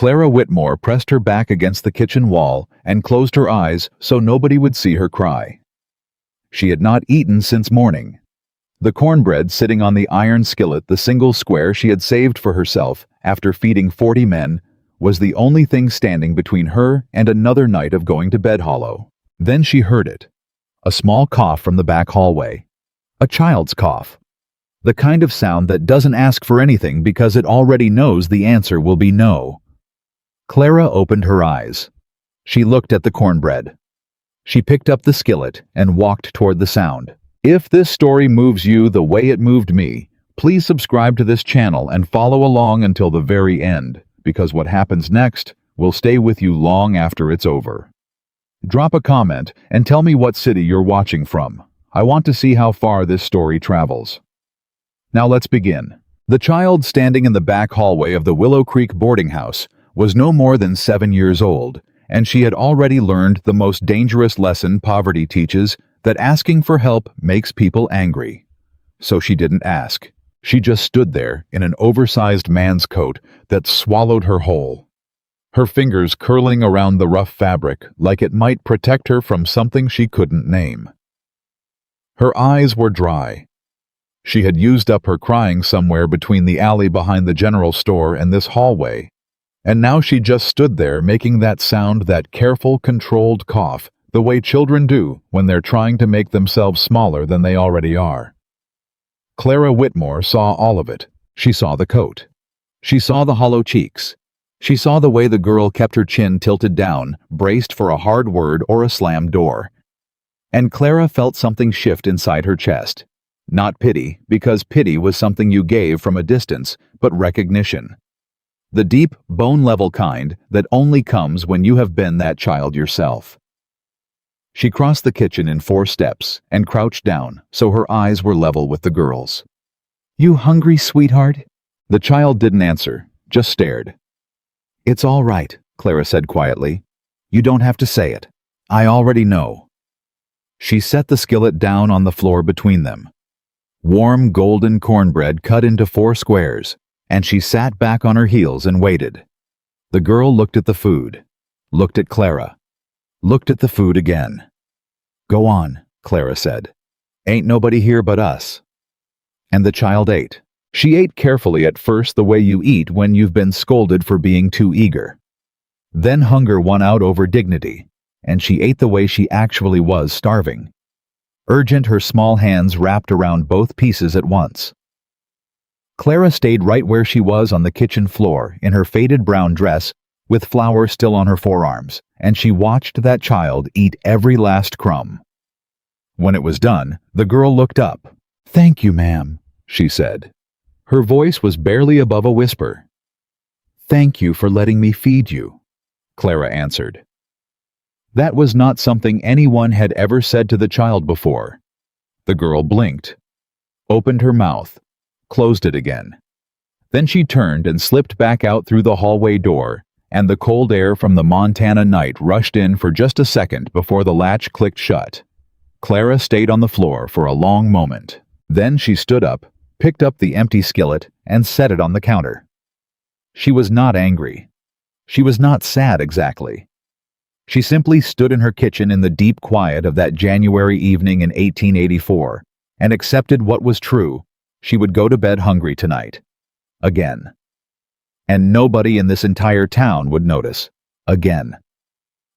Clara Whitmore pressed her back against the kitchen wall and closed her eyes so nobody would see her cry. She had not eaten since morning. The cornbread sitting on the iron skillet, the single square she had saved for herself after feeding 40 men, was the only thing standing between her and another night of going to bed hollow. Then she heard it. A small cough from the back hallway. A child's cough. The kind of sound that doesn't ask for anything because it already knows the answer will be no. Clara opened her eyes. She looked at the cornbread. She picked up the skillet and walked toward the sound. If this story moves you the way it moved me, please subscribe to this channel and follow along until the very end, because what happens next will stay with you long after it's over. Drop a comment and tell me what city you're watching from. I want to see how far this story travels. Now let's begin. The child standing in the back hallway of the Willow Creek boarding house was no more than 7 years old, and she had already learned the most dangerous lesson poverty teaches, that asking for help makes people angry. So she didn't ask. She just stood there in an oversized man's coat that swallowed her whole, her fingers curling around the rough fabric like it might protect her from something she couldn't name. Her eyes were dry. She had used up her crying somewhere between the alley behind the general store and this hallway, and now she just stood there making that sound, that careful, controlled cough, the way children do when they're trying to make themselves smaller than they already are. Clara Whitmore saw all of it. She saw the coat. She saw the hollow cheeks. She saw the way the girl kept her chin tilted down, braced for a hard word or a slammed door. And Clara felt something shift inside her chest. Not pity, because pity was something you gave from a distance, but recognition. The deep, bone-level kind that only comes when you have been that child yourself. She crossed the kitchen in 4 steps and crouched down so her eyes were level with the girl's. "You hungry, sweetheart?" The child didn't answer, just stared. "It's all right," Clara said quietly. "You don't have to say it. I already know." She set the skillet down on the floor between them. Warm golden cornbread cut into 4 squares, and she sat back on her heels and waited. The girl looked at the food, looked at Clara, looked at the food again. "Go on," Clara said. "Ain't nobody here but us." And the child ate. She ate carefully at first, the way you eat when you've been scolded for being too eager. Then hunger won out over dignity, and she ate the way she actually was starving. Urgent, her small hands wrapped around both pieces at once. Clara stayed right where she was on the kitchen floor in her faded brown dress with flour still on her forearms, and she watched that child eat every last crumb. When it was done, the girl looked up. "Thank you, ma'am," she said. Her voice was barely above a whisper. "Thank you for letting me feed you," Clara answered. That was not something anyone had ever said to the child before. The girl blinked, opened her mouth, closed it again. Then she turned and slipped back out through the hallway door, and the cold air from the Montana night rushed in for just a second before the latch clicked shut. Clara stayed on the floor for a long moment. Then she stood up, picked up the empty skillet, and set it on the counter. She was not angry. She was not sad exactly. She simply stood in her kitchen in the deep quiet of that January evening in 1884 and accepted what was true. She would go to bed hungry tonight. Again. And nobody in this entire town would notice. Again.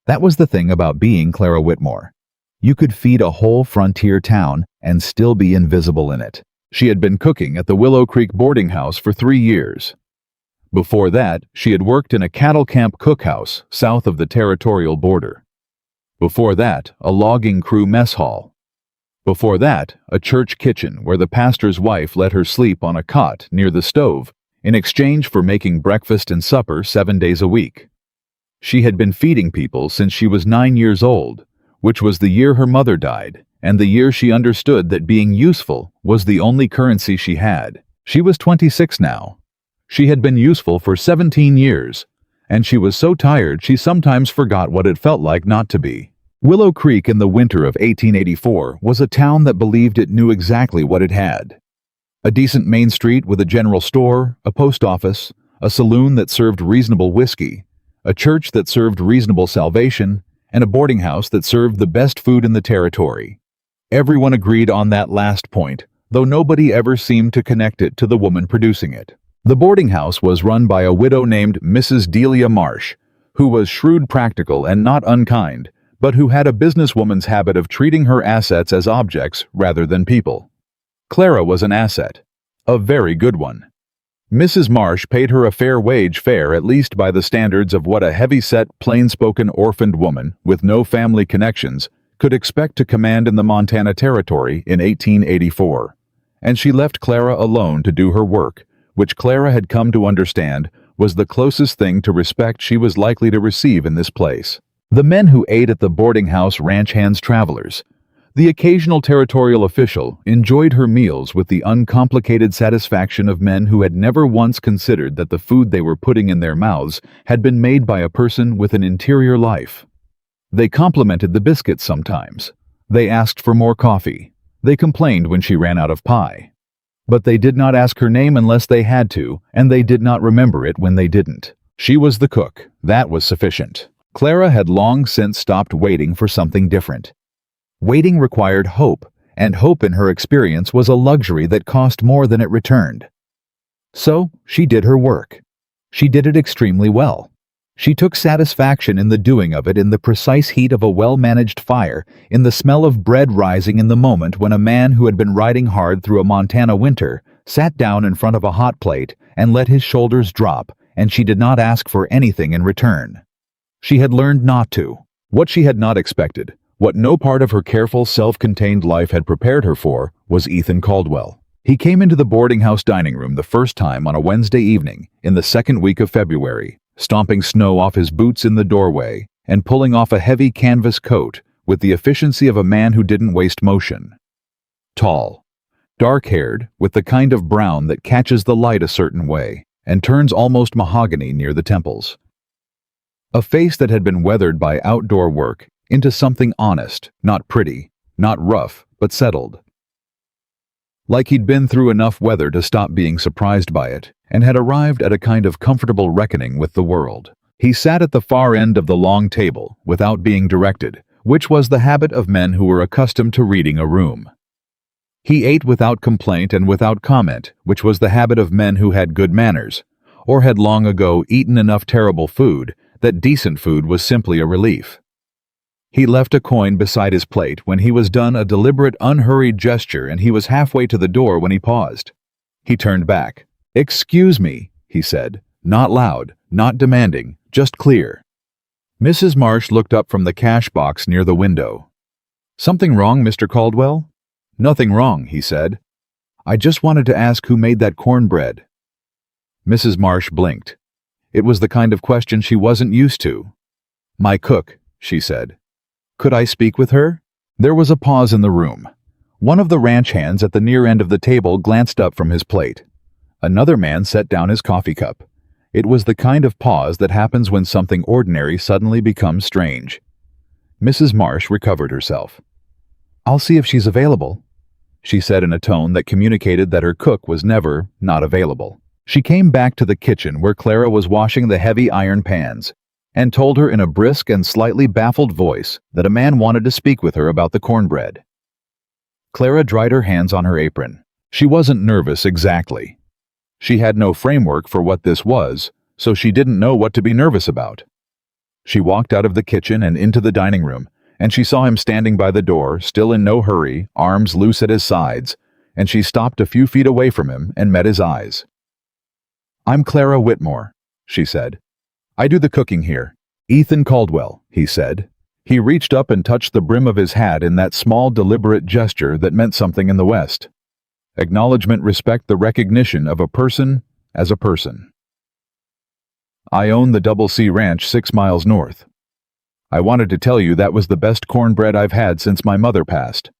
That was the thing about being Clara Whitmore. You could feed a whole frontier town and still be invisible in it. She had been cooking at the Willow Creek boarding house for 3 years. Before that, she had worked in a cattle camp cookhouse south of the territorial border. Before that, a logging crew mess hall. Before that, a church kitchen where the pastor's wife let her sleep on a cot near the stove in exchange for making breakfast and supper 7 days a week. She had been feeding people since she was 9 years old, which was the year her mother died, and the year she understood that being useful was the only currency she had. She was 26 now. She had been useful for 17 years, and she was so tired she sometimes forgot what it felt like not to be. Willow Creek in the winter of 1884 was a town that believed it knew exactly what it had. A decent main street with a general store, a post office, a saloon that served reasonable whiskey, a church that served reasonable salvation, and a boarding house that served the best food in the territory. Everyone agreed on that last point, though nobody ever seemed to connect it to the woman producing it. The boarding house was run by a widow named Mrs. Delia Marsh, who was shrewd, practical, and not unkind, but who had a businesswoman's habit of treating her assets as objects rather than people. Clara was an asset, a very good one. Mrs. Marsh paid her a fair wage, fair at least by the standards of what a heavy-set, plain-spoken orphaned woman with no family connections could expect to command in the Montana Territory in 1884. And she left Clara alone to do her work, which Clara had come to understand was the closest thing to respect she was likely to receive in this place. The men who ate at the boarding house ranch hands travelers. The occasional territorial official enjoyed her meals with the uncomplicated satisfaction of men who had never once considered that the food they were putting in their mouths had been made by a person with an interior life. They complimented the biscuits sometimes. They asked for more coffee. They complained when she ran out of pie. But they did not ask her name unless they had to, and they did not remember it when they didn't. She was the cook. That was sufficient. Clara had long since stopped waiting for something different. Waiting required hope, and hope in her experience was a luxury that cost more than it returned. So, she did her work. She did it extremely well. She took satisfaction in the doing of it, in the precise heat of a well-managed fire, in the smell of bread rising in the moment when a man who had been riding hard through a Montana winter sat down in front of a hot plate and let his shoulders drop, and she did not ask for anything in return. She had learned not to. What she had not expected, what no part of her careful, self-contained life had prepared her for, was Ethan Caldwell. He came into the boarding house dining room the first time on a Wednesday evening in the second week of February, stomping snow off his boots in the doorway and pulling off a heavy canvas coat with the efficiency of a man who didn't waste motion. Tall, dark-haired, with the kind of brown that catches the light a certain way and turns almost mahogany near the temples. A face that had been weathered by outdoor work into something honest, not pretty, not rough, but settled. Like he'd been through enough weather to stop being surprised by it, and had arrived at a kind of comfortable reckoning with the world. He sat at the far end of the long table, without being directed, which was the habit of men who were accustomed to reading a room. He ate without complaint and without comment, which was the habit of men who had good manners, or had long ago eaten enough terrible food that decent food was simply a relief. He left a coin beside his plate when he was done, a deliberate, unhurried gesture, and he was halfway to the door when he paused. He turned back. "Excuse me," he said, not loud, not demanding, just clear. Mrs. Marsh looked up from the cash box near the window. "Something wrong, Mr. Caldwell?" "Nothing wrong," he said. "I just wanted to ask who made that cornbread." Mrs. Marsh blinked. It was the kind of question she wasn't used to. "My cook," she said. "Could I speak with her?" There was a pause in the room. One of the ranch hands at the near end of the table glanced up from his plate. Another man set down his coffee cup. It was the kind of pause that happens when something ordinary suddenly becomes strange. Mrs. Marsh recovered herself. "I'll see if she's available," she said in a tone that communicated that her cook was never not available. She came back to the kitchen where Clara was washing the heavy iron pans, and told her in a brisk and slightly baffled voice that a man wanted to speak with her about the cornbread. Clara dried her hands on her apron. She wasn't nervous exactly. She had no framework for what this was, so she didn't know what to be nervous about. She walked out of the kitchen and into the dining room, and she saw him standing by the door, still in no hurry, arms loose at his sides, and she stopped a few feet away from him and met his eyes. "I'm Clara Whitmore," she said. "I do the cooking here." "Ethan Caldwell," he said. He reached up and touched the brim of his hat in that small, deliberate gesture that meant something in the West. Acknowledgement, respect, the recognition of a person as a person. "I own the Double C Ranch 6 miles north. I wanted to tell you that was the best cornbread I've had since my mother passed."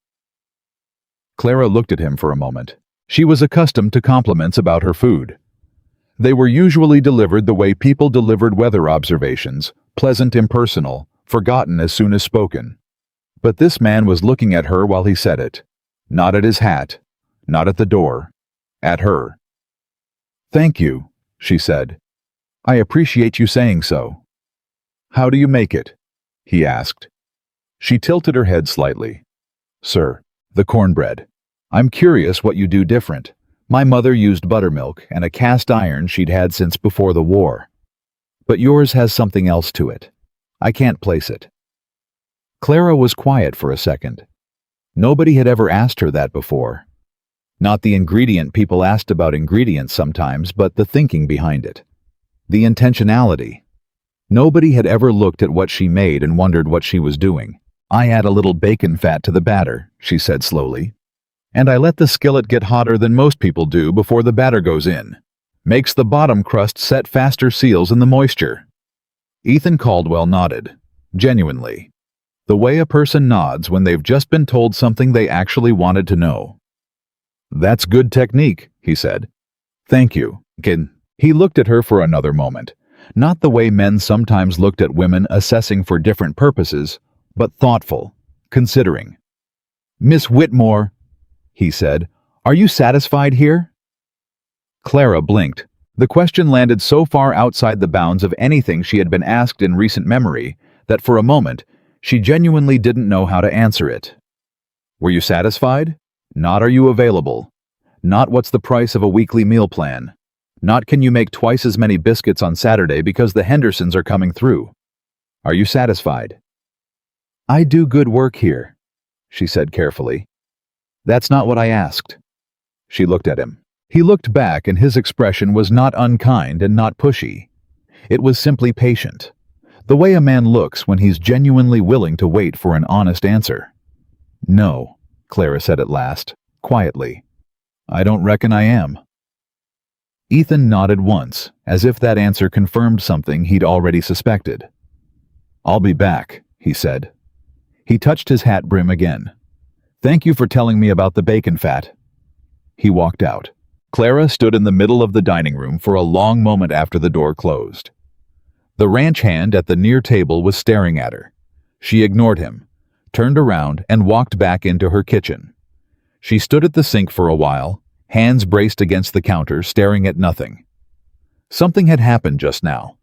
Clara looked at him for a moment. She was accustomed to compliments about her food. They were usually delivered the way people delivered weather observations, pleasant, impersonal, forgotten as soon as spoken. But this man was looking at her while he said it. Not at his hat, not at the door, at her. "Thank you," she said. I appreciate you saying so. How do you make it? He asked. She tilted her head slightly. Sir, the cornbread. I'm curious what you do different. My mother used buttermilk and a cast iron she'd had since before the war. But yours has something else to it. I can't place it. Clara was quiet for a second. Nobody had ever asked her that before. Not the ingredient people asked about ingredients sometimes, but the thinking behind it. The intentionality. Nobody had ever looked at what she made and wondered what she was doing. I add a little bacon fat to the batter, she said slowly. And I let the skillet get hotter than most people do before the batter goes in. Makes the bottom crust set faster seals in the moisture. Ethan Caldwell nodded, genuinely. The way a person nods when they've just been told something they actually wanted to know. That's good technique, he said. Thank you, Kin. He looked at her for another moment, not the way men sometimes looked at women assessing for different purposes, but thoughtful, considering. Miss Whitmore, he said, are you satisfied here? Clara blinked. The question landed so far outside the bounds of anything she had been asked in recent memory that for a moment she genuinely didn't know how to answer it. Were you satisfied? Not are you available. Not what's the price of a weekly meal plan. Not can you make twice as many biscuits on Saturday because the Hendersons are coming through. Are you satisfied? I do good work here, she said carefully. That's not what I asked. She looked at him. He looked back and his expression was not unkind and not pushy. It was simply patient. The way a man looks when he's genuinely willing to wait for an honest answer. No, Clara said at last, quietly. I don't reckon I am. Ethan nodded once, as if that answer confirmed something he'd already suspected. I'll be back, he said. He touched his hat brim again. Thank you for telling me about the bacon fat. He walked out. Clara stood in the middle of the dining room for a long moment after the door closed. The ranch hand at the near table was staring at her. She ignored him, turned around, and walked back into her kitchen. She stood at the sink for a while, hands braced against the counter, staring at nothing. Something had happened just now.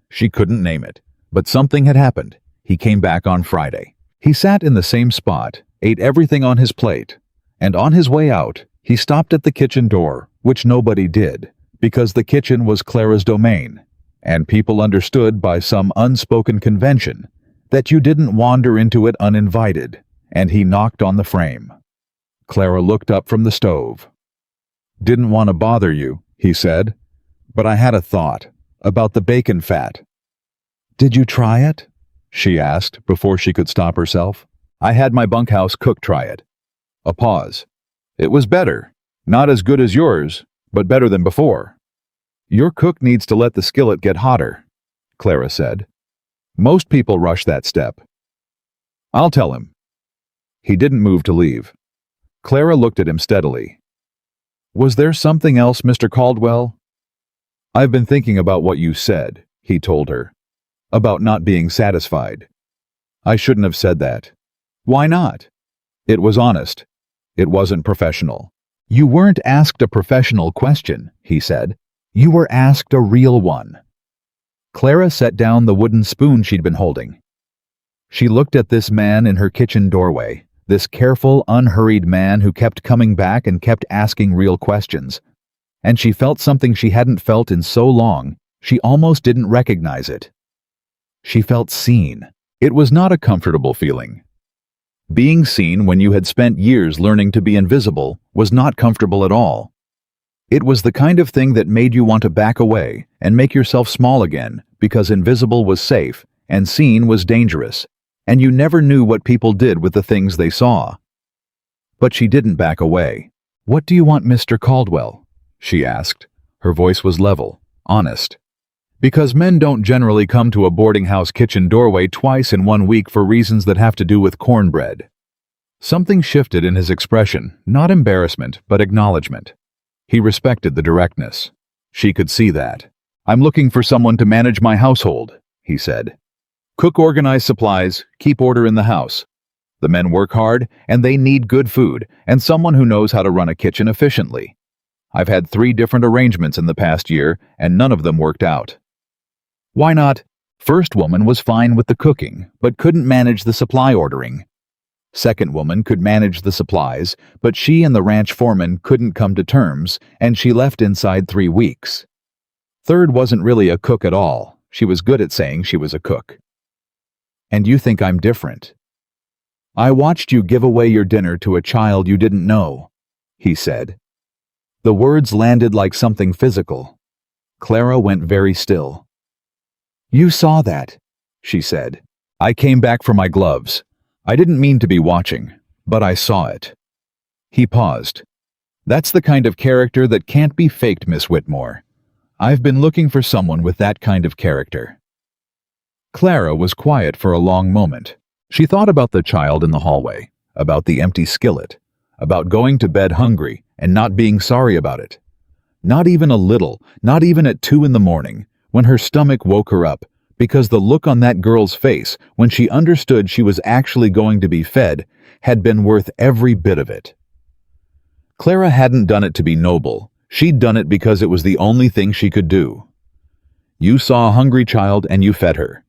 She couldn't name it, but something had happened. He came back on Friday. He sat in the same spot, ate everything on his plate, and on his way out, he stopped at the kitchen door, which nobody did, because the kitchen was Clara's domain, and people understood by some unspoken convention that you didn't wander into it uninvited, and he knocked on the frame. Clara looked up from the stove. Didn't want to bother you, he said, but I had a thought about the bacon fat. Did you try it? She asked before she could stop herself. I had my bunkhouse cook try it. A pause. It was better. Not as good as yours, but better than before. Your cook needs to let the skillet get hotter, Clara said. Most people rush that step. I'll tell him. He didn't move to leave. Clara looked at him steadily. Was there something else, Mr. Caldwell? I've been thinking about what you said, he told her. About not being satisfied. I shouldn't have said that. Why not? It was honest. It wasn't professional. You weren't asked a professional question, he said. You were asked a real one. Clara set down the wooden spoon she'd been holding. She looked at this man in her kitchen doorway, this careful, unhurried man who kept coming back and kept asking real questions. And she felt something she hadn't felt in so long, she almost didn't recognize it. She felt seen. It was not a comfortable feeling. Being seen when you had spent years learning to be invisible was not comfortable at all. It was the kind of thing that made you want to back away and make yourself small again because invisible was safe and seen was dangerous, and you never knew what people did with the things they saw. But she didn't back away. What do you want, Mr. Caldwell? She asked. Her voice was level, honest. Because men don't generally come to a boarding house kitchen doorway twice in 1 week for reasons that have to do with cornbread. Something shifted in his expression, not embarrassment, but acknowledgement. He respected the directness. She could see that. I'm looking for someone to manage my household, he said. Cook, organize supplies, keep order in the house. The men work hard, and they need good food, and someone who knows how to run a kitchen efficiently. I've had 3 different arrangements in the past year, and none of them worked out. Why not? First woman was fine with the cooking, but couldn't manage the supply ordering. Second woman could manage the supplies, but she and the ranch foreman couldn't come to terms, and she left inside 3 weeks. Third wasn't really a cook at all. She was good at saying she was a cook. And you think I'm different? I watched you give away your dinner to a child you didn't know, he said. The words landed like something physical. Clara went very still. You saw that, she said. I came back for my gloves. I didn't mean to be watching, but I saw it. He paused. That's the kind of character that can't be faked, Miss Whitmore. I've been looking for someone with that kind of character. Clara was quiet for a long moment. She thought about the child in the hallway, about the empty skillet, about going to bed hungry and not being sorry about it. Not even a little, not even at 2 a.m, when her stomach woke her up, because the look on that girl's face when she understood she was actually going to be fed had been worth every bit of it. Clara hadn't done it to be noble. She'd done it because it was the only thing she could do. You saw a hungry child and you fed her.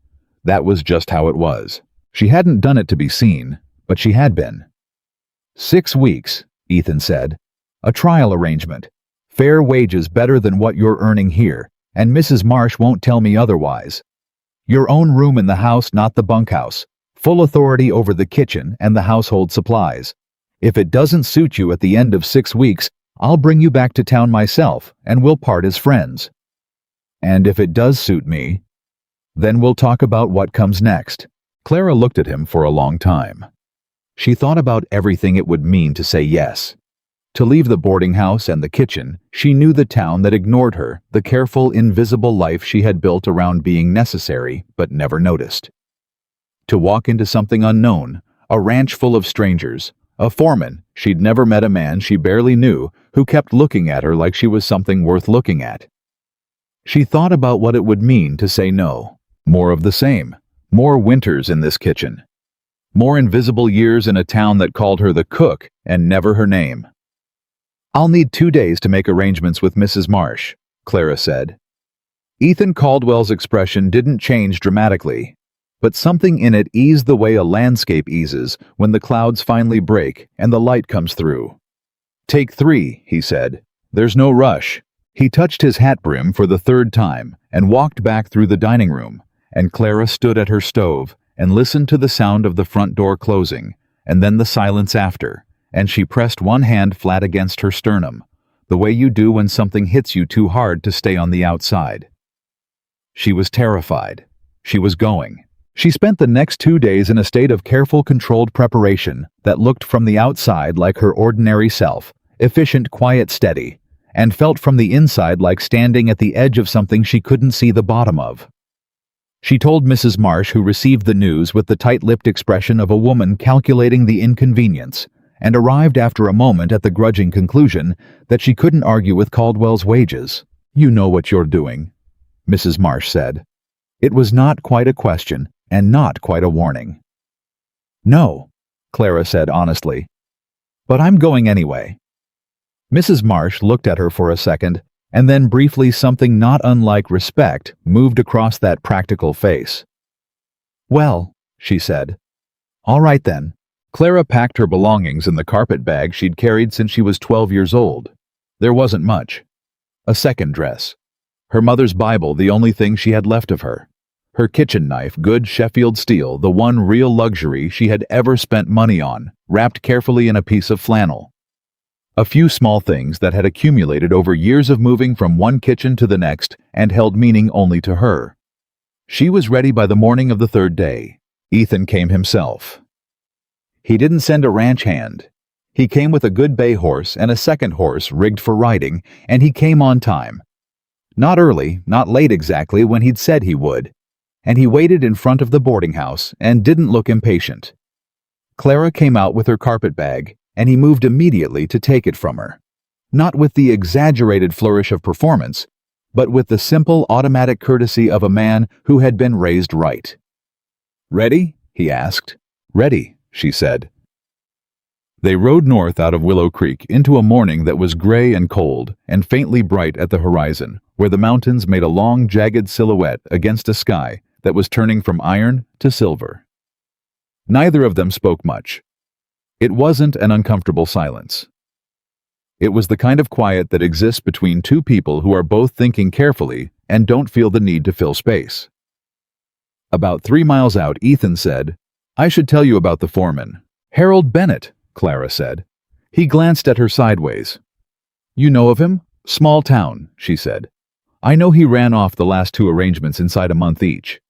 That was just how it was. She hadn't done it to be seen, but she had been. 6 weeks, Ethan said. A trial arrangement. Fair wages better than what you're earning here, and Mrs. Marsh won't tell me otherwise. Your own room in the house, not the bunkhouse. Full authority over the kitchen and the household supplies. If it doesn't suit you at the end of 6 weeks, I'll bring you back to town myself, and we'll part as friends. And if it does suit me, then we'll talk about what comes next. Clara looked at him for a long time. She thought about everything it would mean to say yes. To leave the boarding house and the kitchen, she knew the town that ignored her, the careful, invisible life she had built around being necessary but never noticed. To walk into something unknown, a ranch full of strangers, a foreman, she'd never met a man she barely knew who kept looking at her like she was something worth looking at. She thought about what it would mean to say no. More of the same. More winters in this kitchen. More invisible years in a town that called her the cook and never her name. I'll need 2 days to make arrangements with Mrs. Marsh, Clara said. Ethan Caldwell's expression didn't change dramatically, but something in it eased the way a landscape eases when the clouds finally break and the light comes through. Take 3, he said. There's no rush. He touched his hat brim for the 3rd time and walked back through the dining room, and Clara stood at her stove and listened to the sound of the front door closing, and then the silence after, and she pressed one hand flat against her sternum, the way you do when something hits you too hard to stay on the outside. She was terrified. She was going. She spent the next 2 days in a state of careful, controlled preparation that looked from the outside like her ordinary self, efficient, quiet, steady, and felt from the inside like standing at the edge of something she couldn't see the bottom of. She told Mrs. Marsh, who received the news with the tight-lipped expression of a woman calculating the inconvenience, and arrived after a moment at the grudging conclusion that she couldn't argue with Caldwell's wages. You know what you're doing, Mrs. Marsh said. It was not quite a question, and not quite a warning. No, Clara said honestly. But I'm going anyway. Mrs. Marsh looked at her for a second, and then briefly something not unlike respect moved across that practical face. Well, she said. All right then. Clara packed her belongings in the carpet bag she'd carried since she was 12 years old. There wasn't much. A second dress. Her mother's Bible, the only thing she had left of her. Her kitchen knife, good Sheffield steel, the one real luxury she had ever spent money on, wrapped carefully in a piece of flannel. A few small things that had accumulated over years of moving from one kitchen to the next and held meaning only to her. She was ready by the morning of the 3rd day. Ethan came himself. He didn't send a ranch hand. He came with a good bay horse and a second horse rigged for riding, and he came on time. Not early, not late exactly when he'd said he would. And he waited in front of the boarding house and didn't look impatient. Clara came out with her carpet bag, and he moved immediately to take it from her. Not with the exaggerated flourish of performance, but with the simple automatic courtesy of a man who had been raised right. Ready? He asked. Ready, she said. They rode north out of Willow Creek into a morning that was gray and cold and faintly bright at the horizon, where the mountains made a long, jagged silhouette against a sky that was turning from iron to silver. Neither of them spoke much. It wasn't an uncomfortable silence. It was the kind of quiet that exists between two people who are both thinking carefully and don't feel the need to fill space. About 3 miles out, Ethan said, "I should tell you about the foreman." "Harold Bennett," Clara said. He glanced at her sideways. "You know of him? Small town," she said. "I know he ran off the last 2 arrangements inside a month each."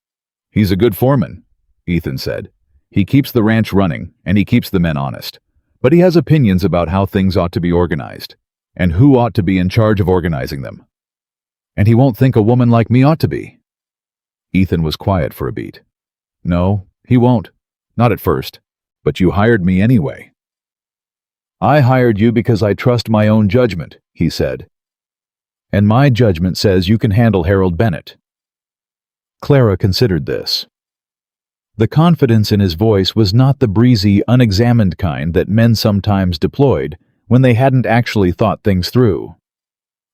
"He's a good foreman," Ethan said. "He keeps the ranch running, and he keeps the men honest. But he has opinions about how things ought to be organized, and who ought to be in charge of organizing them. And he won't think a woman like me ought to be." Ethan was quiet for a beat. "No, he won't. Not at first. But you hired me anyway." "I hired you because I trust my own judgment," he said. "And my judgment says you can handle Harold Bennett." Clara considered this. The confidence in his voice was not the breezy, unexamined kind that men sometimes deployed when they hadn't actually thought things through.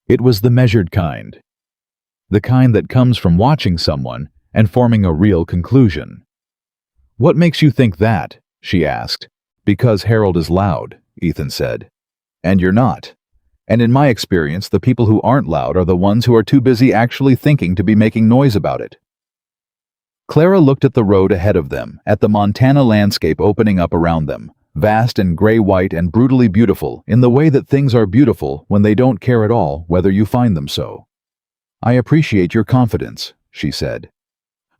It was the measured kind. The kind that comes from watching someone and forming a real conclusion. "What makes you think that?" she asked. "Because Harold is loud," Ethan said. "And you're not. And in my experience, the people who aren't loud are the ones who are too busy actually thinking to be making noise about it." Clara looked at the road ahead of them, at the Montana landscape opening up around them, vast and gray-white and brutally beautiful in the way that things are beautiful when they don't care at all whether you find them so. "I appreciate your confidence," she said.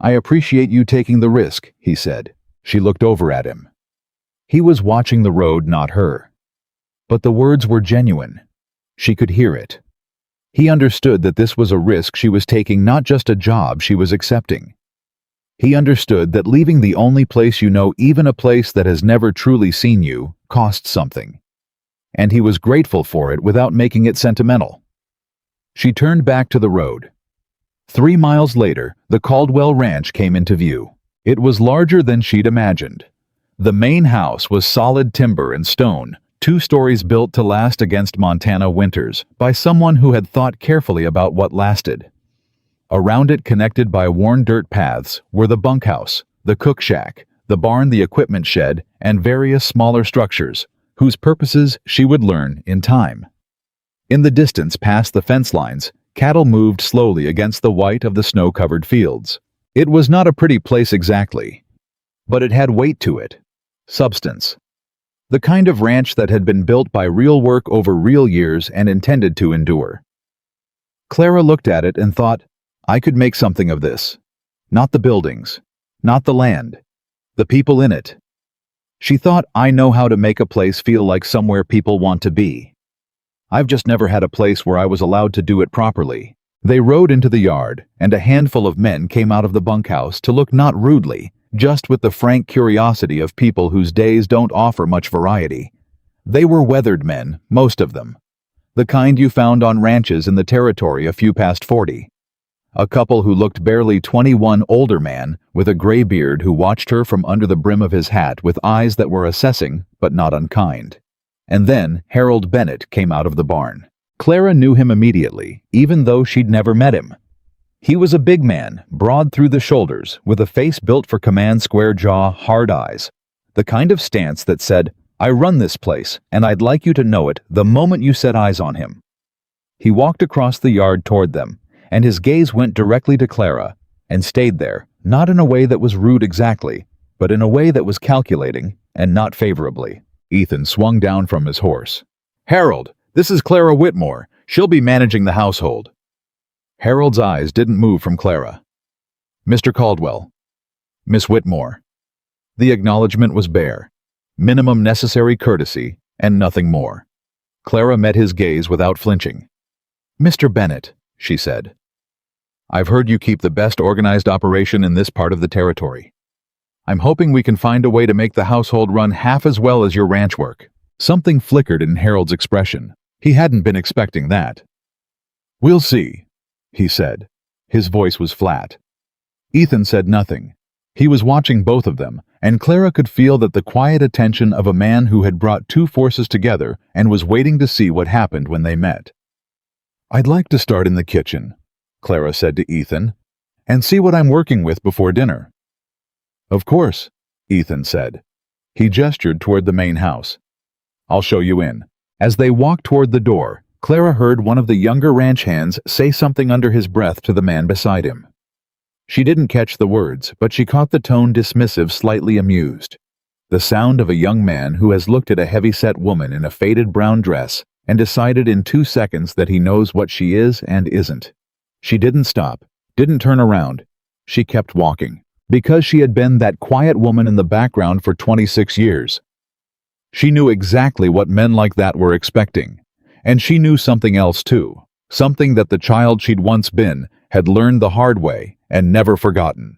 "I appreciate you taking the risk," he said. She looked over at him. He was watching the road, not her. But the words were genuine. She could hear it. He understood that this was a risk she was taking, not just a job she was accepting. He understood that leaving the only place you know, even a place that has never truly seen you, costs something. And he was grateful for it without making it sentimental. She turned back to the road. 3 miles later, the Caldwell Ranch came into view. It was larger than she'd imagined. The main house was solid timber and stone, 2 stories built to last against Montana winters by someone who had thought carefully about what lasted. Around it, connected by worn dirt paths, were the bunkhouse, the cook shack, the barn, the equipment shed, and various smaller structures, whose purposes she would learn in time. In the distance, past the fence lines, cattle moved slowly against the white of the snow-covered fields. It was not a pretty place exactly, but it had weight to it. Substance. The kind of ranch that had been built by real work over real years and intended to endure. Clara looked at it and thought, I could make something of this. Not the buildings, not the land, the people in it. She thought, I know how to make a place feel like somewhere people want to be. I've just never had a place where I was allowed to do it properly. They rode into the yard, and a handful of men came out of the bunkhouse to look not rudely, just with the frank curiosity of people whose days don't offer much variety. They were weathered men, most of them. The kind you found on ranches in the territory a few past 40. A couple who looked barely 21, older man with a gray beard who watched her from under the brim of his hat with eyes that were assessing but not unkind. And then Harold Bennett came out of the barn. Clara knew him immediately, even though she'd never met him. He was a big man, broad through the shoulders, with a face built for command, square jaw, hard eyes. The kind of stance that said, I run this place, and I'd like you to know it the moment you set eyes on him. He walked across the yard toward them, and his gaze went directly to Clara, and stayed there, not in a way that was rude exactly, but in a way that was calculating, and not favorably. Ethan swung down from his horse. Harold, this is Clara Whitmore. She'll be managing the household. Harold's eyes didn't move from Clara. Mr. Caldwell. Miss Whitmore. The acknowledgement was bare. Minimum necessary courtesy, and nothing more. Clara met his gaze without flinching. Mr. Bennett, she said. I've heard you keep the best organized operation in this part of the territory. I'm hoping we can find a way to make the household run half as well as your ranch work. Something flickered in Harold's expression. He hadn't been expecting that. We'll see, he said. His voice was flat. Ethan said nothing. He was watching both of them, and Clara could feel that the quiet attention of a man who had brought two forces together and was waiting to see what happened when they met. "I'd like to start in the kitchen," Clara said to Ethan, "and see what I'm working with before dinner." "Of course," Ethan said. He gestured toward the main house. "I'll show you in." As they walked toward the door, Clara heard one of the younger ranch hands say something under his breath to the man beside him. She didn't catch the words, but she caught the tone dismissive, slightly amused. The sound of a young man who has looked at a heavy-set woman in a faded brown dress and decided in 2 seconds that he knows what she is and isn't. She didn't stop, didn't turn around. She kept walking, because she had been that quiet woman in the background for 26 years. She knew exactly what men like that were expecting, and she knew something else too, something that the child she'd once been had learned the hard way and never forgotten.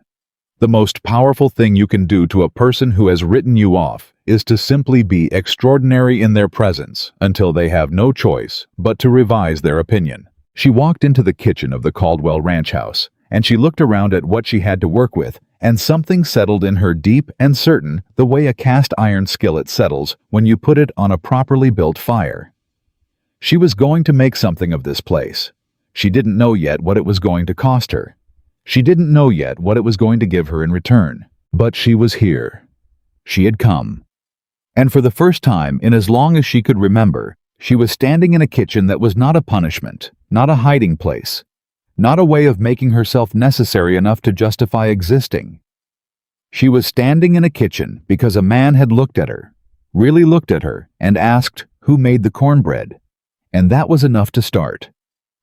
The most powerful thing you can do to a person who has written you off is to simply be extraordinary in their presence until they have no choice but to revise their opinion. She walked into the kitchen of the Caldwell Ranch house, and she looked around at what she had to work with, and something settled in her deep and certain, the way a cast iron skillet settles when you put it on a properly built fire. She was going to make something of this place. She didn't know yet what it was going to cost her. She didn't know yet what it was going to give her in return. But she was here. She had come. And for the first time in as long as she could remember, she was standing in a kitchen that was not a punishment, not a hiding place, not a way of making herself necessary enough to justify existing. She was standing in a kitchen because a man had looked at her, really looked at her, and asked who made the cornbread. And that was enough to start.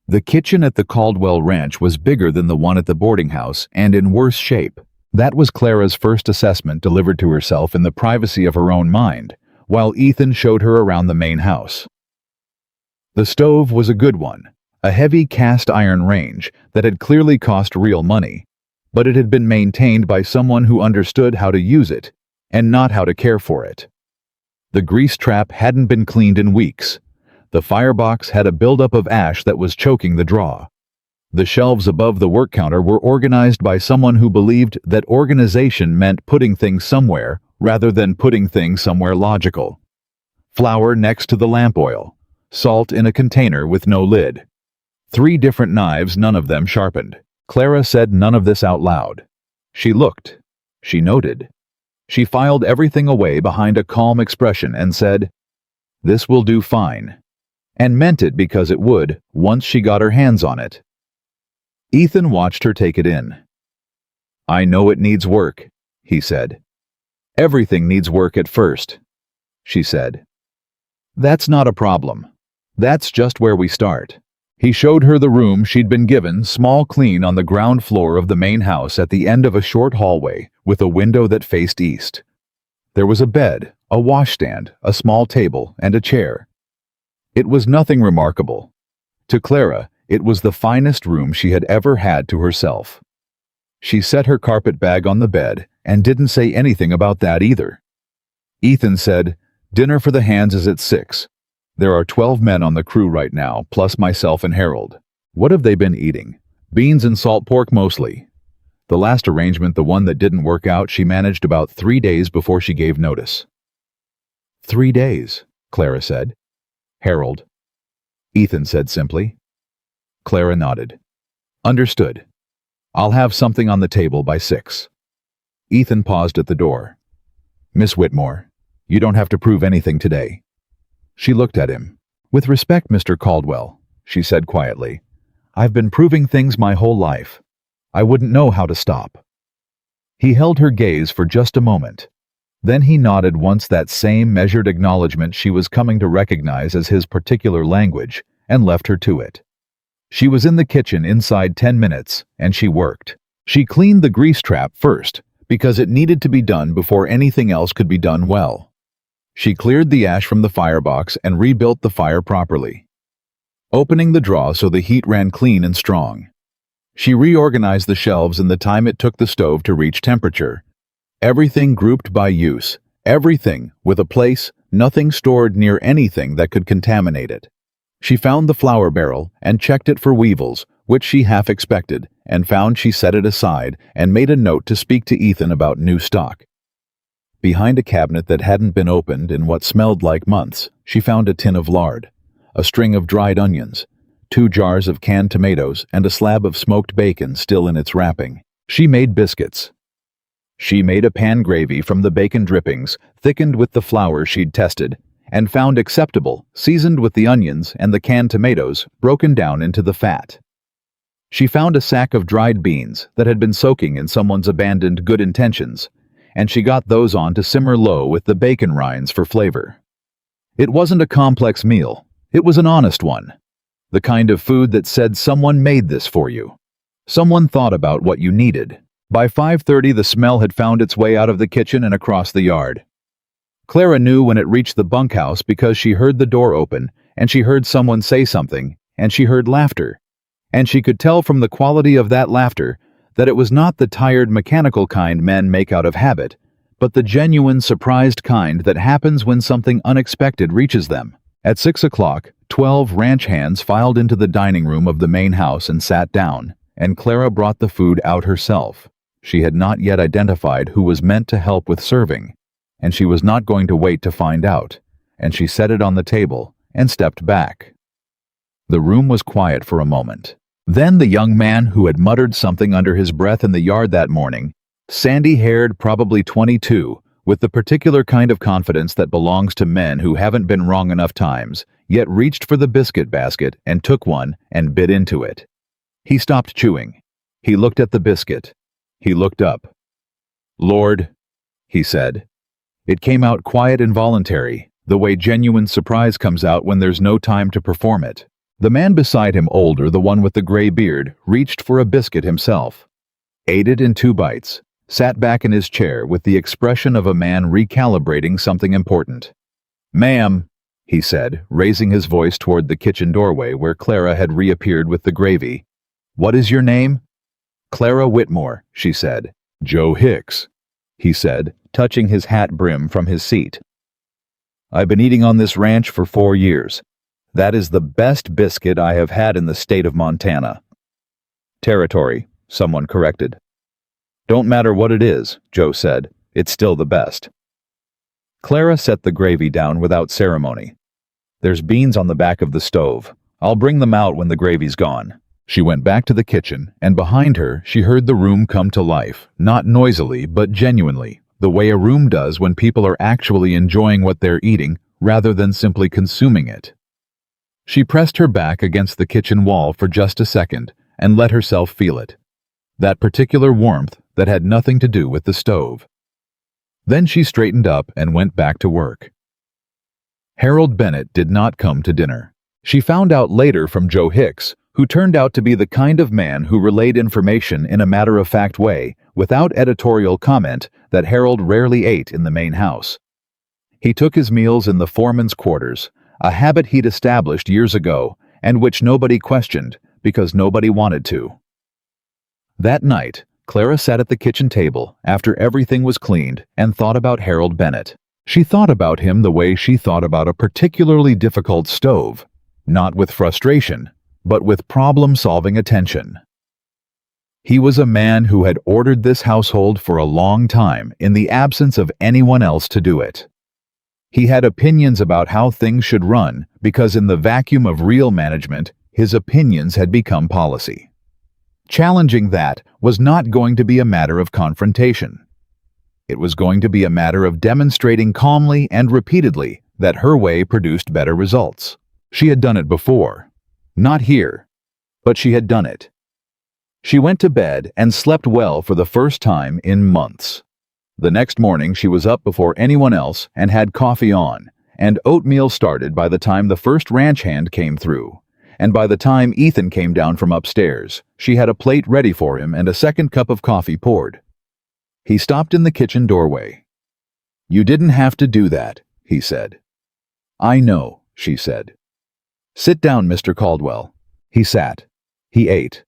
The kitchen at the Caldwell Ranch was bigger than the one at the boarding house and in worse shape. That was Clara's first assessment delivered to herself in the privacy of her own mind, while Ethan showed her around the main house. The stove was a good one, a heavy cast iron range that had clearly cost real money, but it had been maintained by someone who understood how to use it and not how to care for it. The grease trap hadn't been cleaned in weeks. The firebox had a buildup of ash that was choking the draw. The shelves above the work counter were organized by someone who believed that organization meant putting things somewhere rather than putting things somewhere logical. Flour next to the lamp oil. Salt in a container with no lid. 3 different knives, none of them sharpened. Clara said none of this out loud. She looked. She noted. She filed everything away behind a calm expression and said, "This will do fine." And meant it because it would, once she got her hands on it. Ethan watched her take it in. "I know it needs work," he said. "Everything needs work at first," she said. "That's not a problem. That's just where we start." He showed her the room she'd been given, small, clean, on the ground floor of the main house at the end of a short hallway with a window that faced east. There was a bed, a washstand, a small table, and a chair. It was nothing remarkable. To Clara, it was the finest room she had ever had to herself. She set her carpet bag on the bed and didn't say anything about that either. Ethan said, "Dinner for the hands is at 6. There are 12 men on the crew right now, plus myself and Harold. What have they been eating? Beans and salt pork mostly. The last arrangement, the one that didn't work out, she managed about 3 days before she gave notice." 3 days, Clara said. "Harold," Ethan said simply. Clara nodded. "Understood. I'll have something on the table by 6. Ethan paused at the door. "Miss Whitmore, you don't have to prove anything today." She looked at him. "With respect, Mr. Caldwell," she said quietly, "I've been proving things my whole life. I wouldn't know how to stop." He held her gaze for just a moment. Then he nodded once, that same measured acknowledgement she was coming to recognize as his particular language, and left her to it. She was in the kitchen inside 10 minutes, and she worked. She cleaned the grease trap first, because it needed to be done before anything else could be done well. She cleared the ash from the firebox and rebuilt the fire properly, opening the drawer so the heat ran clean and strong. She reorganized the shelves in the time it took the stove to reach temperature. Everything grouped by use, everything with a place, nothing stored near anything that could contaminate it. She found the flour barrel and checked it for weevils, which she half expected, and found she set it aside and made a note to speak to Ethan about new stock. Behind a cabinet that hadn't been opened in what smelled like months, she found a tin of lard, a string of dried onions, 2 jars of canned tomatoes, and a slab of smoked bacon still in its wrapping. She made biscuits. She made a pan gravy from the bacon drippings, thickened with the flour she'd tested, and found acceptable, seasoned with the onions and the canned tomatoes broken down into the fat. She found a sack of dried beans that had been soaking in someone's abandoned good intentions, and she got those on to simmer low with the bacon rinds for flavor. It wasn't a complex meal. It was an honest one. The kind of food that said someone made this for you. Someone thought about what you needed. By 5:30, the smell had found its way out of the kitchen and across the yard. Clara knew when it reached the bunkhouse because she heard the door open, and she heard someone say something, and she heard laughter. And she could tell from the quality of that laughter that it was not the tired mechanical kind men make out of habit, but the genuine surprised kind that happens when something unexpected reaches them. At 6 o'clock, 12 ranch hands filed into the dining room of the main house and sat down, and Clara brought the food out herself. She had not yet identified who was meant to help with serving, and she was not going to wait to find out, and she set it on the table and stepped back. The room was quiet for a moment. Then the young man who had muttered something under his breath in the yard that morning, sandy-haired, probably 22, with the particular kind of confidence that belongs to men who haven't been wrong enough times, yet reached for the biscuit basket and took one and bit into it. He stopped chewing. He looked at the biscuit. He looked up. "Lord," he said. It came out quiet and voluntary, the way genuine surprise comes out when there's no time to perform it. The man beside him, older, the one with the gray beard, reached for a biscuit himself, ate it in 2 bites, sat back in his chair with the expression of a man recalibrating something important. "Ma'am," he said, raising his voice toward the kitchen doorway where Clara had reappeared with the gravy. "What is your name?" "Clara Whitmore," she said. "Joe Hicks," he said, touching his hat brim from his seat. "I've been eating on this ranch for 4 years. That is the best biscuit I have had in the state of Montana." "Territory," someone corrected. "Don't matter what it is," Joe said. "It's still the best." Clara set the gravy down without ceremony. "There's beans on the back of the stove. I'll bring them out when the gravy's gone." She went back to the kitchen, and behind her she heard the room come to life, not noisily but genuinely, the way a room does when people are actually enjoying what they're eating rather than simply consuming it. She pressed her back against the kitchen wall for just a second and let herself feel it. That particular warmth that had nothing to do with the stove. Then she straightened up and went back to work. Harold Bennett did not come to dinner. She found out later from Joe Hicks, who turned out to be the kind of man who relayed information in a matter-of-fact way, without editorial comment, that Harold rarely ate in the main house. He took his meals in the foreman's quarters, a habit he'd established years ago, and which nobody questioned, because nobody wanted to. That night, Clara sat at the kitchen table after everything was cleaned and thought about Harold Bennett. She thought about him the way she thought about a particularly difficult stove, not with frustration, but with problem-solving attention. He was a man who had ordered this household for a long time in the absence of anyone else to do it. He had opinions about how things should run because in the vacuum of real management, his opinions had become policy. Challenging that was not going to be a matter of confrontation. It was going to be a matter of demonstrating calmly and repeatedly that her way produced better results. She had done it before. Not here, but she had done it. She went to bed and slept well for the first time in months. The next morning she was up before anyone else and had coffee on, and oatmeal started by the time the first ranch hand came through, and by the time Ethan came down from upstairs, she had a plate ready for him and a second cup of coffee poured. He stopped in the kitchen doorway. "You didn't have to do that," he said. "I know," she said. "Sit down, Mr. Caldwell." He sat. He ate.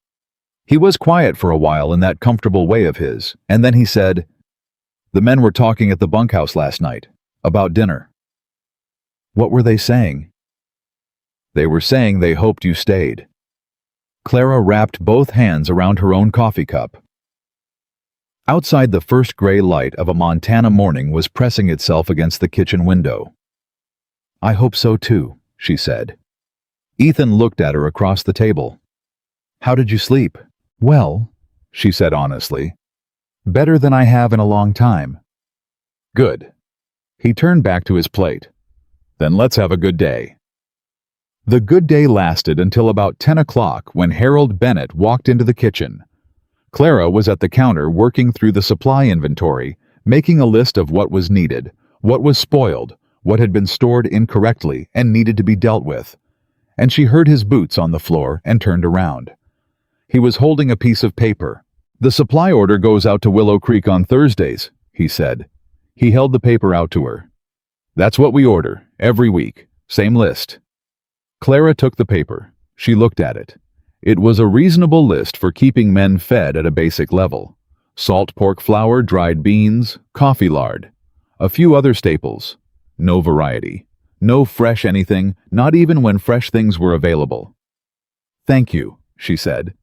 He was quiet for a while in that comfortable way of his, and then he said, "The men were talking at the bunkhouse last night, about dinner." "What were they saying?" "They were saying they hoped you stayed." Clara wrapped both hands around her own coffee cup. Outside, the first gray light of a Montana morning was pressing itself against the kitchen window. "I hope so too," she said. Ethan looked at her across the table. "How did you sleep?" "Well," she said honestly. "Better than I have in a long time." "Good." He turned back to his plate. "Then let's have a good day." The good day lasted until about 10 o'clock when Harold Bennett walked into the kitchen. Clara was at the counter working through the supply inventory, making a list of what was needed, what was spoiled, what had been stored incorrectly and needed to be dealt with. And she heard his boots on the floor and turned around. He was holding a piece of paper. "The supply order goes out to Willow Creek on Thursdays," he said. He held the paper out to her. "That's what we order, every week. Same list." Clara took the paper. She looked at it. It was a reasonable list for keeping men fed at a basic level. Salt pork flour, dried beans, coffee lard. A few other staples. No variety. No fresh anything, not even when fresh things were available. "Thank you," she said.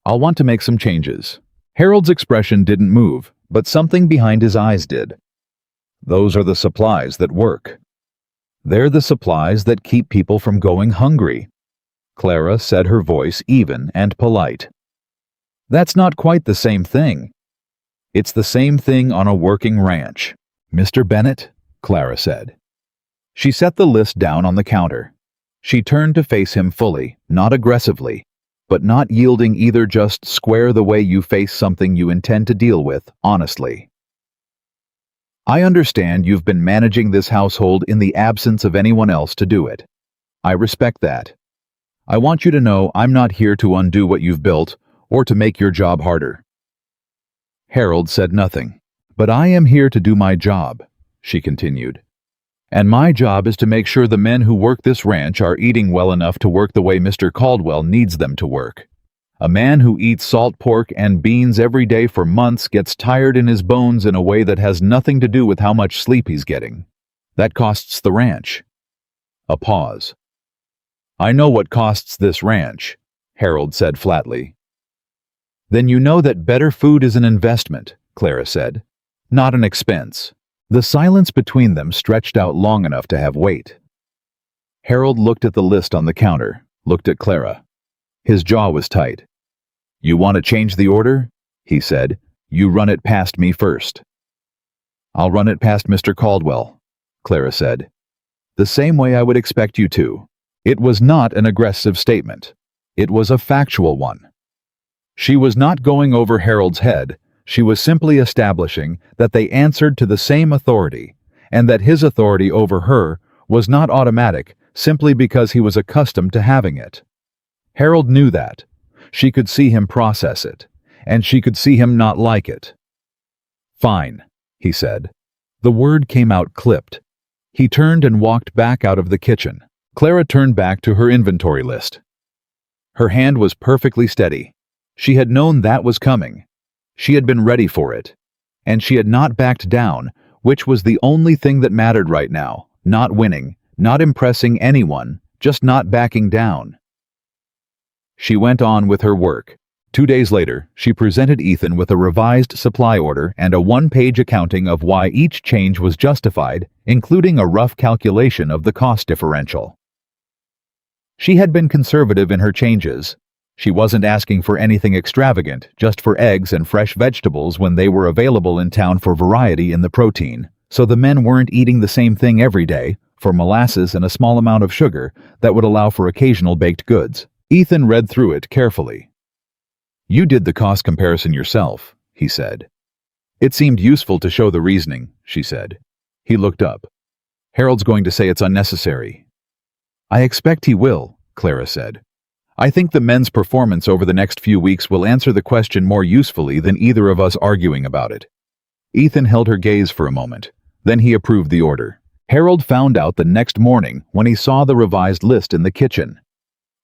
"I'll want to make some changes." Harold's expression didn't move, but something behind his eyes did. "Those are the supplies that work. They're the supplies that keep people from going hungry." Clara said, her voice even and polite. "That's not quite the same thing." "It's the same thing on a working ranch." "Mr. Bennett," Clara said. She set the list down on the counter. She turned to face him fully, not aggressively, but not yielding either, just square the way you face something you intend to deal with, honestly. "I understand you've been managing this household in the absence of anyone else to do it. I respect that. I want you to know I'm not here to undo what you've built or to make your job harder." Harold said nothing. "But I am here to do my job," she continued. "And my job is to make sure the men who work this ranch are eating well enough to work the way Mr. Caldwell needs them to work. A man who eats salt pork and beans every day for months gets tired in his bones in a way that has nothing to do with how much sleep he's getting. That costs the ranch." A pause. "I know what costs this ranch," Harold said flatly. "Then you know that better food is an investment," Clara said, "not an expense." The silence between them stretched out long enough to have weight. Harold looked at the list on the counter, looked at Clara. His jaw was tight. "You want to change the order?" he said. "You run it past me first." "I'll run it past Mr. Caldwell," Clara said. "The same way I would expect you to." It was not an aggressive statement. It was a factual one. She was not going over Harold's head. She was simply establishing that they answered to the same authority, and that his authority over her was not automatic simply because he was accustomed to having it. Harold knew that. She could see him process it, and she could see him not like it. "Fine," he said. The word came out clipped. He turned and walked back out of the kitchen. Clara turned back to her inventory list. Her hand was perfectly steady. She had known that was coming. She had been ready for it. And she had not backed down, which was the only thing that mattered right now. Not winning, not impressing anyone, just not backing down. She went on with her work. 2 days later, she presented Ethan with a revised supply order and a one-page accounting of why each change was justified, including a rough calculation of the cost differential. She had been conservative in her changes. She wasn't asking for anything extravagant, just for eggs and fresh vegetables when they were available in town for variety in the protein, so the men weren't eating the same thing every day, for molasses and a small amount of sugar that would allow for occasional baked goods. Ethan read through it carefully. "You did the cost comparison yourself," he said. "It seemed useful to show the reasoning," she said. He looked up. "Harold's going to say it's unnecessary." "I expect he will," Clara said. "I think the men's performance over the next few weeks will answer the question more usefully than either of us arguing about it." Ethan held her gaze for a moment. Then he approved the order. Harold found out the next morning when he saw the revised list in the kitchen.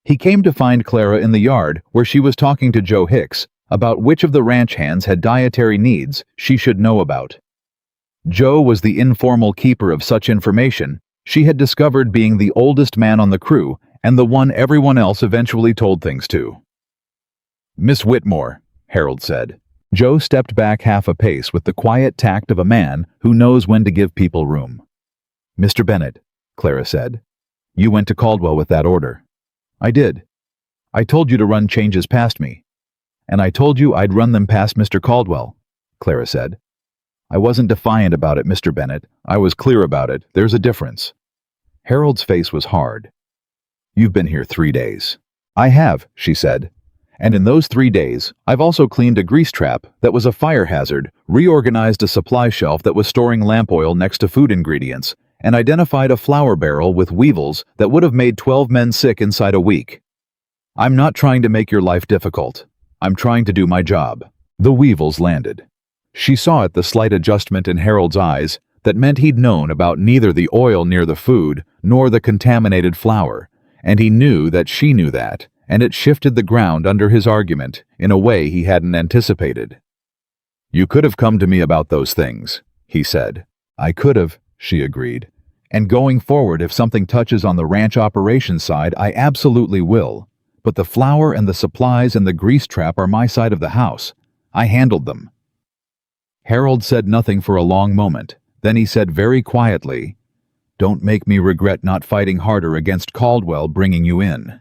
He came to find Clara in the yard where she was talking to Joe Hicks about which of the ranch hands had dietary needs she should know about. Joe was the informal keeper of such information she had discovered, being the oldest man on the crew and the one everyone else eventually told things to. Miss Whitmore, Harold said. Joe stepped back half a pace with the quiet tact of a man who knows when to give people room. Mr. Bennett, Clara said. You went to Caldwell with that order. I did. I told you to run changes past me. And I told you I'd run them past Mr. Caldwell, Clara said. I wasn't defiant about it, Mr. Bennett. I was clear about it. There's a difference. Harold's face was hard. You've been here 3 days. I have, she said. And in those 3 days, I've also cleaned a grease trap that was a fire hazard, reorganized a supply shelf that was storing lamp oil next to food ingredients, and identified a flour barrel with weevils that would have made 12 men sick inside a week. I'm not trying to make your life difficult. I'm trying to do my job. The weevils landed. She saw at the slight adjustment in Harold's eyes that meant he'd known about neither the oil near the food nor the contaminated flour, and he knew that she knew that, and it shifted the ground under his argument in a way he hadn't anticipated. You could have come to me about those things, he said. I could have, she agreed. And going forward, if something touches on the ranch operations side, I absolutely will. But the flour and the supplies and the grease trap are my side of the house. I handled them. Harold said nothing for a long moment. Then he said very quietly, Don't make me regret not fighting harder against Caldwell bringing you in.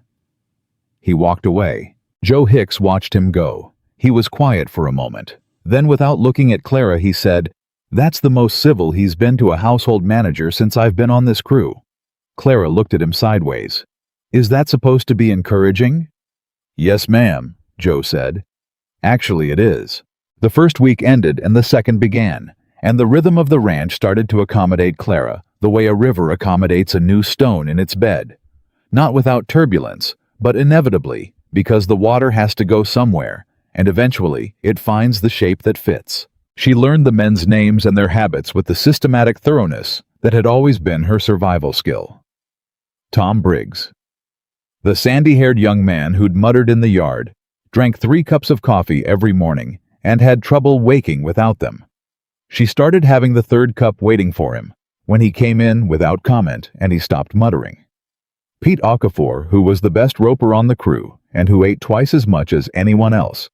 He walked away. Joe Hicks watched him go. He was quiet for a moment. Then, without looking at Clara, he said, That's the most civil he's been to a household manager since I've been on this crew. Clara looked at him sideways. Is that supposed to be encouraging? Yes, ma'am, Joe said. Actually, it is. The first week ended and the second began, and the rhythm of the ranch started to accommodate Clara, the way a river accommodates a new stone in its bed. Not without turbulence, but inevitably, because the water has to go somewhere, and eventually it finds the shape that fits. She learned the men's names and their habits with the systematic thoroughness that had always been her survival skill. Tom Briggs. The sandy-haired young man who'd muttered in the yard, drank 3 cups of coffee every morning, and had trouble waking without them. She started having the 3rd cup waiting for him, when he came in without comment and he stopped muttering. Pete Okafor, who was the best roper on the crew and who ate twice as much as anyone else,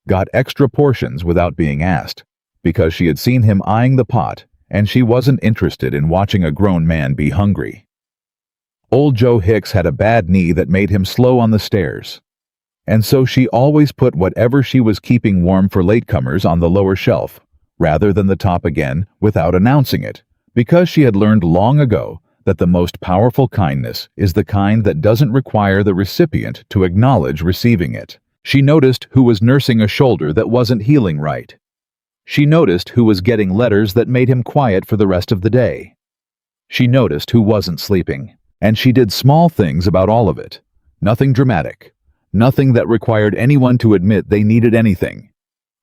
got extra portions without being asked, because she had seen him eyeing the pot and she wasn't interested in watching a grown man be hungry. Old Joe Hicks had a bad knee that made him slow on the stairs, and so she always put whatever she was keeping warm for latecomers on the lower shelf, rather than the top again without announcing it, because she had learned long ago that the most powerful kindness is the kind that doesn't require the recipient to acknowledge receiving it. She noticed who was nursing a shoulder that wasn't healing right. She noticed who was getting letters that made him quiet for the rest of the day. She noticed who wasn't sleeping, and she did small things about all of it. Nothing dramatic. Nothing that required anyone to admit they needed anything.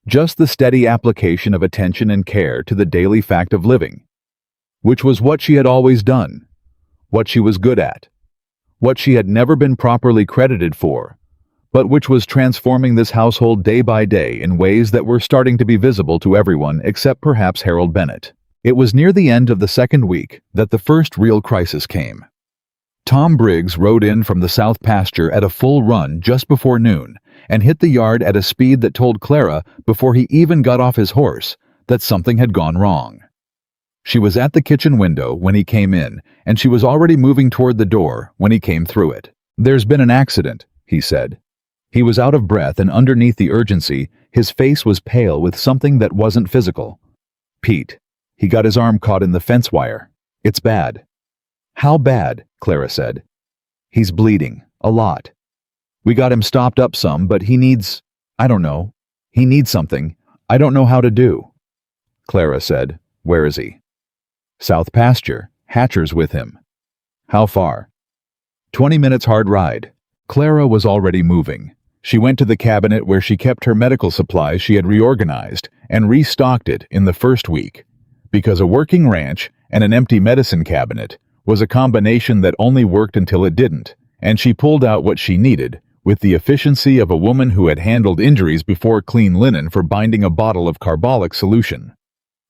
Just the steady application of attention and care to the daily fact of living, which was what she had always done, what she was good at, what she had never been properly credited for, but which was transforming this household day by day in ways that were starting to be visible to everyone except perhaps Harold Bennett. It was near the end of the 2nd week that the first real crisis came. Tom Briggs rode in from the south pasture at a full run just before noon and hit the yard at a speed that told Clara, before he even got off his horse, that something had gone wrong. She was at the kitchen window when he came in, and she was already moving toward the door when he came through it. There's been an accident, he said. He was out of breath, and underneath the urgency, his face was pale with something that wasn't physical. Pete. He got his arm caught in the fence wire. It's bad. How bad? Clara said. He's bleeding. A lot. We got him stopped up some, but he needs, I don't know. He needs something. I don't know how to do. Clara said, Where is he? South pasture. Hatcher's with him. How far? 20 minutes hard ride. Clara was already moving. She went to the cabinet where she kept her medical supplies she had reorganized and restocked it in the first week, because a working ranch and an empty medicine cabinet was a combination that only worked until it didn't, and she pulled out what she needed with the efficiency of a woman who had handled injuries before clean linen for binding a bottle of carbolic solution.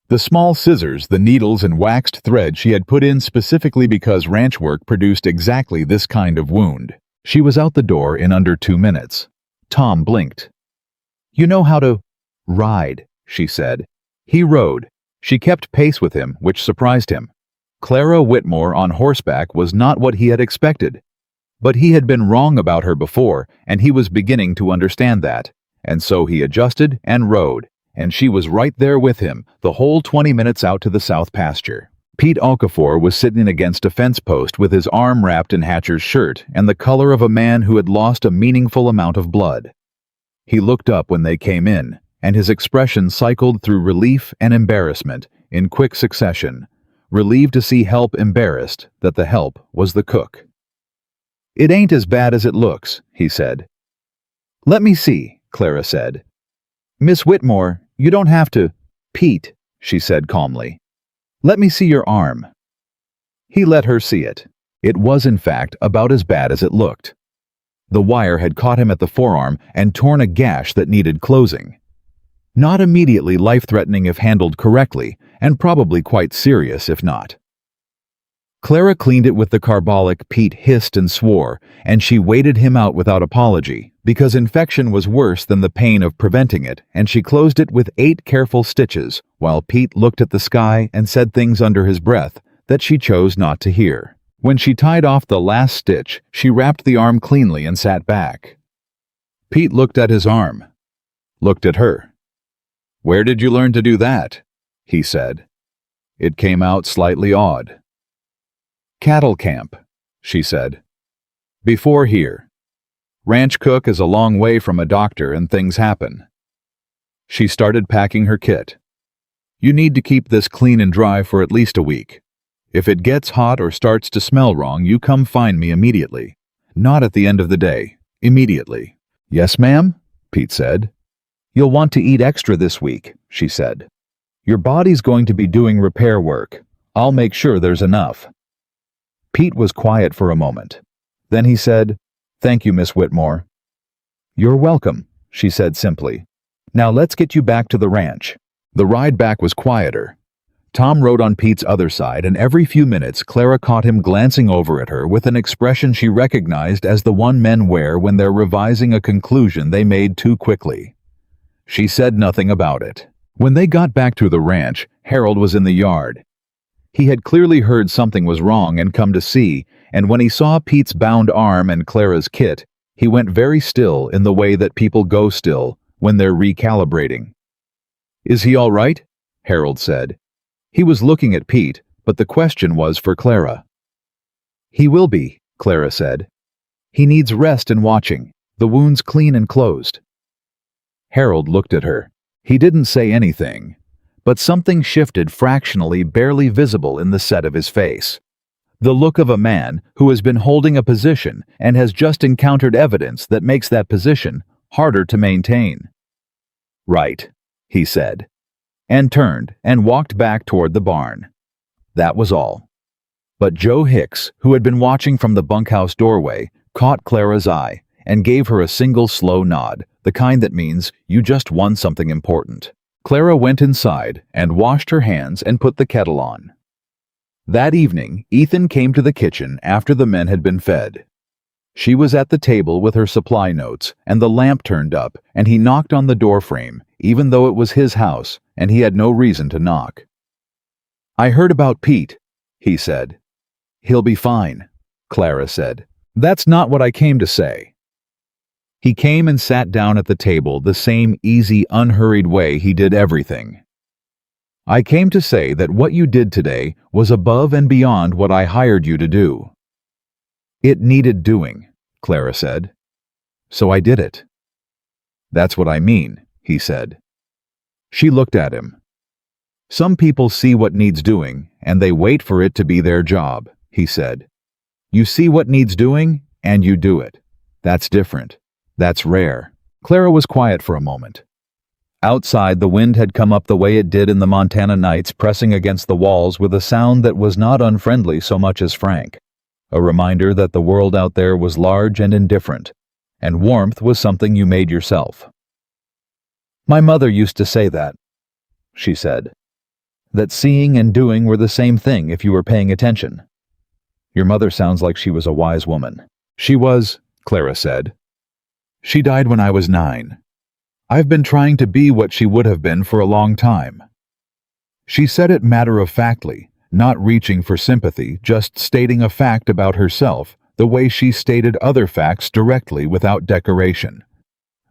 The small scissors, the needles, and waxed thread she had put in specifically because ranch work produced exactly this kind of wound. She was out the door in under 2 minutes. Tom blinked. You know how to ride, she said. He rode. She kept pace with him, which surprised him. Clara Whitmore on horseback was not what he had expected. But he had been wrong about her before, and he was beginning to understand that. And so he adjusted and rode, and she was right there with him, the whole 20 minutes out to the south pasture. Pete Okafor was sitting against a fence post with his arm wrapped in Hatcher's shirt and the color of a man who had lost a meaningful amount of blood. He looked up when they came in, and his expression cycled through relief and embarrassment in quick succession, relieved to see help, embarrassed that the help was the cook. "It ain't as bad as it looks," he said. "Let me see," Clara said. "Miss Whitmore, you don't have to." "Pete," she said calmly. "Let me see your arm." He let her see it. It was, in fact, about as bad as it looked. The wire had caught him at the forearm and torn a gash that needed closing. Not immediately life-threatening if handled correctly, and probably quite serious if not. Clara cleaned it with the carbolic. Pete hissed and swore, and she waited him out without apology, because infection was worse than the pain of preventing it, and she closed it with 8 careful stitches, while Pete looked at the sky and said things under his breath that she chose not to hear. When she tied off the last stitch, she wrapped the arm cleanly and sat back. Pete looked at his arm, looked at her. "Where did you learn to do that?" he said. It came out slightly odd. "Cattle camp," she said. "Before here. Ranch cook is a long way from a doctor and things happen." She started packing her kit. "You need to keep this clean and dry for at least a week. If it gets hot or starts to smell wrong, you come find me immediately. Not at the end of the day. Immediately." "Yes, ma'am," Pete said. "You'll want to eat extra this week," she said. "Your body's going to be doing repair work. I'll make sure there's enough." Pete was quiet for a moment. Then he said, "Thank you, Miss Whitmore." "You're welcome," she said simply. "Now let's get you back to the ranch." The ride back was quieter. Tom rode on Pete's other side, and every few minutes Clara caught him glancing over at her with an expression she recognized as the one men wear when they're revising a conclusion they made too quickly. She said nothing about it. When they got back to the ranch, Harold was in the yard. He had clearly heard something was wrong and come to see, and when he saw Pete's bound arm and Clara's kit, he went very still in the way that people go still when they're recalibrating. "Is he all right?" Harold said. He was looking at Pete, but the question was for Clara. "He will be," Clara said. "He needs rest and watching. The wound's clean and closed." Harold looked at her. He didn't say anything, but something shifted fractionally, barely visible in the set of his face. The look of a man who has been holding a position and has just encountered evidence that makes that position harder to maintain. "Right," he said, and turned and walked back toward the barn. That was all. But Joe Hicks, who had been watching from the bunkhouse doorway, caught Clara's eye and gave her a single slow nod, the kind that means you just won something important. Clara went inside and washed her hands and put the kettle on. That evening, Ethan came to the kitchen after the men had been fed. She was at the table with her supply notes, and the lamp turned up, and he knocked on the doorframe, even though it was his house, and he had no reason to knock. "I heard about Pete," he said. "He'll be fine," Clara said. "That's not what I came to say." He came and sat down at the table the same easy, unhurried way he did everything. "I came to say that what you did today was above and beyond what I hired you to do." "It needed doing," Clara said. "So I did it." "That's what I mean," he said. She looked at him. "Some people see what needs doing, and they wait for it to be their job," he said. "You see what needs doing, and you do it. That's different. That's rare." Clara was quiet for a moment. Outside, the wind had come up the way it did in the Montana nights, pressing against the walls with a sound that was not unfriendly so much as frank, a reminder that the world out there was large and indifferent, and warmth was something you made yourself. "My mother used to say that," she said, "that seeing and doing were the same thing if you were paying attention." "Your mother sounds like she was a wise woman." "She was," Clara said. "She died when I was 9. I've been trying to be what she would have been for a long time." She said it matter-of-factly, not reaching for sympathy, just stating a fact about herself, the way she stated other facts directly without decoration.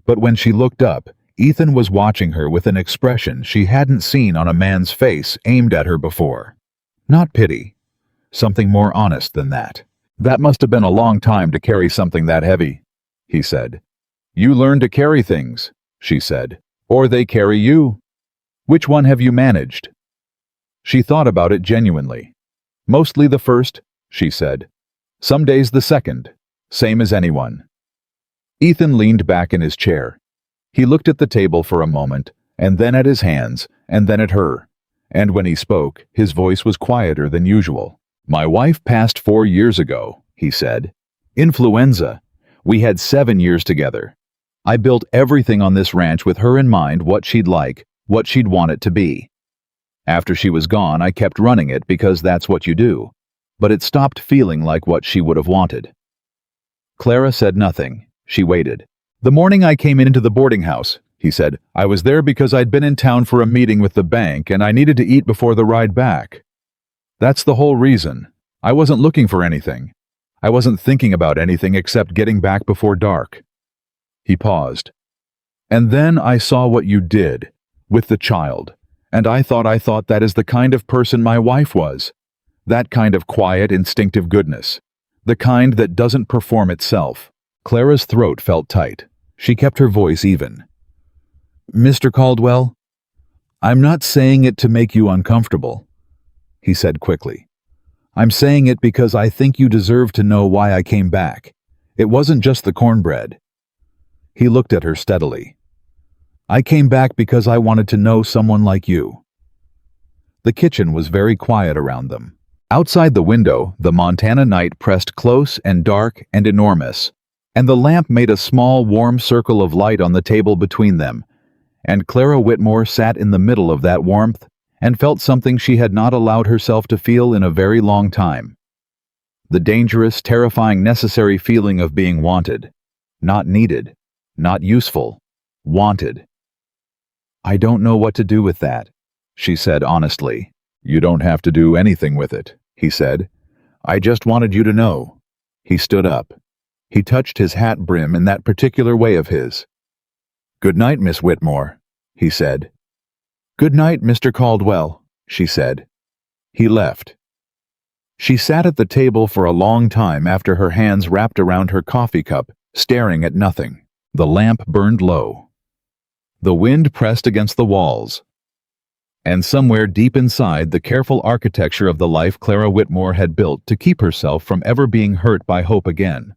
But when she looked up, Ethan was watching her with an expression she hadn't seen on a man's face aimed at her before. Not pity. Something more honest than that. "That must have been a long time to carry something that heavy," he said. "You learn to carry things," she said. "Or they carry you. Which one have you managed?" She thought about it genuinely. "Mostly the first," she said. "Some days the second. Same as anyone." Ethan leaned back in his chair. He looked at the table for a moment, and then at his hands, and then at her. And when he spoke, his voice was quieter than usual. "My wife passed 4 years ago," he said. "Influenza. We had 7 years together. I built everything on this ranch with her in mind, what she'd like, what she'd want it to be. After she was gone, I kept running it because that's what you do. But it stopped feeling like what she would have wanted." Clara said nothing. She waited. "The morning I came into the boarding house," he said, "I was there because I'd been in town for a meeting with the bank and I needed to eat before the ride back. That's the whole reason. I wasn't looking for anything. I wasn't thinking about anything except getting back before dark." He paused. "And then I saw what you did, with the child, and I thought that is the kind of person my wife was. That kind of quiet, instinctive goodness. The kind that doesn't perform itself." Clara's throat felt tight. She kept her voice even. "Mr. Caldwell, I'm not saying it to make you uncomfortable," he said quickly. "I'm saying it because I think you deserve to know why I came back. It wasn't just the cornbread." He looked at her steadily. "I came back because I wanted to know someone like you." The kitchen was very quiet around them. Outside the window, the Montana night pressed close and dark and enormous, and the lamp made a small, warm circle of light on the table between them, and Clara Whitmore sat in the middle of that warmth and felt something she had not allowed herself to feel in a very long time. The dangerous, terrifying, necessary feeling of being wanted. Not needed. Not useful. Wanted. "I don't know what to do with that," she said honestly. "You don't have to do anything with it," he said. "I just wanted you to know." He stood up. He touched his hat brim in that particular way of his. "Good night, Miss Whitmore," he said. "Good night, Mr. Caldwell," she said. He left. She sat at the table for a long time after her hands wrapped around her coffee cup, staring at nothing. The lamp burned low. The wind pressed against the walls. And somewhere deep inside the careful architecture of the life Clara Whitmore had built to keep herself from ever being hurt by hope again,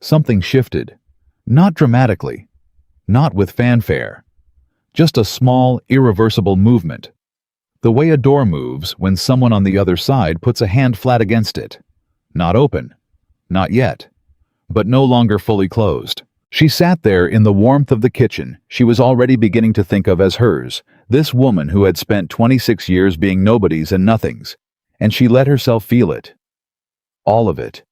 something shifted. Not dramatically. Not with fanfare. Just a small, irreversible movement. The way a door moves when someone on the other side puts a hand flat against it. Not open. Not yet. But no longer fully closed. She sat there in the warmth of the kitchen she was already beginning to think of as hers, this woman who had spent 26 years being nobodies and nothings, and she let herself feel it. All of it.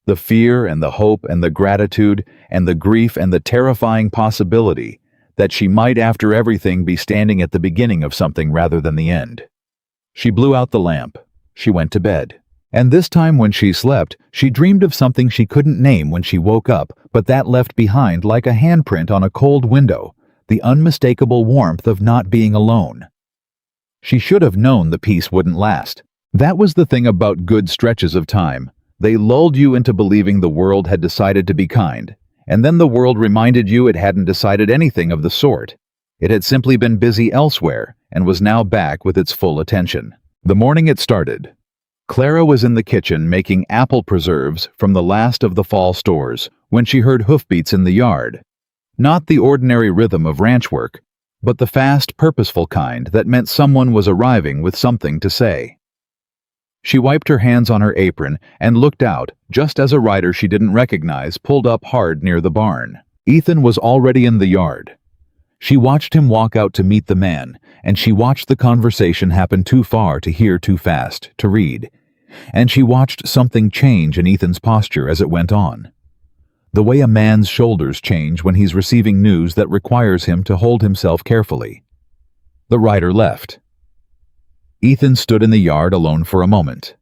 The fear and the hope and the gratitude and the grief and the terrifying possibility that she might after everything be standing at the beginning of something rather than the end. She blew out the lamp. She went to bed. And this time when she slept, she dreamed of something she couldn't name when she woke up, but that left behind like a handprint on a cold window, the unmistakable warmth of not being alone. She should have known the peace wouldn't last. That was the thing about good stretches of time. They lulled you into believing the world had decided to be kind, and then the world reminded you it hadn't decided anything of the sort. It had simply been busy elsewhere, and was now back with its full attention. The morning it started. Clara was in the kitchen making apple preserves from the last of the fall stores when she heard hoofbeats in the yard. Not the ordinary rhythm of ranch work, but the fast, purposeful kind that meant someone was arriving with something to say. She wiped her hands on her apron and looked out just as a rider she didn't recognize pulled up hard near the barn. Ethan was already in the yard. She watched him walk out to meet the man, and she watched the conversation happen too far to hear, too fast to read. And she watched something change in Ethan's posture as it went on. The way a man's shoulders change when he's receiving news that requires him to hold himself carefully. The rider left. Ethan stood in the yard alone for a moment.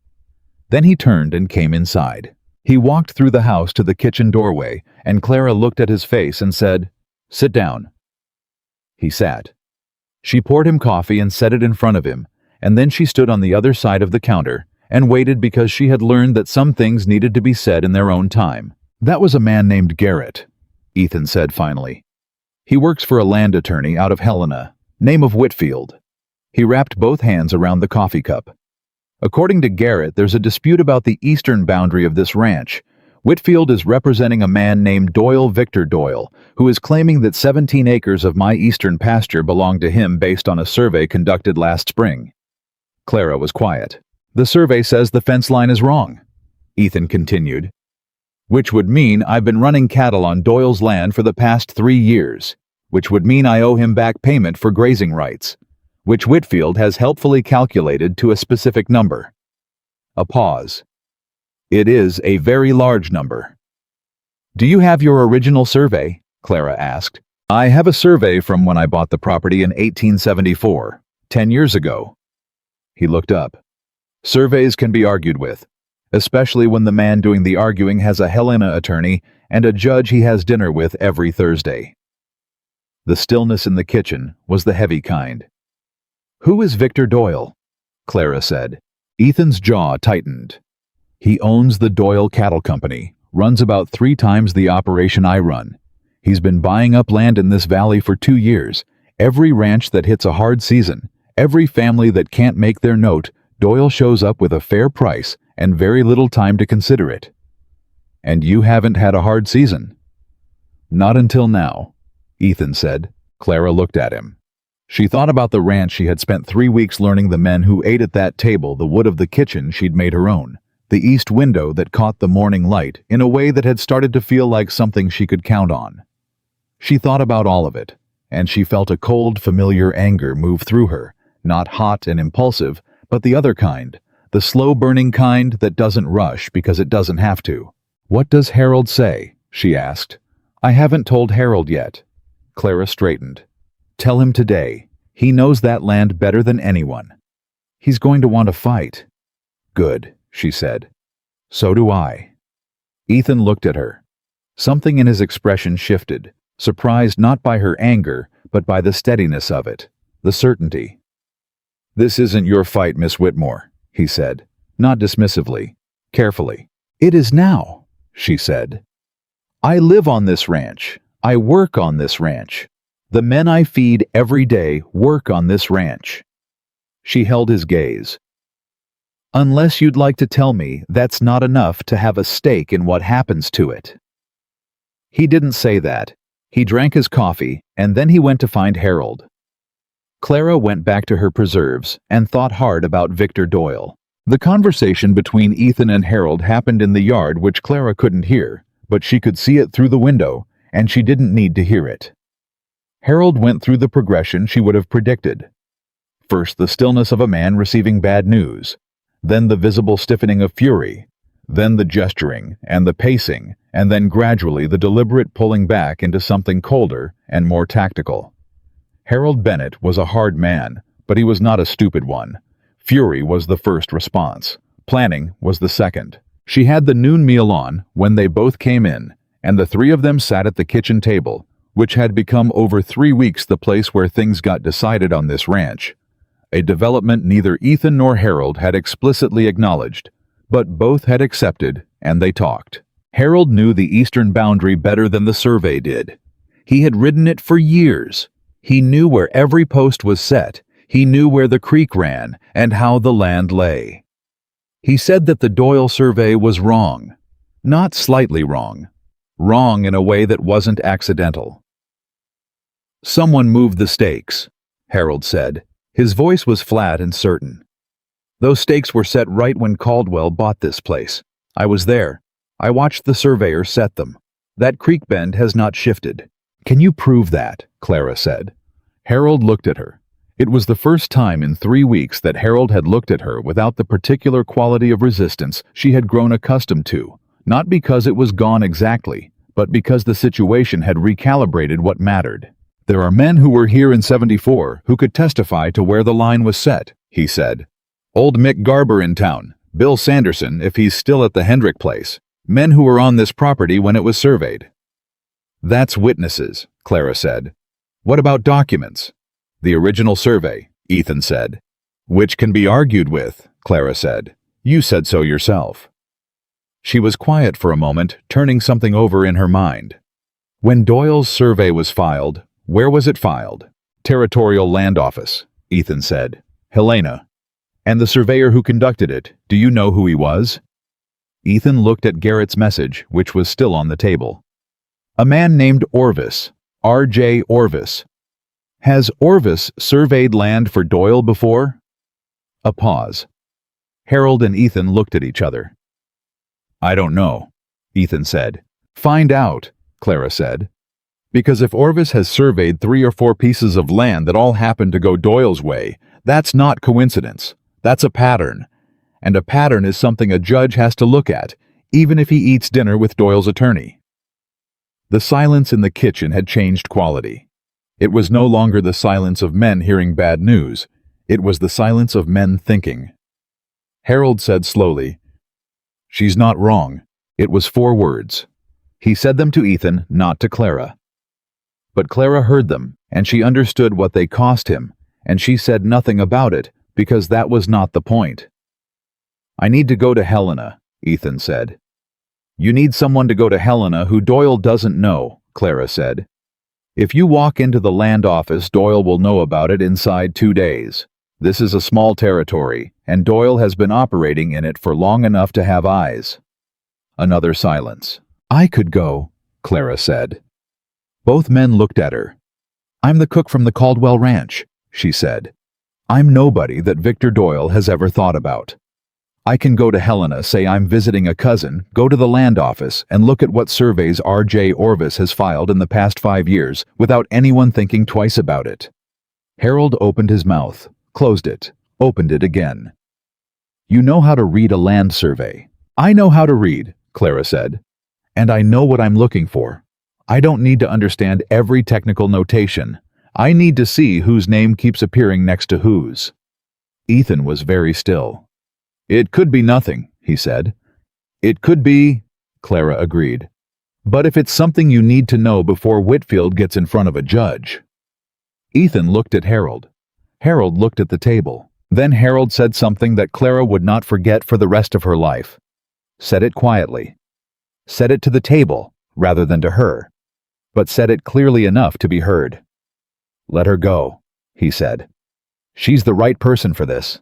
Then he turned and came inside. He walked through the house to the kitchen doorway, and Clara looked at his face and said, "Sit down." He sat. She poured him coffee and set it in front of him, and then she stood on the other side of the counter and waited because she had learned that some things needed to be said in their own time. "That was a man named Garrett," Ethan said finally. "He works for a land attorney out of Helena, name of Whitfield." He wrapped both hands around the coffee cup. "According to Garrett, there's a dispute about the eastern boundary of this ranch. Whitfield is representing a man named Victor Doyle, who is claiming that 17 acres of my eastern pasture belong to him based on a survey conducted last spring." Clara was quiet. "The survey says the fence line is wrong," Ethan continued. "Which would mean I've been running cattle on Doyle's land for the past 3 years, which would mean I owe him back payment for grazing rights, which Whitfield has helpfully calculated to a specific number." A pause. "It is a very large number." "Do you have your original survey?" Clara asked. "I have a survey from when I bought the property in 1874, 10 years ago." He looked up. "Surveys can be argued with, especially when the man doing the arguing has a Helena attorney and a judge he has dinner with every Thursday." The stillness in the kitchen was the heavy kind. "Who is Victor Doyle?" Clara said. Ethan's jaw tightened. "He owns the Doyle Cattle Company, runs about 3 times the operation I run. He's been buying up land in this valley for 2 years. Every ranch that hits a hard season, every family that can't make their note, Doyle shows up with a fair price and very little time to consider it." "And you haven't had a hard season?" "Not until now," Ethan said. Clara looked at him. She thought about the ranch she had spent 3 weeks learning the men who ate at that table, the wood of the kitchen she'd made her own, the east window that caught the morning light in a way that had started to feel like something she could count on. She thought about all of it, and she felt a cold, familiar anger move through her, not hot and impulsive, but the other kind, the slow-burning kind that doesn't rush because it doesn't have to. "What does Harold say?" she asked. "I haven't told Harold yet." Clara straightened. "Tell him today. He knows that land better than anyone." "He's going to want to fight." "Good," she said. "So do I." Ethan looked at her. Something in his expression shifted, surprised not by her anger, but by the steadiness of it, the certainty. "This isn't your fight, Miss Whitmore," he said, not dismissively, carefully. "It is now," she said. "I live on this ranch. I work on this ranch. The men I feed every day work on this ranch." She held his gaze. "Unless you'd like to tell me that's not enough to have a stake in what happens to it." He didn't say that. He drank his coffee, and then he went to find Harold. Clara went back to her preserves and thought hard about Victor Doyle. The conversation between Ethan and Harold happened in the yard, which Clara couldn't hear, but she could see it through the window, and she didn't need to hear it. Harold went through the progression she would have predicted. First, the stillness of a man receiving bad news, then the visible stiffening of fury, then the gesturing and the pacing, and then gradually the deliberate pulling back into something colder and more tactical. Harold Bennett was a hard man, but he was not a stupid one. Fury was the first response. Planning was the second. She had the noon meal on when they both came in, and the 3 of them sat at the kitchen table, which had become over 3 weeks the place where things got decided on this ranch. A development neither Ethan nor Harold had explicitly acknowledged, but both had accepted, and they talked. Harold knew the eastern boundary better than the survey did. He had ridden it for years. He knew where every post was set. He knew where the creek ran and how the land lay. He said that the Doyle survey was wrong. Not slightly wrong. Wrong in a way that wasn't accidental. "Someone moved the stakes," Harold said. His voice was flat and certain. "Those stakes were set right when Caldwell bought this place. I was there. I watched the surveyor set them. That creek bend has not shifted." "Can you prove that?" Clara said. Harold looked at her. It was the first time in 3 weeks that Harold had looked at her without the particular quality of resistance she had grown accustomed to, not because it was gone exactly, but because the situation had recalibrated what mattered. "There are men who were here in '74 who could testify to where the line was set," he said. "Old Mick Garber in town, Bill Sanderson if he's still at the Hendrick place, men who were on this property when it was surveyed." "That's witnesses," Clara said. "What about documents?" "The original survey," Ethan said. "Which can be argued with," Clara said. "You said so yourself." She was quiet for a moment, turning something over in her mind. "When Doyle's survey was filed, where was it filed?" "Territorial Land Office," Ethan said. "Helena. And the surveyor who conducted it, do you know who he was?" Ethan looked at Garrett's message, which was still on the table. "A man named Orvis, R.J. Orvis. Has Orvis surveyed land for Doyle before?" A pause. Harold and Ethan looked at each other. "I don't know," Ethan said. "Find out," Clara said. "Because if Orvis has surveyed 3 or 4 pieces of land that all happen to go Doyle's way, that's not coincidence. That's a pattern. And a pattern is something a judge has to look at, even if he eats dinner with Doyle's attorney." The silence in the kitchen had changed quality. It was no longer the silence of men hearing bad news. It was the silence of men thinking. Harold said slowly, "She's not wrong." It was 4 words. He said them to Ethan, not to Clara. But Clara heard them, and she understood what they cost him, and she said nothing about it, because that was not the point. "I need to go to Helena," Ethan said. "You need someone to go to Helena who Doyle doesn't know," Clara said. "If you walk into the land office, Doyle will know about it inside 2 days. This is a small territory, and Doyle has been operating in it for long enough to have eyes." Another silence. "I could go," Clara said. Both men looked at her. "I'm the cook from the Caldwell Ranch," she said. "I'm nobody that Victor Doyle has ever thought about. I can go to Helena, say I'm visiting a cousin, go to the land office, and look at what surveys R.J. Orvis has filed in the past 5 years without anyone thinking twice about it." Harold opened his mouth, closed it, opened it again. "You know how to read a land survey." "I know how to read," Clara said. "And I know what I'm looking for. I don't need to understand every technical notation. I need to see whose name keeps appearing next to whose." Ethan was very still. "It could be nothing," he said. "It could be," Clara agreed. "But if it's something you need to know before Whitfield gets in front of a judge." Ethan looked at Harold. Harold looked at the table. Then Harold said something that Clara would not forget for the rest of her life. Said it quietly. Said it to the table, rather than to her. But said it clearly enough to be heard. "Let her go," he said. "She's the right person for this."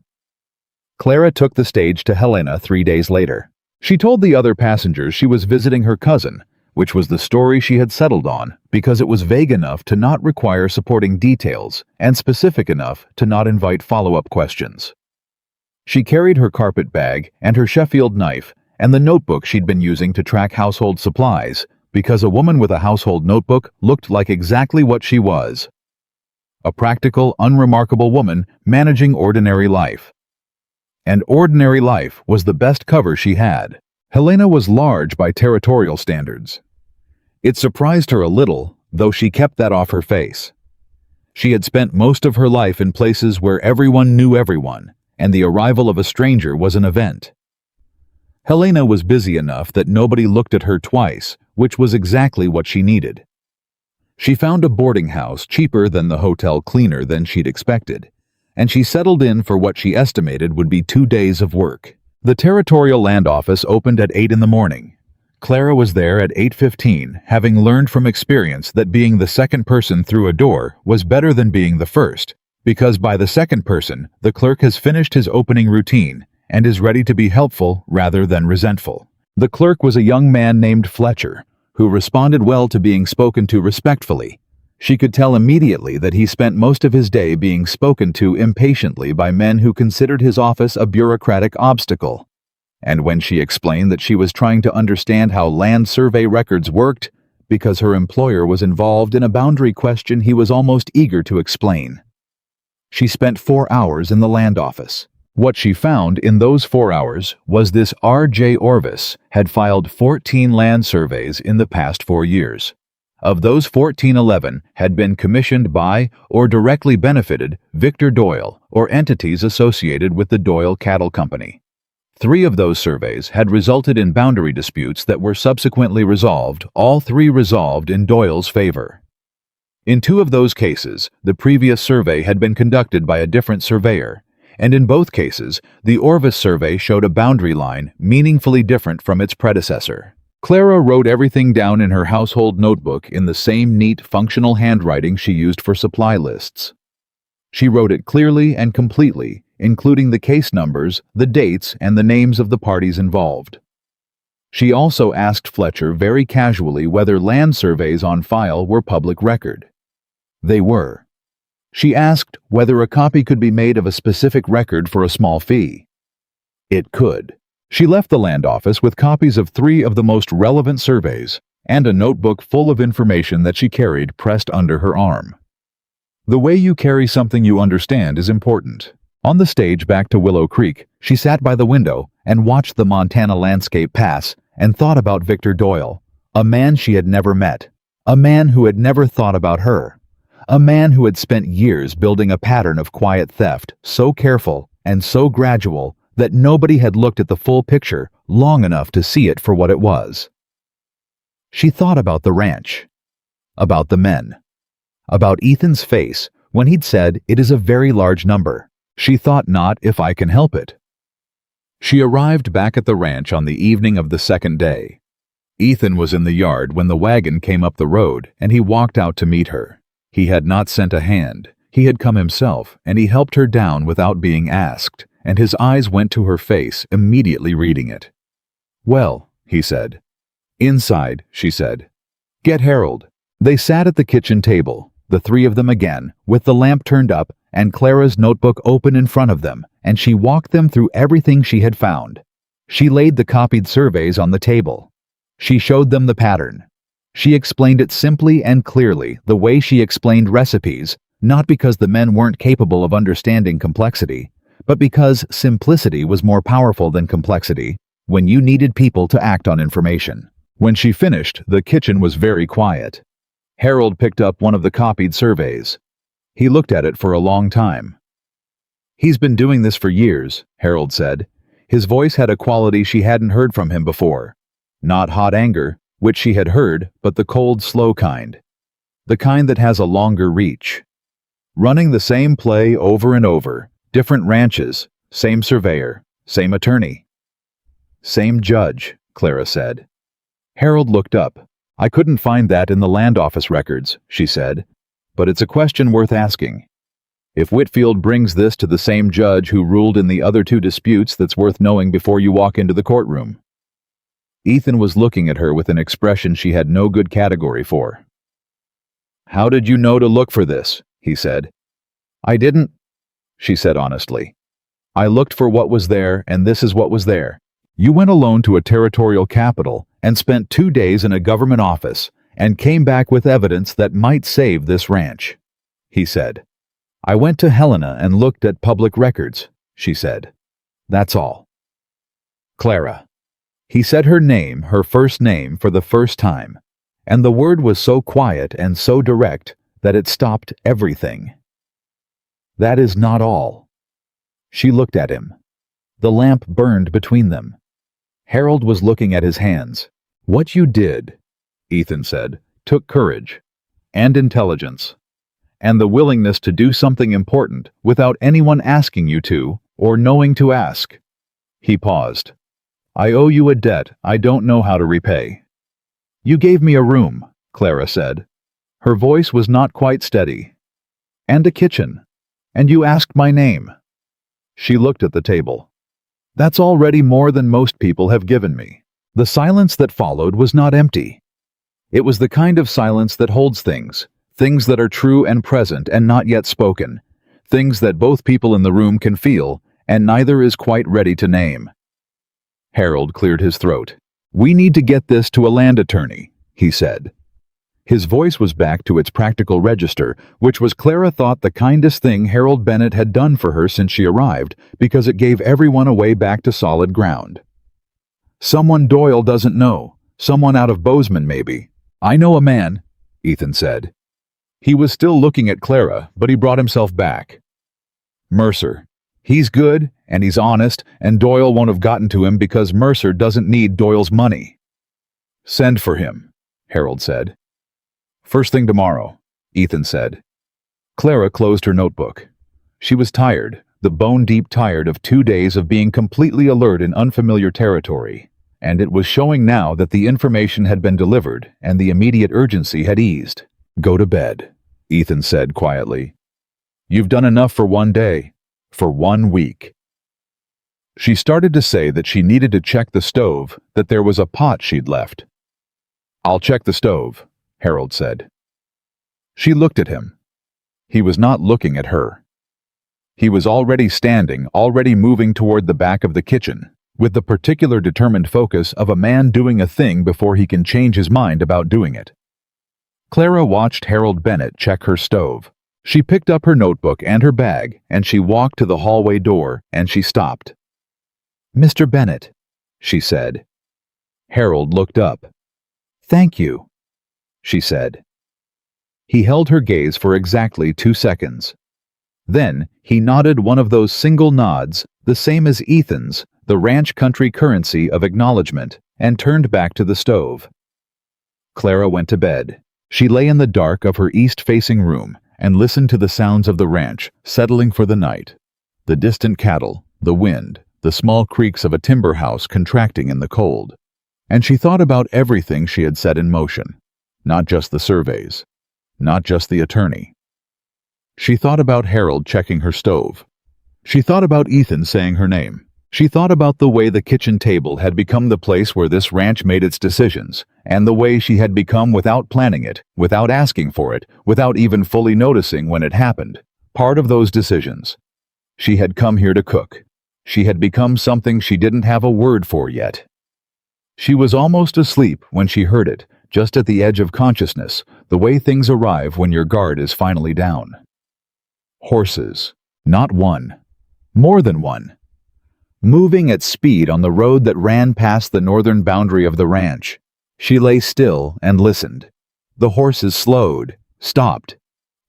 Clara took the stage to Helena 3 days later. She told the other passengers she was visiting her cousin, which was the story she had settled on because it was vague enough to not require supporting details and specific enough to not invite follow-up questions. She carried her carpet bag and her Sheffield knife and the notebook she'd been using to track household supplies because a woman with a household notebook looked like exactly what she was. A practical, unremarkable woman managing ordinary life. And ordinary life was the best cover she had. Helena was large by territorial standards. It surprised her a little, though she kept that off her face. She had spent most of her life in places where everyone knew everyone, and the arrival of a stranger was an event. Helena was busy enough that nobody looked at her twice, which was exactly what she needed. She found a boarding house cheaper than the hotel, cleaner than she'd expected, and she settled in for what she estimated would be 2 days of work. The Territorial Land Office opened at 8 in the morning. Clara was there at 8:15, having learned from experience that being the second person through a door was better than being the first, because by the second person, the clerk has finished his opening routine and is ready to be helpful rather than resentful. The clerk was a young man named Fletcher, who responded well to being spoken to respectfully. She could tell immediately that he spent most of his day being spoken to impatiently by men who considered his office a bureaucratic obstacle. And when she explained that she was trying to understand how land survey records worked, because her employer was involved in a boundary question, he was almost eager to explain. She spent 4 hours in the land office. What she found in those 4 hours was this R.J. Orvis had filed 14 land surveys in the past 4 years. Of those 14, 11 had been commissioned by or directly benefited Victor Doyle or entities associated with the Doyle Cattle Company. 3 of those surveys had resulted in boundary disputes that were subsequently resolved, all 3 resolved in Doyle's favor. In 2 of those cases, the previous survey had been conducted by a different surveyor, and in both cases, the Orvis survey showed a boundary line meaningfully different from its predecessor. Clara wrote everything down in her household notebook in the same neat, functional handwriting she used for supply lists. She wrote it clearly and completely, including the case numbers, the dates, and the names of the parties involved. She also asked Fletcher very casually whether land surveys on file were public record. They were. She asked whether a copy could be made of a specific record for a small fee. It could. She left the land office with copies of 3 of the most relevant surveys and a notebook full of information that she carried pressed under her arm. The way you carry something you understand is important. On the stage back to Willow Creek, she sat by the window and watched the Montana landscape pass and thought about Victor Doyle, a man she had never met, a man who had never thought about her. A man who had spent years building a pattern of quiet theft, so careful and so gradual that nobody had looked at the full picture long enough to see it for what it was. She thought about the ranch, about the men, about Ethan's face when he'd said it is a very large number. She thought not if I can help it. She arrived back at the ranch on the evening of the second day. Ethan was in the yard when the wagon came up the road and he walked out to meet her. He had not sent a hand. He had come himself, and he helped her down without being asked, and his eyes went to her face, immediately reading it. "Well," he said. "Inside," she said. "Get Harold." They sat at the kitchen table, the 3 of them again, with the lamp turned up and Clara's notebook open in front of them, and she walked them through everything she had found. She laid the copied surveys on the table. She showed them the pattern. She explained it simply and clearly, the way she explained recipes, not because the men weren't capable of understanding complexity, but because simplicity was more powerful than complexity when you needed people to act on information. When she finished, the kitchen was very quiet. Harold picked up one of the copied surveys. He looked at it for a long time. "He's been doing this for years," Harold said. His voice had a quality she hadn't heard from him before. Not hot anger, which she had heard, but the cold, slow kind. The kind that has a longer reach. Running the same play over and over, different ranches, same surveyor, same attorney. "Same judge," Clara said. Harold looked up. "I couldn't find that in the land office records," she said, "but it's a question worth asking. If Whitfield brings this to the same judge who ruled in the other 2 disputes, that's worth knowing before you walk into the courtroom." Ethan was looking at her with an expression she had no good category for. "How did you know to look for this?" he said. "I didn't," she said honestly. "I looked for what was there, and this is what was there. You went alone to a territorial capital and spent 2 days in a government office and came back with evidence that might save this ranch," he said. "I went to Helena and looked at public records," she said. "That's all." Clara. He said her name, her first name, for the first time, and the word was so quiet and so direct that it stopped everything. "That is not all." She looked at him. The lamp burned between them. Harold was looking at his hands. "What you did," Ethan said, "took courage, and intelligence, and the willingness to do something important without anyone asking you to, or knowing to ask." He paused. "I owe you a debt I don't know how to repay." "You gave me a room," Clara said. Her voice was not quite steady. "And a kitchen. And you asked my name." She looked at the table. "That's already more than most people have given me." The silence that followed was not empty. It was the kind of silence that holds things that are true and present and not yet spoken, things that both people in the room can feel, and neither is quite ready to name. Harold cleared his throat. "We need to get this to a land attorney," he said. His voice was back to its practical register, which was Clara thought the kindest thing Harold Bennett had done for her since she arrived, because it gave everyone a way back to solid ground. Someone Doyle doesn't know. Someone out of Bozeman, maybe. I know a man, Ethan said. He was still looking at Clara, but he brought himself back. Mercer. He's good, and he's honest, and Doyle won't have gotten to him because Mercer doesn't need Doyle's money. Send for him, Harold said. First thing tomorrow, Ethan said. Clara closed her notebook. She was tired, the bone-deep tired of 2 days of being completely alert in unfamiliar territory, and it was showing now that the information had been delivered and the immediate urgency had eased. Go to bed, Ethan said quietly. You've done enough for 1 day, for 1 week. She started to say that she needed to check the stove, that there was a pot she'd left. I'll check the stove, Harold said. She looked at him. He was not looking at her. He was already standing, already moving toward the back of the kitchen, with the particular determined focus of a man doing a thing before he can change his mind about doing it. Clara watched Harold Bennett check her stove. She picked up her notebook and her bag, and she walked to the hallway door, and she stopped. Mr. Bennett, she said. Harold looked up. Thank you, she said. He held her gaze for exactly 2 seconds. Then he nodded one of those single nods, the same as Ethan's, the ranch country currency of acknowledgement, and turned back to the stove. Clara went to bed. She lay in the dark of her east-facing room and listened to the sounds of the ranch settling for the night. The distant cattle, the wind, the small creaks of a timber house contracting in the cold. And she thought about everything she had set in motion, not just the surveys, not just the attorney. She thought about Harold checking her stove. She thought about Ethan saying her name. She thought about the way the kitchen table had become the place where this ranch made its decisions, and the way she had become without planning it, without asking for it, without even fully noticing when it happened, part of those decisions. She had come here to cook. She had become something she didn't have a word for yet. She was almost asleep when she heard it, just at the edge of consciousness, the way things arrive when your guard is finally down. Horses. Not one. More than one. Moving at speed on the road that ran past the northern boundary of the ranch. She lay still and listened. The horses slowed, stopped,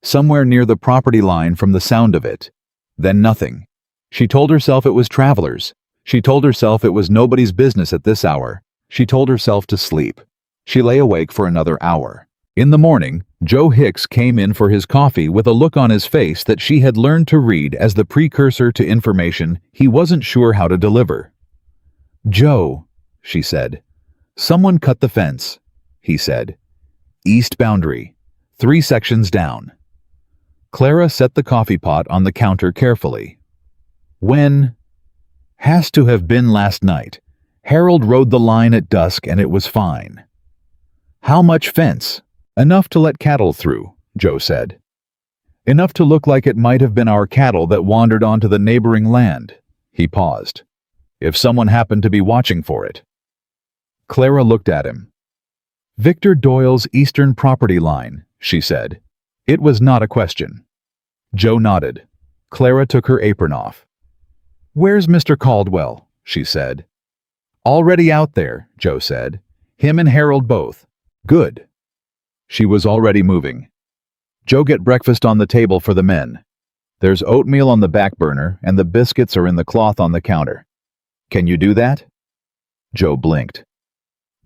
somewhere near the property line from the sound of it. Then nothing. She told herself it was travelers. She told herself it was nobody's business at this hour. She told herself to sleep. She lay awake for another hour. In the morning, Joe Hicks came in for his coffee with a look on his face that she had learned to read as the precursor to information he wasn't sure how to deliver. Joe, she said. Someone cut the fence, he said. East boundary, 3 sections down. Clara set the coffee pot on the counter carefully. When? Has to have been last night. Harold rode the line at dusk and it was fine. How much fence? Enough to let cattle through, Joe said. Enough to look like it might have been our cattle that wandered onto the neighboring land. He paused. If someone happened to be watching for it. Clara looked at him. Victor Doyle's eastern property line, she said. It was not a question. Joe nodded. Clara took her apron off. Where's Mr. Caldwell? She said. Already out there, Joe said. Him and Harold both. Good. She was already moving. Joe, get breakfast on the table for the men. There's oatmeal on the back burner and the biscuits are in the cloth on the counter. Can you do that? Joe blinked.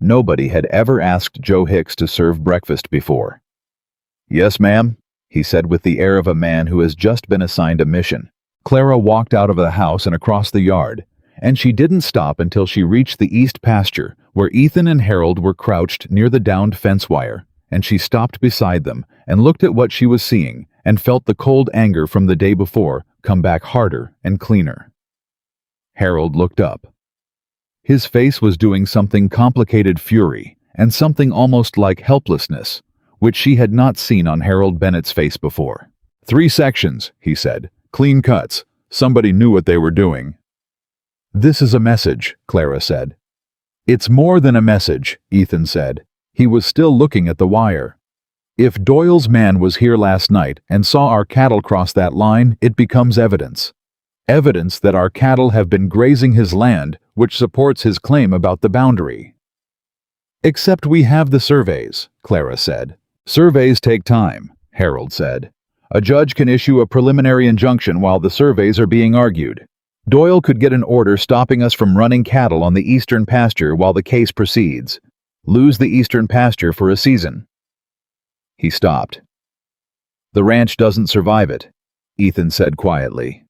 Nobody had ever asked Joe Hicks to serve breakfast before. Yes, ma'am, he said with the air of a man who has just been assigned a mission. Clara walked out of the house and across the yard, and she didn't stop until she reached the east pasture, where Ethan and Harold were crouched near the downed fence wire, and she stopped beside them and looked at what she was seeing and felt the cold anger from the day before come back harder and cleaner. Harold looked up. His face was doing something complicated fury and something almost like helplessness, which she had not seen on Harold Bennett's face before. 3 sections, he said. Clean cuts. Somebody knew what they were doing. This is a message, Clara said. It's more than a message, Ethan said. He was still looking at the wire. If Doyle's man was here last night and saw our cattle cross that line, it becomes evidence. Evidence that our cattle have been grazing his land, which supports his claim about the boundary. Except we have the surveys, Clara said. Surveys take time, Harold said. A judge can issue a preliminary injunction while the surveys are being argued. Doyle could get an order stopping us from running cattle on the eastern pasture while the case proceeds. Lose the eastern pasture for a season. He stopped. The ranch doesn't survive it, Ethan said quietly.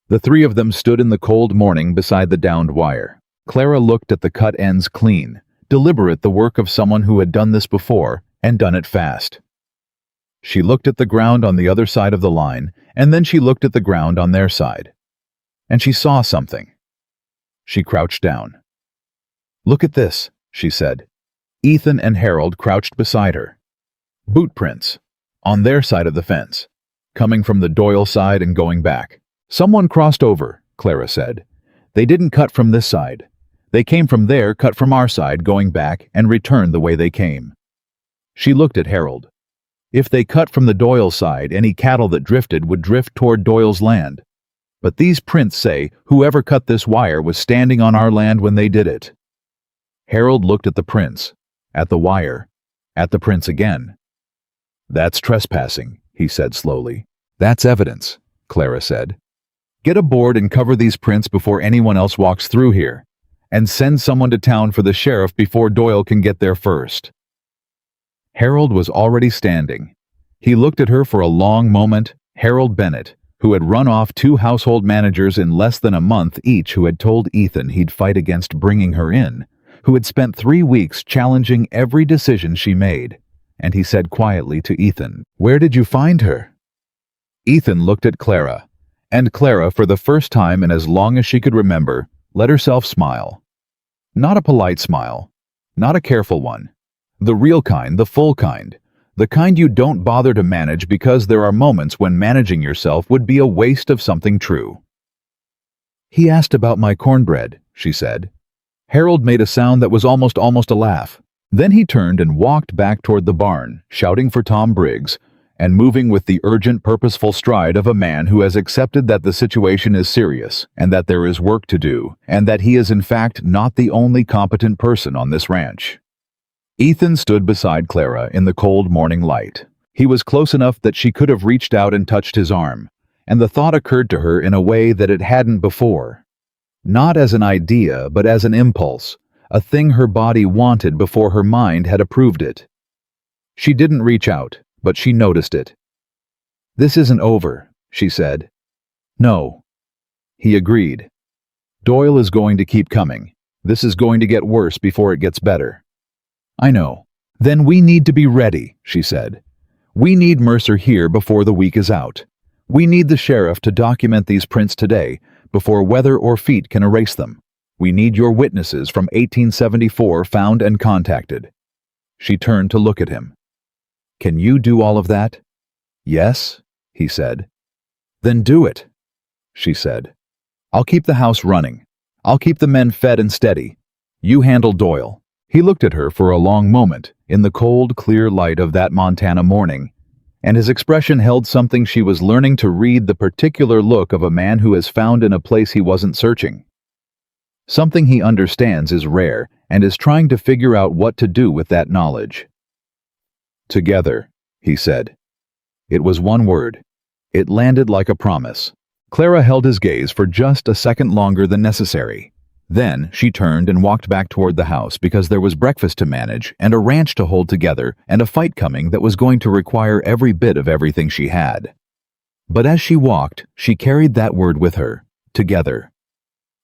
The three of them stood in the cold morning beside the downed wire. Clara looked at the cut ends clean, deliberate, the work of someone who had done this before and done it fast. She looked at the ground on the other side of the line, and then she looked at the ground on their side. And she saw something. She crouched down. Look at this, she said. Ethan and Harold crouched beside her. Boot prints, on their side of the fence, coming from the Doyle side and going back. Someone crossed over, Clara said. They didn't cut from this side. They came from there, cut from our side, going back, and returned the way they came. She looked at Harold. If they cut from the Doyle side, any cattle that drifted would drift toward Doyle's land. But these prints say whoever cut this wire was standing on our land when they did it. Harold looked at the prints, at the wire, at the prints again. That's trespassing, he said slowly. That's evidence, Clara said. Get a board and cover these prints before anyone else walks through here, and send someone to town for the sheriff before Doyle can get there first. Harold was already standing. He looked at her for a long moment. Harold Bennett, who had run off 2 household managers in less than a month each, who had told Ethan he'd fight against bringing her in, who had spent 3 weeks challenging every decision she made. And he said quietly to Ethan, "Where did you find her?" Ethan looked at Clara, and Clara, for the first time in as long as she could remember, let herself smile. Not a polite smile, not a careful one. The real kind, the full kind. The kind you don't bother to manage because there are moments when managing yourself would be a waste of something true. He asked about my cornbread, she said. Harold made a sound that was almost a laugh. Then he turned and walked back toward the barn, shouting for Tom Briggs, and moving with the urgent, purposeful stride of a man who has accepted that the situation is serious, and that there is work to do, and that he is in fact not the only competent person on this ranch. Ethan stood beside Clara in the cold morning light. He was close enough that she could have reached out and touched his arm, and the thought occurred to her in a way that it hadn't before. Not as an idea, but as an impulse, a thing her body wanted before her mind had approved it. She didn't reach out, but she noticed it. "This isn't over," she said. "No." He agreed. "Doyle is going to keep coming. This is going to get worse before it gets better." "I know." "Then we need to be ready," she said. "We need Mercer here before the week is out. We need the sheriff to document these prints today, before weather or feet can erase them. We need your witnesses from 1874 found and contacted." She turned to look at him. "Can you do all of that?" "Yes," he said. "Then do it," she said. "I'll keep the house running. I'll keep the men fed and steady. You handle Doyle." He looked at her for a long moment, in the cold, clear light of that Montana morning, and his expression held something she was learning to read, the particular look of a man who has found in a place he wasn't searching. Something he understands is rare, and is trying to figure out what to do with that knowledge. "Together," he said. It was one word. It landed like a promise. Clara held his gaze for just a second longer than necessary. Then she turned and walked back toward the house, because there was breakfast to manage and a ranch to hold together and a fight coming that was going to require every bit of everything she had. But as she walked, she carried that word with her, together.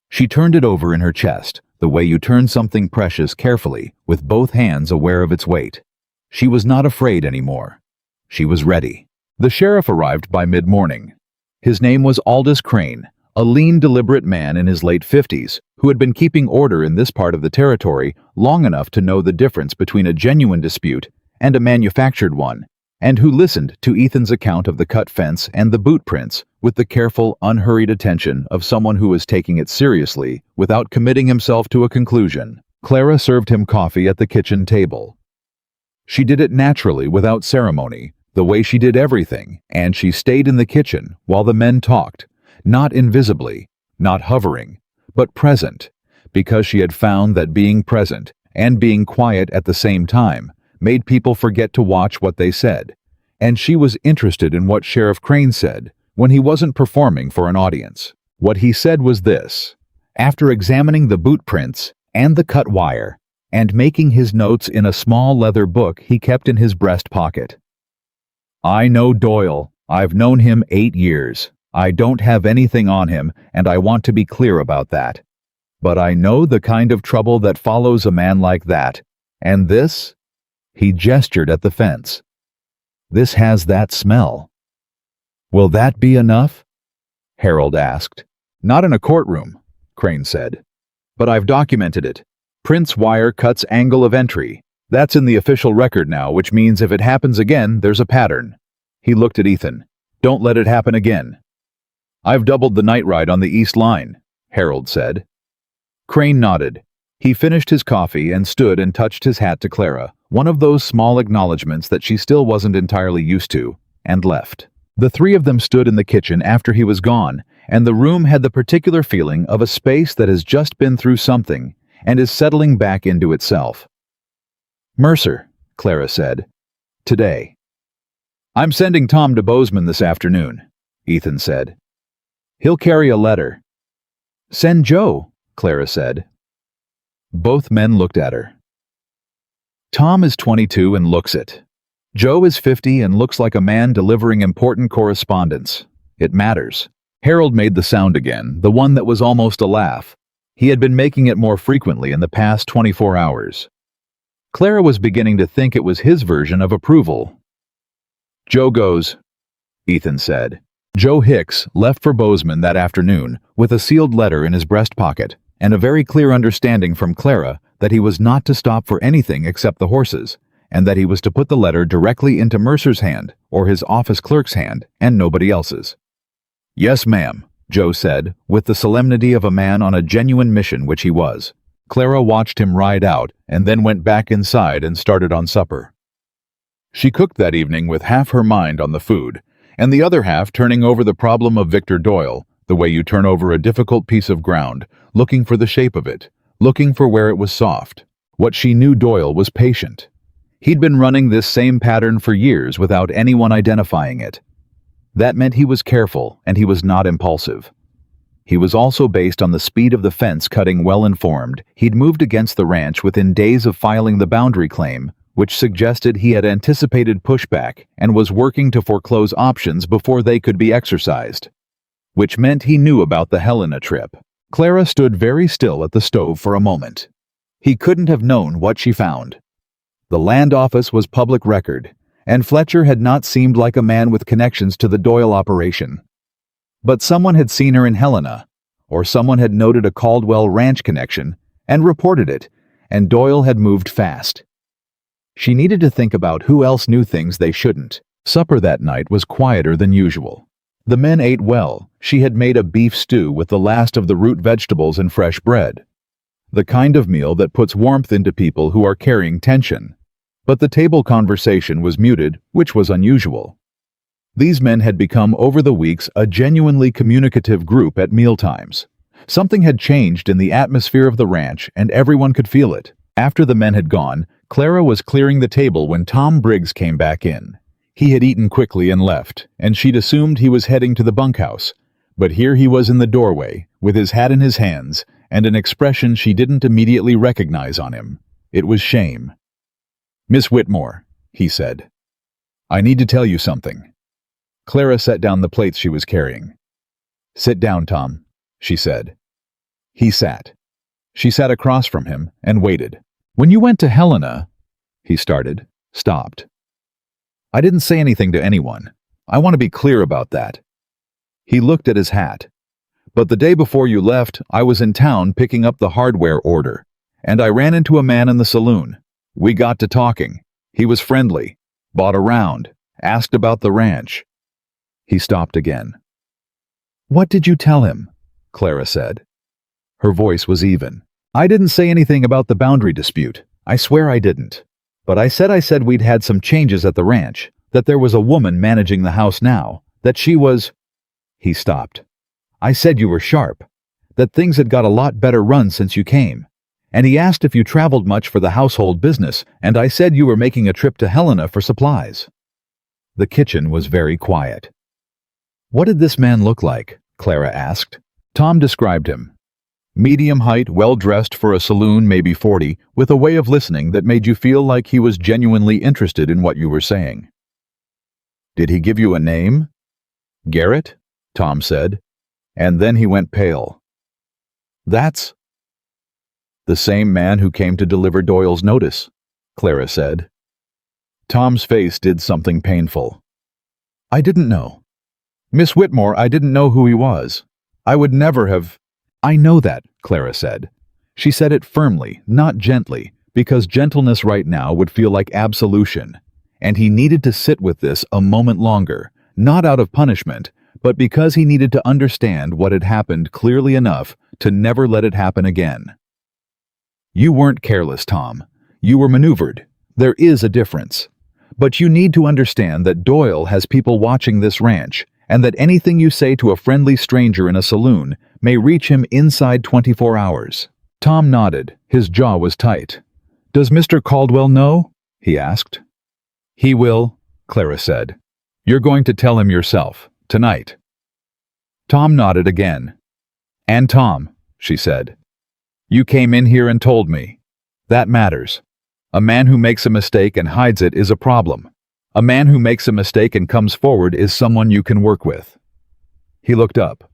She turned it over in her chest, the way you turn something precious carefully, with both hands aware of its weight. She was not afraid anymore. She was ready. The sheriff arrived by mid-morning. His name was Aldous Crane, a lean, deliberate man in his late 50s, who had been keeping order in this part of the territory long enough to know the difference between a genuine dispute and a manufactured one, and who listened to Ethan's account of the cut fence and the boot prints with the careful, unhurried attention of someone who was taking it seriously without committing himself to a conclusion. Clara served him coffee at the kitchen table. She did it naturally, without ceremony, the way she did everything, and she stayed in the kitchen while the men talked, not invisibly, not hovering, but present, because she had found that being present and being quiet at the same time made people forget to watch what they said. And she was interested in what Sheriff Crane said when he wasn't performing for an audience. What he said was this: after examining the boot prints and the cut wire, and making his notes in a small leather book he kept in his breast pocket. I know Doyle. I've known him 8 years. I don't have anything on him, and I want to be clear about that. But I know the kind of trouble that follows a man like that. And this? He gestured at the fence. This has that smell. Will that be enough? Harold asked. Not in a courtroom, Crane said. But I've documented it. Prince wire cuts angle of entry. That's in the official record now, which means if it happens again, there's a pattern. He looked at Ethan. Don't let it happen again. I've doubled the night ride on the East Line, Harold said. Crane nodded. He finished his coffee and stood and touched his hat to Clara, one of those small acknowledgments that she still wasn't entirely used to, and left. The three of them stood in the kitchen after he was gone, and the room had the particular feeling of a space that has just been through something and is settling back into itself. Mercer, Clara said. Today. I'm sending Tom to Bozeman this afternoon, Ethan said. He'll carry a letter. Send Joe, Clara said. Both men looked at her. Tom is 22 and looks it. Joe is 50 and looks like a man delivering important correspondence. It matters. Harold made the sound again, the one that was almost a laugh. He had been making it more frequently in the past 24 hours. Clara was beginning to think it was his version of approval. Joe goes, Ethan said. Joe Hicks left for Bozeman that afternoon with a sealed letter in his breast pocket and a very clear understanding from Clara that he was not to stop for anything except the horses, and that he was to put the letter directly into Mercer's hand or his office clerk's hand and nobody else's. Yes, ma'am, Joe said, with the solemnity of a man on a genuine mission, which he was. Clara watched him ride out and then went back inside and started on supper. She cooked that evening with half her mind on the food, and the other half turning over the problem of Victor Doyle, the way you turn over a difficult piece of ground, looking for the shape of it, looking for where it was soft. What she knew Doyle was patient. He'd been running this same pattern for years without anyone identifying it. That meant he was careful and he was not impulsive. He was also based on the speed of the fence cutting well-informed. He'd moved against the ranch within days of filing the boundary claim, which suggested he had anticipated pushback and was working to foreclose options before they could be exercised. Which meant he knew about the Helena trip. Clara stood very still at the stove for a moment. He couldn't have known what she found. The land office was public record, and Fletcher had not seemed like a man with connections to the Doyle operation. But someone had seen her in Helena, or someone had noted a Caldwell Ranch connection and reported it, and Doyle had moved fast. She needed to think about who else knew things they shouldn't. Supper that night was quieter than usual. The men ate well. She had made a beef stew with the last of the root vegetables and fresh bread. The kind of meal that puts warmth into people who are carrying tension. But the table conversation was muted, which was unusual. These men had become over the weeks a genuinely communicative group at mealtimes. Something had changed in the atmosphere of the ranch, and everyone could feel it. After the men had gone, Clara was clearing the table when Tom Briggs came back in. He had eaten quickly and left, and she'd assumed he was heading to the bunkhouse. But here he was in the doorway, with his hat in his hands, and an expression she didn't immediately recognize on him. It was shame. Miss Whitmore, he said. I need to tell you something. Clara set down the plates she was carrying. Sit down, Tom, she said. He sat. She sat across from him and waited. When you went to Helena, he started, stopped. I didn't say anything to anyone. I want to be clear about that. He looked at his hat. But the day before you left, I was in town picking up the hardware order, and I ran into a man in the saloon. We got to talking. He was friendly, bought around, asked about the ranch. He stopped again. What did you tell him? Clara said. Her voice was even. I didn't say anything about the boundary dispute. I swear I didn't. But I said we'd had some changes at the ranch, that there was a woman managing the house now, that she was—" He stopped. "I said you were sharp, that things had got a lot better run since you came. And he asked if you traveled much for the household business, and I said you were making a trip to Helena for supplies." The kitchen was very quiet. "What did this man look like?" Clara asked. Tom described him. Medium height, well-dressed for a saloon, maybe 40, with a way of listening that made you feel like he was genuinely interested in what you were saying. "Did he give you a name?" "Garrett," Tom said, and then he went pale. "That's—" "The same man who came to deliver Doyle's notice," Clara said. Tom's face did something painful. "I didn't know. Miss Whitmore, I didn't know who he was. I would never have—" "I know that," Clara said. She said it firmly, not gently, because gentleness right now would feel like absolution, and he needed to sit with this a moment longer, not out of punishment, but because he needed to understand what had happened clearly enough to never let it happen again. "You weren't careless, Tom. You were maneuvered. There is a difference. But you need to understand that Doyle has people watching this ranch, and that anything you say to a friendly stranger in a saloon may reach him inside 24 hours. Tom nodded. His jaw was tight. "Does Mr. Caldwell know?" he asked. "He will," Clara said. "You're going to tell him yourself, tonight." Tom nodded again. "And Tom," she said, "you came in here and told me. That matters. A man who makes a mistake and hides it is a problem. A man who makes a mistake and comes forward is someone you can work with." He looked up.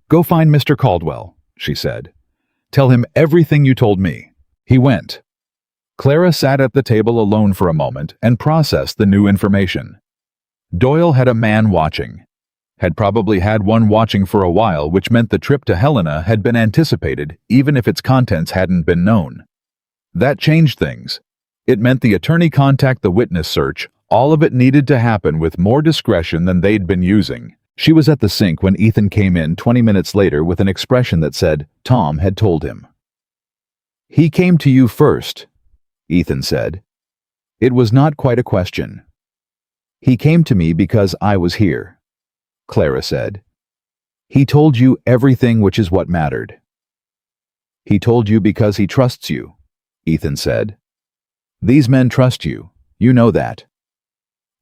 "Go find Mr. Caldwell," she said. "Tell him everything you told me." He went. Clara sat at the table alone for a moment and processed the new information. Doyle had a man watching. Had probably had one watching for a while, which meant the trip to Helena had been anticipated, even if its contents hadn't been known. That changed things. It meant the attorney contact the witness search. All of it needed to happen with more discretion than they'd been using. She was at the sink when Ethan came in 20 minutes later with an expression that said Tom had told him. "He came to you first," Ethan said. It was not quite a question. "He came to me because I was here," Clara said. "He told you everything, which is what mattered." "He told you because he trusts you," Ethan said. "These men trust you. You know that."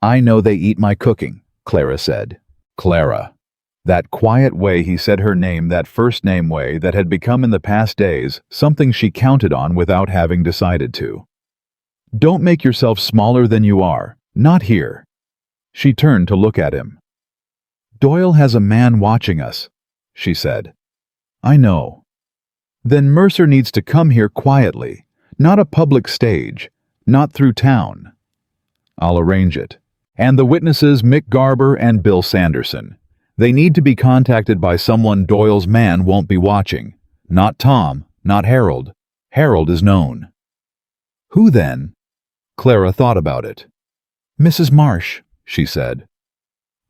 "I know they eat my cooking," Clara said. Clara. That quiet way he said her name, that first name way that had become in the past days something she counted on without having decided to. "Don't make yourself smaller than you are. Not here." She turned to look at him. "Doyle has a man watching us," she said. "I know." "Then Mercer needs to come here quietly, not a public stage, not through town." "I'll arrange it. And the witnesses, Mick Garber and Bill Sanderson. They need to be contacted by someone Doyle's man won't be watching. Not Tom, not Harold. Harold is known." "Who then?" Clara thought about it. "Mrs. Marsh," she said.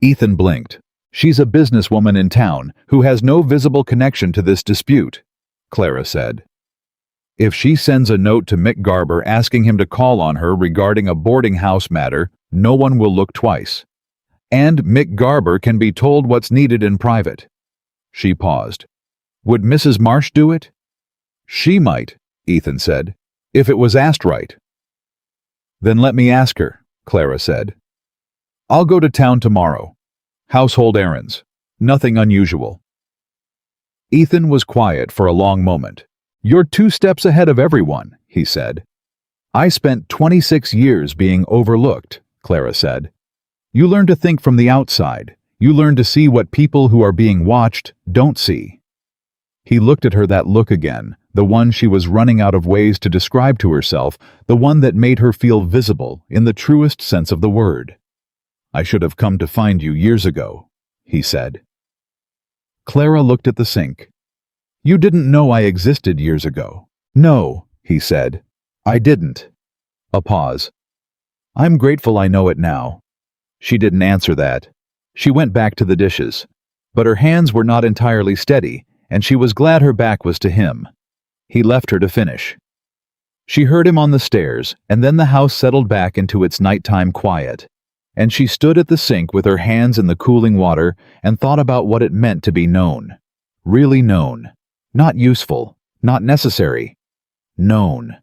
Ethan blinked. "She's a businesswoman in town who has no visible connection to this dispute," Clara said. "If she sends a note to Mick Garber asking him to call on her regarding a boarding house matter, no one will look twice. And Mick Garber can be told what's needed in private." She paused. "Would Mrs. Marsh do it?" "She might," Ethan said, "if it was asked right." "Then let me ask her," Clara said. "I'll go to town tomorrow. Household errands. Nothing unusual." Ethan was quiet for a long moment. "You're 2 steps ahead of everyone," he said. "I spent 26 years being overlooked," Clara said. "You learn to think from the outside. You learn to see what people who are being watched don't see." He looked at her, that look again, the one she was running out of ways to describe to herself, the one that made her feel visible in the truest sense of the word. "I should have come to find you years ago," he said. Clara looked at the sink. "You didn't know I existed years ago." "No," he said. "I didn't." A pause. "I'm grateful I know it now." She didn't answer that. She went back to the dishes. But her hands were not entirely steady, and she was glad her back was to him. He left her to finish. She heard him on the stairs, and then the house settled back into its nighttime quiet. And she stood at the sink with her hands in the cooling water and thought about what it meant to be known. Really known. Not useful. Not necessary. Known.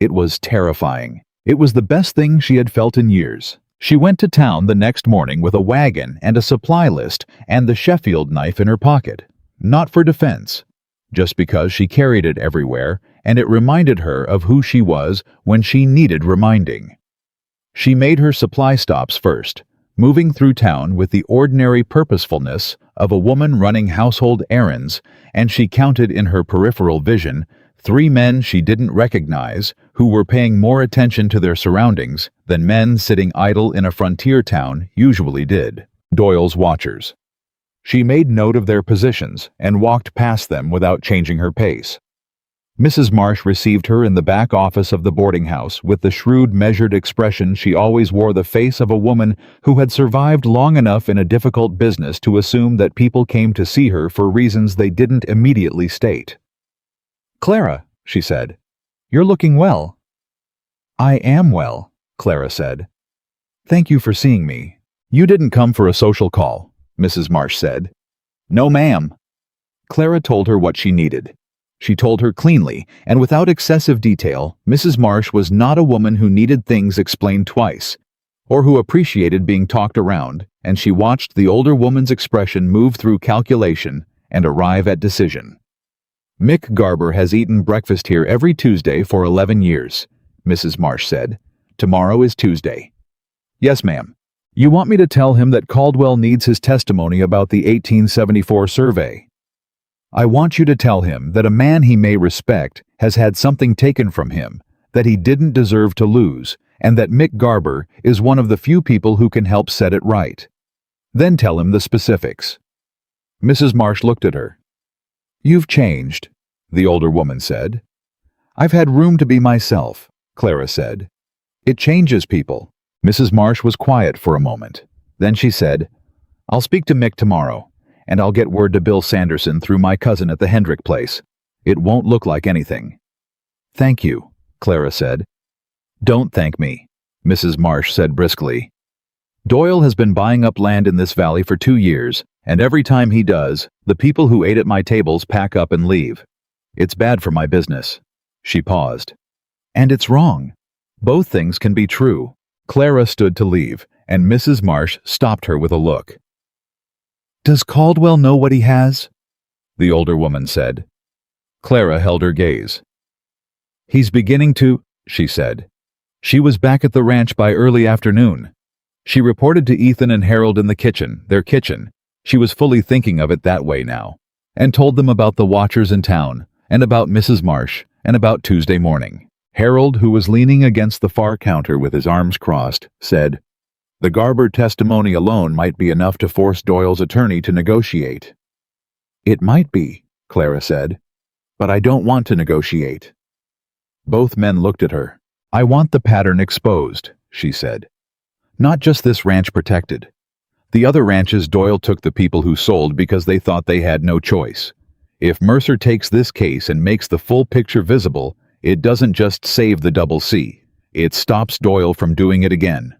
It was terrifying. It was the best thing she had felt in years. She went to town the next morning with a wagon and a supply list and the Sheffield knife in her pocket. Not for defense. Just because she carried it everywhere, and it reminded her of who she was when she needed reminding. She made her supply stops first, moving through town with the ordinary purposefulness of a woman running household errands, and she counted in her peripheral vision 3 men she didn't recognize who were paying more attention to their surroundings than men sitting idle in a frontier town usually did. Doyle's watchers. She made note of their positions and walked past them without changing her pace. Mrs. Marsh received her in the back office of the boarding house with the shrewd, measured expression she always wore, the face of a woman who had survived long enough in a difficult business to assume that people came to see her for reasons they didn't immediately state. "Clara," she said, "you're looking well." "I am well," Clara said. "Thank you for seeing me." "You didn't come for a social call," Mrs. Marsh said. "No, ma'am." Clara told her what she needed. She told her cleanly, and without excessive detail. Mrs. Marsh was not a woman who needed things explained twice, or who appreciated being talked around, and she watched the older woman's expression move through calculation and arrive at decision. "Mick Garber has eaten breakfast here every Tuesday for 11 years, Mrs. Marsh said. "Tomorrow is Tuesday." "Yes, ma'am." "You want me to tell him that Caldwell needs his testimony about the 1874 survey?" "I want you to tell him that a man he may respect has had something taken from him that he didn't deserve to lose, and that Mick Garber is one of the few people who can help set it right. Then tell him the specifics." Mrs. Marsh looked at her. "You've changed," the older woman said. "I've had room to be myself," Clara said. "It changes people." Mrs. Marsh was quiet for a moment. Then she said, "I'll speak to Mick tomorrow, and I'll get word to Bill Sanderson through my cousin at the Hendrick place. It won't look like anything." "Thank you," Clara said. "Don't thank me," Mrs. Marsh said briskly. "Doyle has been buying up land in this valley for 2 years, and every time he does, the people who ate at my tables pack up and leave. It's bad for my business." She paused. "And it's wrong. Both things can be true." Clara stood to leave, and Mrs. Marsh stopped her with a look. "Does Caldwell know what he has?" the older woman said. Clara held her gaze. "He's beginning to," she said. She was back at the ranch by early afternoon. She reported to Ethan and Harold in the kitchen, their kitchen. She was fully thinking of it that way now, and told them about the watchers in town, and about Mrs. Marsh, and about Tuesday morning. Harold, who was leaning against the far counter with his arms crossed, said, "The Garber testimony alone might be enough to force Doyle's attorney to negotiate." "It might be," Clara said, "but I don't want to negotiate." Both men looked at her. "I want the pattern exposed," she said. "Not just this ranch protected. The other ranches Doyle took the people who sold because they thought they had no choice. If Mercer takes this case and makes the full picture visible, it doesn't just save the Double C. It stops Doyle from doing it again."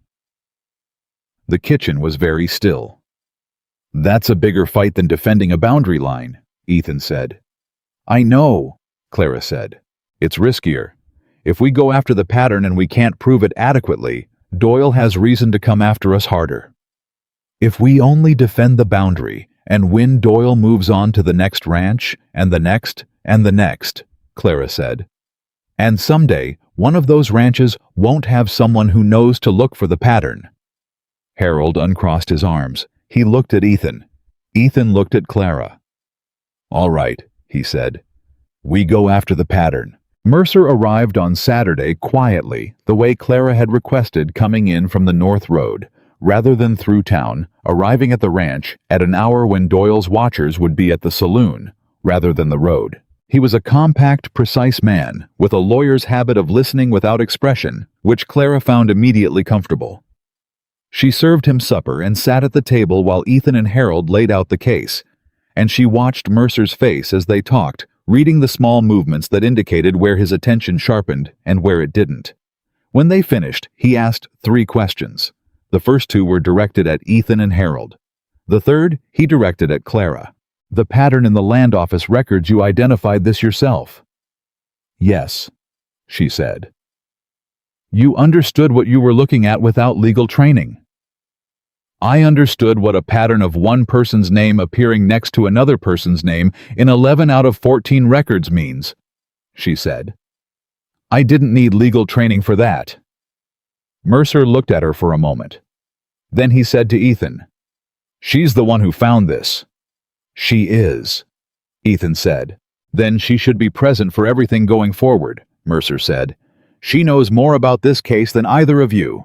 The kitchen was very still. "That's a bigger fight than defending a boundary line," Ethan said. "I know," Clara said. "It's riskier. If we go after the pattern and we can't prove it adequately, Doyle has reason to come after us harder. If we only defend the boundary and win, Doyle moves on to the next ranch and the next and the next," Clara said. "And someday, one of those ranches won't have someone who knows to look for the pattern." Harold uncrossed his arms. He looked at Ethan. Ethan looked at Clara. "All right," he said. "We go after the pattern." Mercer arrived on Saturday quietly, the way Clara had requested, coming in from the North Road, rather than through town, arriving at the ranch at an hour when Doyle's watchers would be at the saloon, rather than the road. He was a compact, precise man, with a lawyer's habit of listening without expression, which Clara found immediately comfortable. She served him supper and sat at the table while Ethan and Harold laid out the case, and she watched Mercer's face as they talked, reading the small movements that indicated where his attention sharpened and where it didn't. When they finished, he asked 3 questions. The first 2 were directed at Ethan and Harold. The third, he directed at Clara. "The pattern in the land office records, you identified this yourself?" "Yes," she said. "You understood what you were looking at without legal training?" "I understood what a pattern of one person's name appearing next to another person's name in 11 out of 14 records means," she said. "I didn't need legal training for that." Mercer looked at her for a moment. Then he said to Ethan, "She's the one who found this." "She is," Ethan said. "Then she should be present for everything going forward," Mercer said. "She knows more about this case than either of you."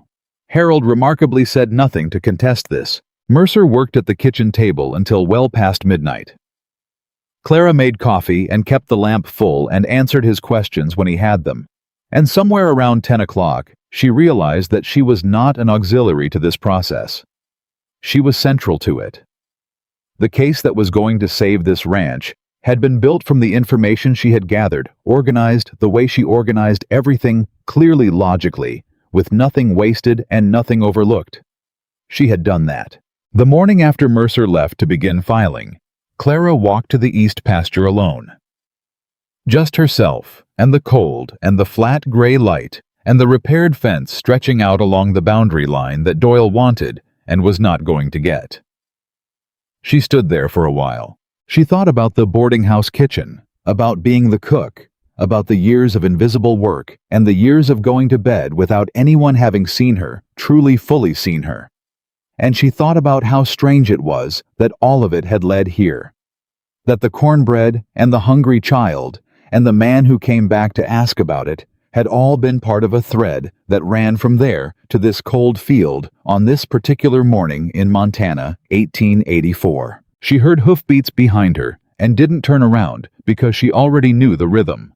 Harold remarkably said nothing to contest this. Mercer worked at the kitchen table until well past midnight. Clara made coffee and kept the lamp full and answered his questions when he had them. And somewhere around 10 o'clock, she realized that she was not an auxiliary to this process. She was central to it. The case that was going to save this ranch had been built from the information she had gathered, organized the way she organized everything, clearly logically, with nothing wasted and nothing overlooked. She had done that. The morning after Mercer left to begin filing, Clara walked to the east pasture alone. Just herself, and the cold, and the flat gray light, and the repaired fence stretching out along the boundary line that Doyle wanted and was not going to get. She stood there for a while. She thought about the boarding house kitchen, about being the cook, about the years of invisible work and the years of going to bed without anyone having seen her, truly fully seen her. And she thought about how strange it was that all of it had led here. That the cornbread and the hungry child and the man who came back to ask about it had all been part of a thread that ran from there to this cold field on this particular morning in Montana, 1884. She heard hoofbeats behind her and didn't turn around because she already knew the rhythm.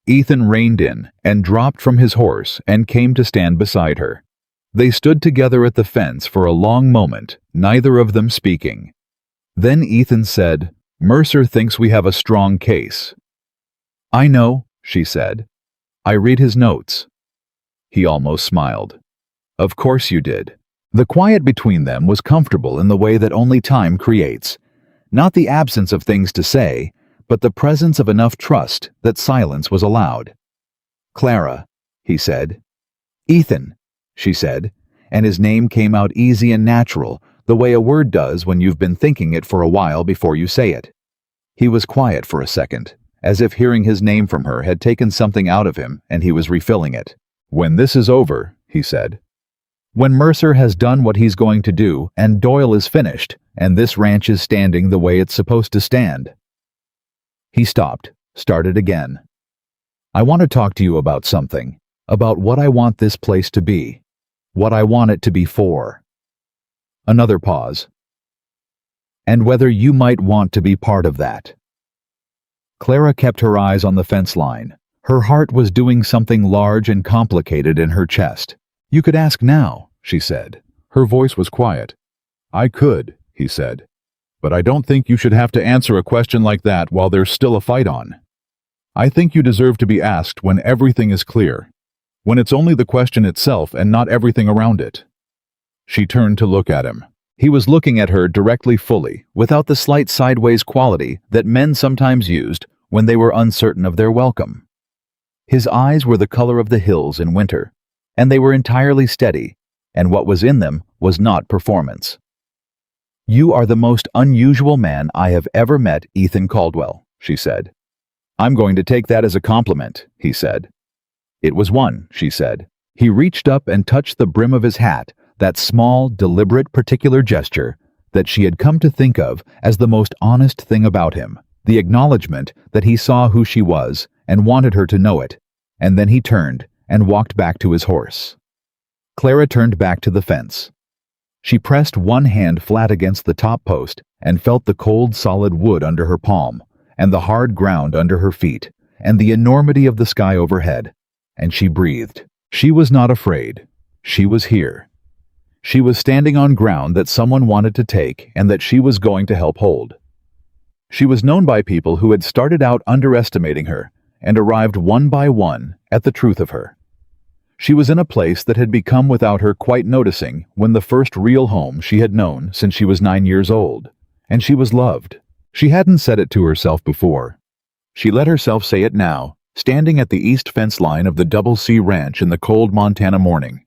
Ethan reined in and dropped from his horse and came to stand beside her. They stood together at the fence for a long moment, neither of them speaking. Then Ethan said, "Mercer thinks we have a strong case." "I know," she said. "I read his notes." He almost smiled. "Of course you did." The quiet between them was comfortable in the way that only time creates. Not the absence of things to say, but the presence of enough trust that silence was allowed. "Clara," he said. "Ethan," she said, and his name came out easy and natural, the way a word does when you've been thinking it for a while before you say it. He was quiet for a second, as if hearing his name from her had taken something out of him and he was refilling it. "When this is over," he said. "When Mercer has done what he's going to do and Doyle is finished and this ranch is standing the way it's supposed to stand." He stopped, started again. "I want to talk to you about something, about what I want this place to be, what I want it to be for." Another pause. "And whether you might want to be part of that." Clara kept her eyes on the fence line. Her heart was doing something large and complicated in her chest. "You could ask now," she said. Her voice was quiet. "I could," he said. "But I don't think you should have to answer a question like that while there's still a fight on. I think you deserve to be asked when everything is clear, when it's only the question itself and not everything around it." She turned to look at him. He was looking at her directly, fully, without the slight sideways quality that men sometimes used when they were uncertain of their welcome. His eyes were the color of the hills in winter, and they were entirely steady, and what was in them was not performance. "You are the most unusual man I have ever met, Ethan Caldwell," she said. "I'm going to take that as a compliment," he said. "It was one," she said. He reached up and touched the brim of his hat, that small, deliberate, particular gesture that she had come to think of as the most honest thing about him, the acknowledgement that he saw who she was and wanted her to know it, and then he turned and walked back to his horse. Clara turned back to the fence. She pressed one hand flat against the top post and felt the cold, solid wood under her palm, and the hard ground under her feet, and the enormity of the sky overhead, and she breathed. She was not afraid. She was here. She was standing on ground that someone wanted to take and that she was going to help hold. She was known by people who had started out underestimating her and arrived one by one at the truth of her. She was in a place that had become without her quite noticing when the first real home she had known since she was 9 years old, and she was loved. She hadn't said it to herself before. She let herself say it now, standing at the east fence line of the Double C Ranch in the cold Montana morning.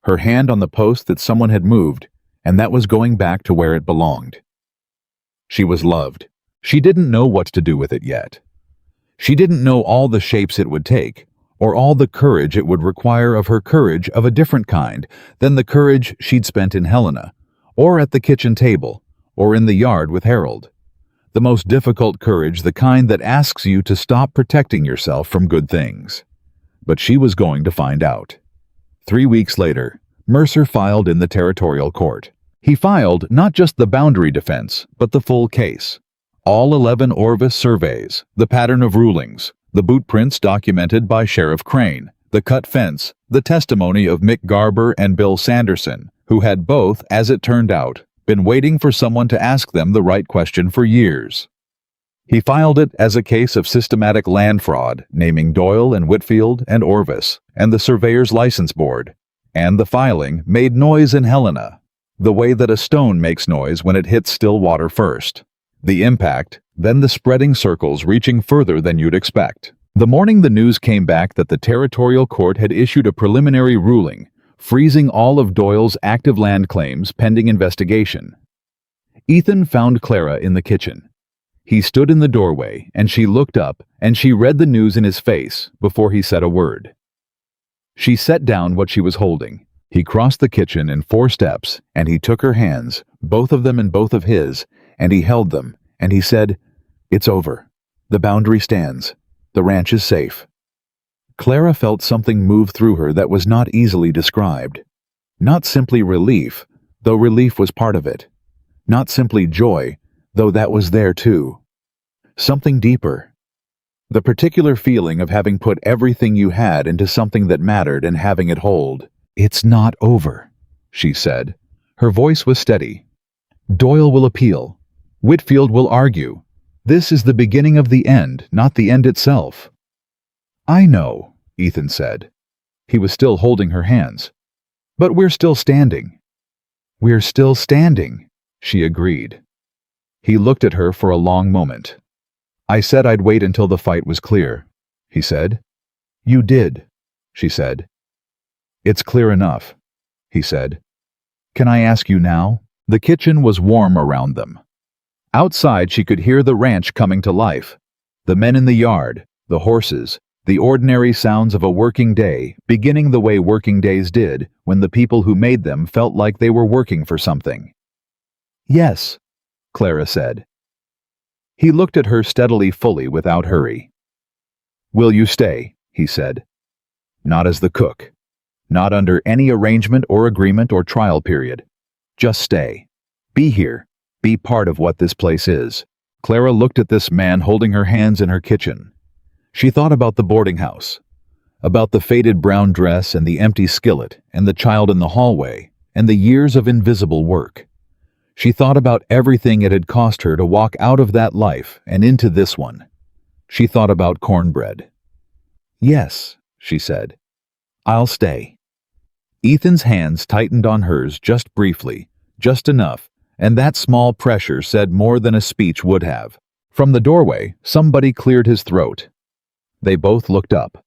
Her hand on the post that someone had moved, and that was going back to where it belonged. She was loved. She didn't know what to do with it yet. She didn't know all the shapes it would take, or all the courage it would require of her courage of a different kind than the courage she'd spent in Helena, or at the kitchen table, or in the yard with Harold. The most difficult courage, the kind that asks you to stop protecting yourself from good things. But she was going to find out. 3 weeks later, Mercer filed in the territorial court. He filed not just the boundary defense, but the full case. All 11 Orvis surveys, the pattern of rulings, the boot prints documented by Sheriff Crane, the cut fence, the testimony of Mick Garber and Bill Sanderson, who had both, as it turned out, been waiting for someone to ask them the right question for years. He filed it as a case of systematic land fraud, naming Doyle and Whitfield and Orvis and the Surveyor's License Board, and the filing made noise in Helena, the way that a stone makes noise when it hits still water first. The impact, then the spreading circles reaching further than you'd expect. The morning the news came back that the territorial court had issued a preliminary ruling, freezing all of Doyle's active land claims pending investigation. Ethan found Clara in the kitchen. He stood in the doorway, and she looked up, and she read the news in his face before he said a word. She set down what she was holding. He crossed the kitchen in 4 steps, and he took her hands, both of them in both of his, and he held them, and he said, "It's over. The boundary stands. The ranch is safe." Clara felt something move through her that was not easily described. Not simply relief, though relief was part of it. Not simply joy, though that was there too. Something deeper. The particular feeling of having put everything you had into something that mattered and having it hold. "It's not over," she said. Her voice was steady. "Doyle will appeal. Whitfield will argue. This is the beginning of the end, not the end itself." "I know," Ethan said. He was still holding her hands. "But we're still standing." "We're still standing," she agreed. He looked at her for a long moment. "I said I'd wait until the fight was clear," he said. "You did," she said. "It's clear enough," he said. "Can I ask you now?" The kitchen was warm around them. Outside she could hear the ranch coming to life. The men in the yard, the horses, the ordinary sounds of a working day beginning the way working days did when the people who made them felt like they were working for something. "Yes," Clara said. He looked at her steadily, fully, without hurry. "Will you stay?" he said. "Not as the cook. Not under any arrangement or agreement or trial period. Just stay. Be here. Be part of what this place is." Clara looked at this man holding her hands in her kitchen. She thought about the boarding house, about the faded brown dress and the empty skillet and the child in the hallway and the years of invisible work. She thought about everything it had cost her to walk out of that life and into this one. She thought about Cornbread. "Yes," she said. "I'll stay." Ethan's hands tightened on hers just briefly, just enough, and that small pressure said more than a speech would have. From the doorway, somebody cleared his throat. They both looked up.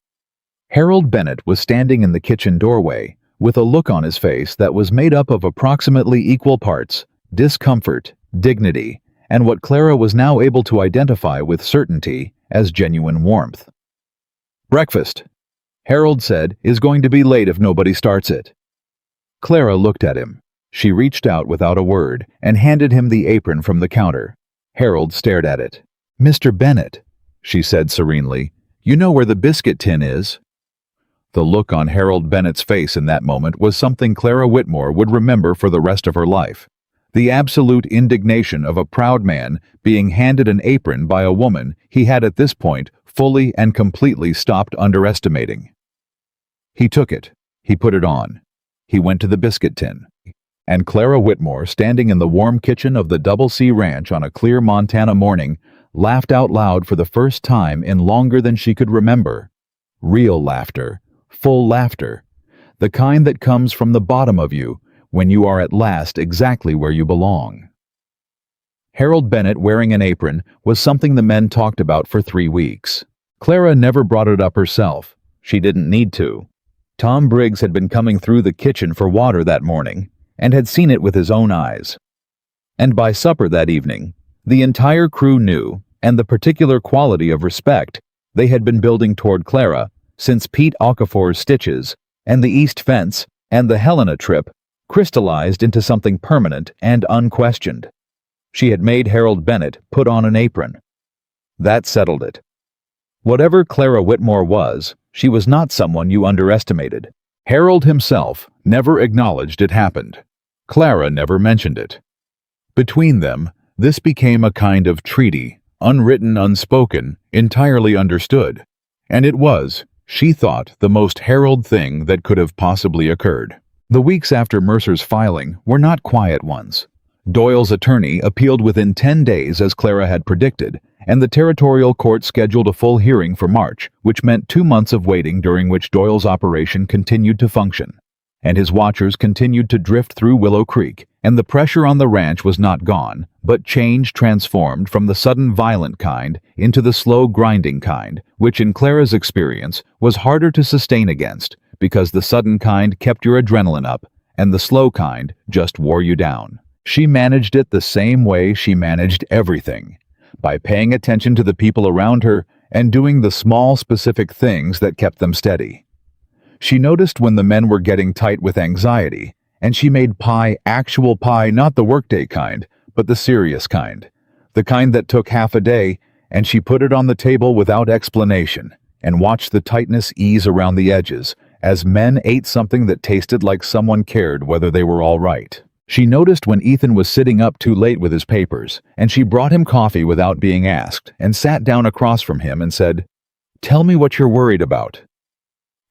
Harold Bennett was standing in the kitchen doorway, with a look on his face that was made up of approximately equal parts discomfort, dignity, and what Clara was now able to identify with certainty as genuine warmth. "Breakfast," Harold said, "is going to be late if nobody starts it." Clara looked at him. She reached out without a word and handed him the apron from the counter. Harold stared at it. "Mr. Bennett," she said serenely, "you know where the biscuit tin is?" The look on Harold Bennett's face in that moment was something Clara Whitmore would remember for the rest of her life. The absolute indignation of a proud man being handed an apron by a woman he had at this point fully and completely stopped underestimating. He took it. He put it on. He went to the biscuit tin. and Clara Whitmore, standing in the warm kitchen of the Double C Ranch on a clear Montana morning, laughed out loud for the first time in longer than she could remember. Real laughter, full laughter, the kind that comes from the bottom of you when you are at last exactly where you belong. Harold Bennett wearing an apron was something the men talked about for 3 weeks. Clara never brought it up herself. She didn't need to. Tom Briggs had been coming through the kitchen for water that morning and had seen it with his own eyes. And by supper that evening, the entire crew knew, and the particular quality of respect they had been building toward Clara since Pete Okafor's stitches and the East Fence and the Helena trip crystallized into something permanent and unquestioned. She had made Harold Bennett put on an apron. That settled it. Whatever Clara Whitmore was, she was not someone you underestimated. Harold himself never acknowledged it happened. Clara never mentioned it. Between them, this became a kind of treaty, unwritten, unspoken, entirely understood. And it was, she thought, the most Harold thing that could have possibly occurred. The weeks after Mercer's filing were not quiet ones. Doyle's attorney appealed within 10 days as Clara had predicted, and the territorial court scheduled a full hearing for March, which meant 2 months of waiting during which Doyle's operation continued to function. And his watchers continued to drift through Willow Creek, and the pressure on the ranch was not gone, but change transformed from the sudden violent kind into the slow grinding kind, which in Clara's experience was harder to sustain against, because the sudden kind kept your adrenaline up, and the slow kind just wore you down. She managed it the same way she managed everything, by paying attention to the people around her and doing the small specific things that kept them steady. She noticed when the men were getting tight with anxiety, and she made pie, actual pie, not the workday kind, but the serious kind, the kind that took half a day, and she put it on the table without explanation, and watched the tightness ease around the edges, as men ate something that tasted like someone cared whether they were all right. She noticed when Ethan was sitting up too late with his papers, and she brought him coffee without being asked, and sat down across from him and said, "Tell me what you're worried about."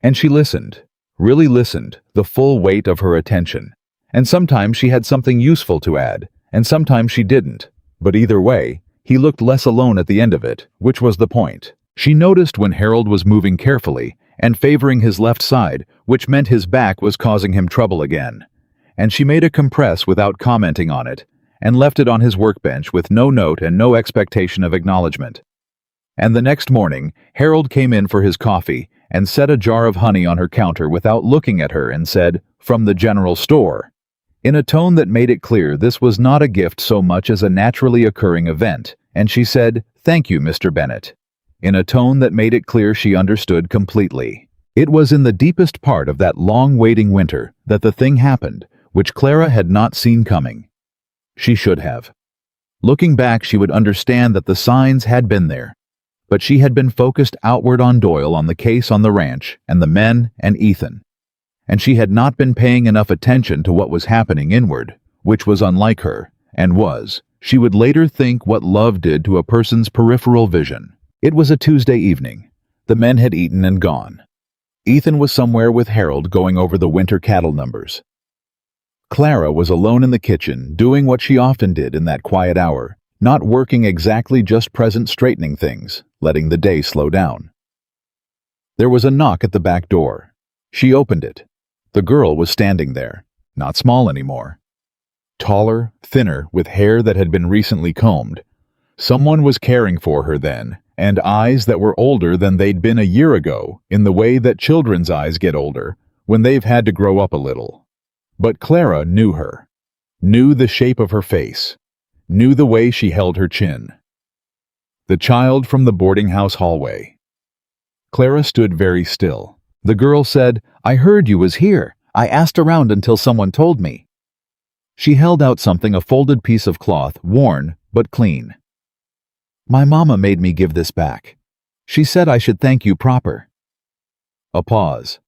And she listened, really listened, the full weight of her attention. And sometimes she had something useful to add, and sometimes she didn't. But either way, he looked less alone at the end of it, which was the point. She noticed when Harold was moving carefully and favoring his left side, which meant his back was causing him trouble again. And she made a compress without commenting on it, and left it on his workbench with no note and no expectation of acknowledgement. And the next morning, Harold came in for his coffee and set a jar of honey on her counter without looking at her and said, "From the general store," in a tone that made it clear this was not a gift so much as a naturally occurring event, and she said, "Thank you, Mr. Bennett," in a tone that made it clear she understood completely. It was in the deepest part of that long waiting winter that the thing happened, which Clara had not seen coming. She should have. Looking back, she would understand that the signs had been there, but she had been focused outward on Doyle, on the case on the ranch, and the men, and Ethan. And she had not been paying enough attention to what was happening inward, which was unlike her, and was, she would later think, what love did to a person's peripheral vision. It was a Tuesday evening. The men had eaten and gone. Ethan was somewhere with Harold going over the winter cattle numbers. Clara was alone in the kitchen, doing what she often did in that quiet hour, not working exactly, just present, straightening things, letting the day slow down. There was a knock at the back door. She opened it. The girl was standing there, not small anymore. Taller, thinner, with hair that had been recently combed. Someone was caring for her then, and eyes that were older than they'd been a year ago, in the way that children's eyes get older, when they've had to grow up a little. But Clara knew her, knew the shape of her face, knew the way she held her chin. The child from the boarding house hallway. Clara stood very still. The girl said, "I heard you was here. I asked around until someone told me." She held out something, a folded piece of cloth, worn but clean. "My mama made me give this back. She said I should thank you proper." A pause.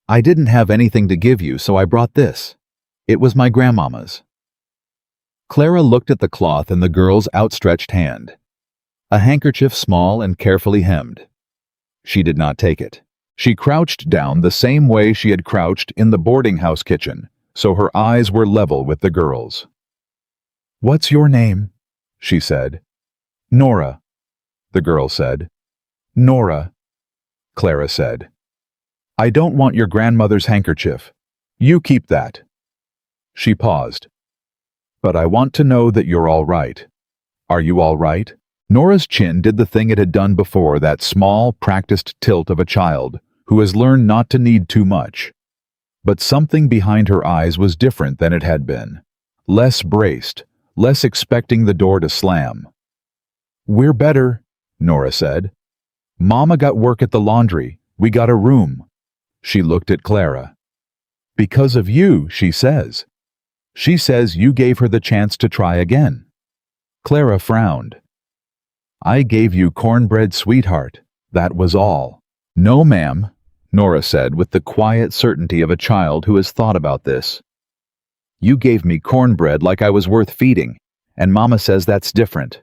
"I didn't have anything to give you, so I brought this. It was my grandmama's." Clara looked at the cloth in the girl's outstretched hand. A handkerchief, small and carefully hemmed. She did not take it. She crouched down the same way she had crouched in the boarding house kitchen, so her eyes were level with the girl's. "What's your name?" she said. "Nora," the girl said. "Nora," Clara said. "I don't want your grandmother's handkerchief. You keep that." She paused. "But I want to know that you're all right. Are you all right?" Nora's chin did the thing it had done before, that small, practiced tilt of a child who has learned not to need too much. But something behind her eyes was different than it had been. Less braced, less expecting the door to slam. "We're better," Nora said. "Mama got work at the laundry. We got a room." She looked at Clara. "Because of you, she says. She says you gave her the chance to try again." Clara frowned. "I gave you cornbread, sweetheart. That was all." "No, ma'am," Nora said with the quiet certainty of a child who has thought about this. "You gave me cornbread like I was worth feeding, and Mama says that's different."